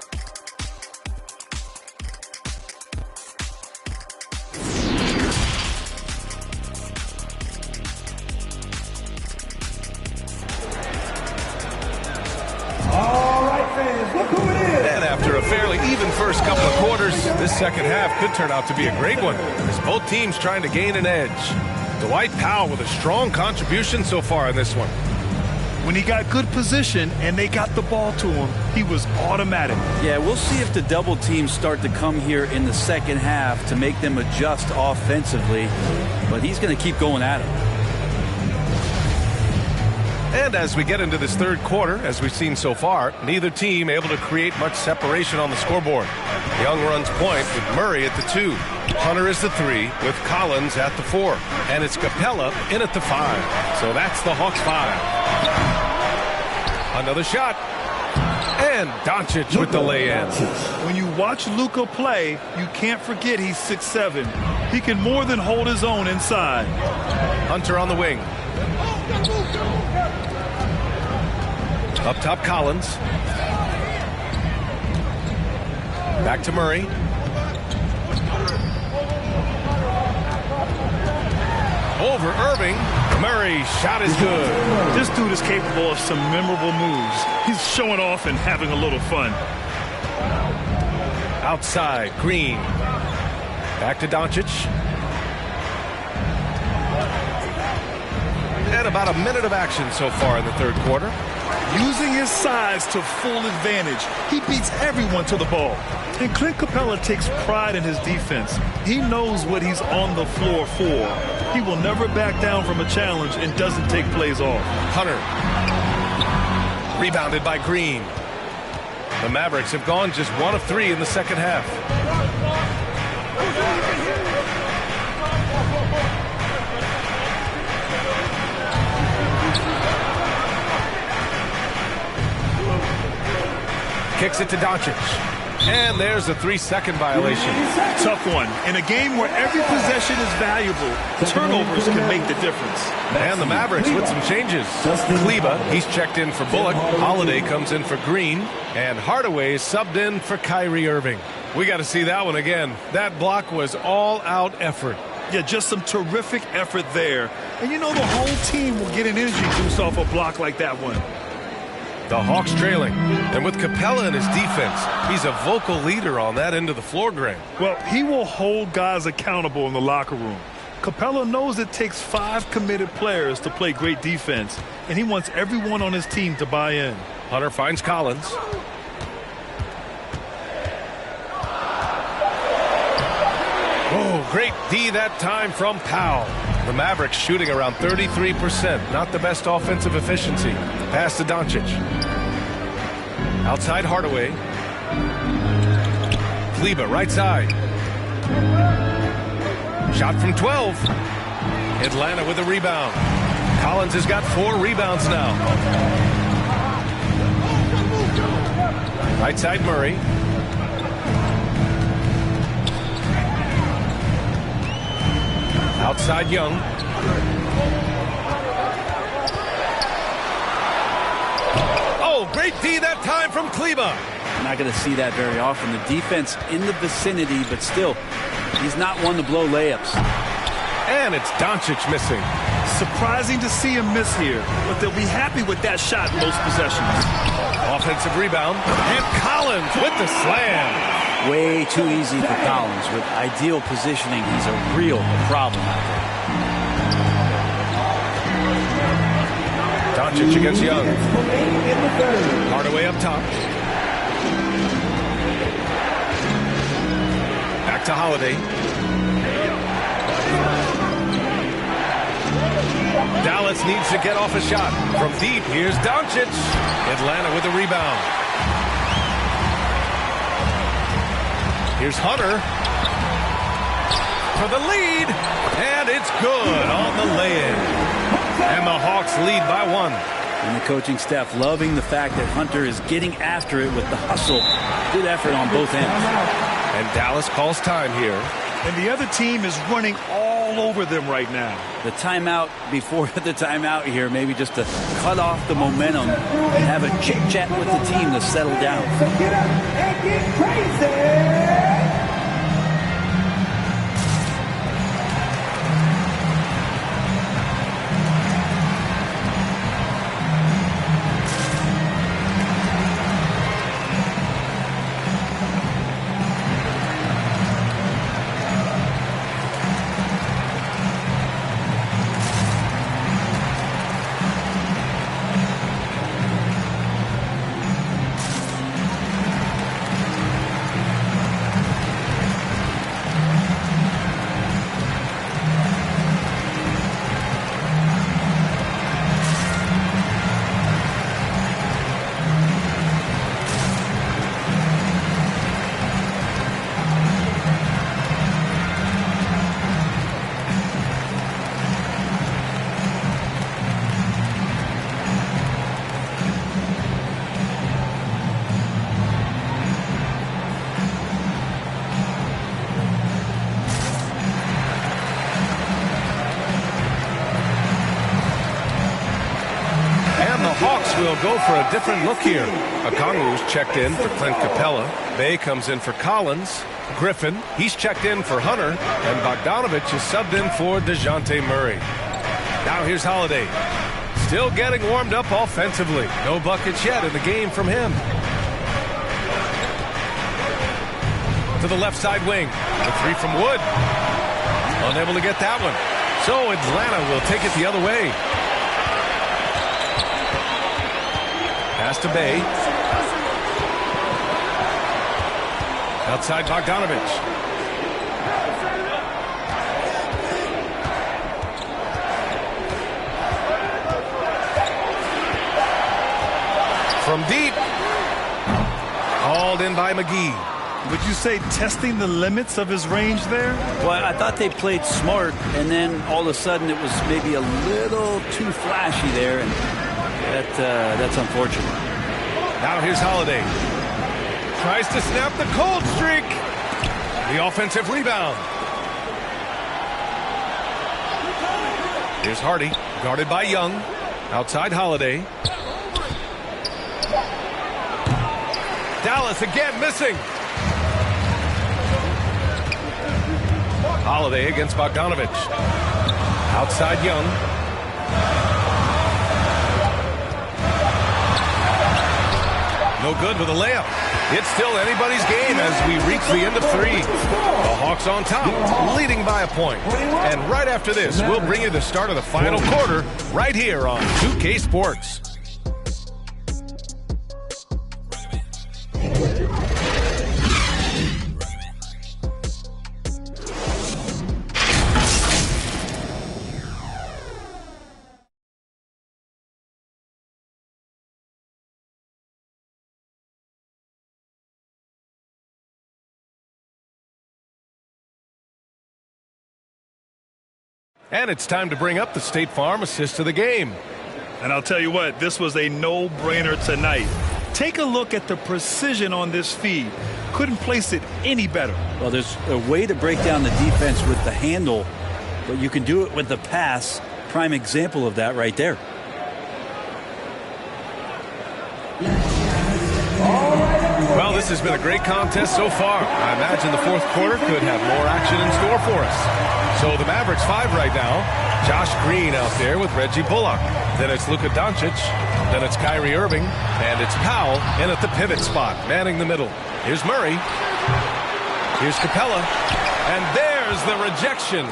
First couple of quarters, this second half could turn out to be a great one as both teams trying to gain an edge. Dwight Powell with a strong contribution so far in this one. When he got good position and they got the ball to him, he was automatic. Yeah, we'll see if the double teams start to come here in the second half to make them adjust offensively, but he's going to keep going at him. And as we get into this third quarter, as we've seen so far, neither team able to create much separation on the scoreboard. Young runs point with Murray at the 2. Hunter is the 3 with Collins at the 4. And it's Capella in at the 5. So that's the Hawks 5. Another shot. And Doncic with the lay-in. When you watch Luka play, you can't forget he's 6'7". He can more than hold his own inside. Hunter on the wing. Up top, Collins. Back to Murray. Over Irving. Murray's shot is good. This dude is capable of some memorable moves. He's showing off and having a little fun. Outside, Green. Back to Doncic. And about a minute of action so far in the third quarter. Using his size to full advantage, he beats everyone to the ball. And Clint Capella takes pride in his defense. He knows what he's on the floor for. He will never back down from a challenge and doesn't take plays off. Hunter. Rebounded by Green. The Mavericks have gone just 1 of 3 in the second half. Kicks it to Doncic. And there's a 3-second violation. Tough one. In a game where every possession is valuable, turnovers can make the difference. And the Mavericks with some changes. Kleba, he's checked in for Bullock. Holiday comes in for Green. And Hardaway is subbed in for Kyrie Irving. We got to see that one again. That block was all-out effort. Yeah, just some terrific effort there. And you know the whole team will get an energy boost off a block like that one. The Hawks trailing. And with Capella in his defense, he's a vocal leader on that end of the floor, Greg. Well, he will hold guys accountable in the locker room. Capella knows it takes 5 committed players to play great defense, and he wants everyone on his team to buy in. Hunter finds Collins. Oh, great D that time from Powell. The Mavericks shooting around 33%. Not the best offensive efficiency. Pass to Doncic. Outside Hardaway. Kleber right side. Shot from 12. Atlanta with a rebound. Collins has got 4 rebounds now. Right side Murray. Outside Young. Oh, great D that time from Kleber. Not going to see that very often. The defense in the vicinity, but still, he's not one to blow layups. And it's Doncic missing. Surprising to see him miss here, but they'll be happy with that shot most possessions. Offensive rebound, and Collins with the slam. Way too easy for Collins. With ideal positioning, he's a real problem out there. Doncic against Young. Hardaway up top. Back to Holiday. Dallas needs to get off a shot. From deep, here's Doncic. Atlanta with a rebound. Here's Hunter for the lead. And it's good on the lay-in. And the Hawks lead by 1. And the coaching staff loving the fact that Hunter is getting after it with the hustle. Good effort on both ends. And Dallas calls time here. And the other team is running all over them right now. The timeout before the timeout here, maybe just to cut off the momentum and have a chit-chat with the team to settle down. So get up and get crazy! Will go for a different look here. Okongwu's checked in for Clint Capella. Bay comes in for Collins. Griffin, he's checked in for Hunter. And Bogdanovich is subbed in for DeJounte Murray. Now here's Holiday. Still getting warmed up offensively. No buckets yet in the game from him. To the left side wing. The 3 from Wood. Unable to get that one. So Atlanta will take it the other way. Pass to Bay. Outside Bogdanovich. From deep. Hauled in by McGee. Would you say testing the limits of his range there? Well, I thought they played smart, and then all of a sudden it was maybe a little too flashy there, and that's unfortunate. Now here's Holiday. Tries to snap the cold streak. The offensive rebound. Here's Hardy, guarded by Young. Outside Holiday. Dallas again missing. Holiday against Bogdanovich. Outside Young. No good with a layup. It's still anybody's game as we reach the end of 3. The Hawks on top, leading by a point. And right after this, we'll bring you the start of the final quarter right here on 2K Sports. And it's time to bring up the State Farm assist of the game. And I'll tell you what, this was a no-brainer tonight. Take a look at the precision on this feed. Couldn't place it any better. Well, there's a way to break down the defense with the handle, but you can do it with the pass. Prime example of that right there. Well, this has been a great contest so far. I imagine the fourth quarter could have more action in store for us. So the Mavericks 5 right now. Josh Green out there with Reggie Bullock. Then it's Luka Doncic. Then it's Kyrie Irving. And it's Powell in at the pivot spot, manning the middle. Here's Murray. Here's Capella. And there's the rejection.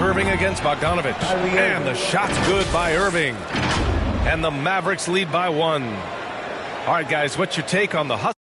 Irving against Bogdanovich. And the shot's good by Irving. And the Mavericks lead by 1. All right, guys, what's your take on the hustle?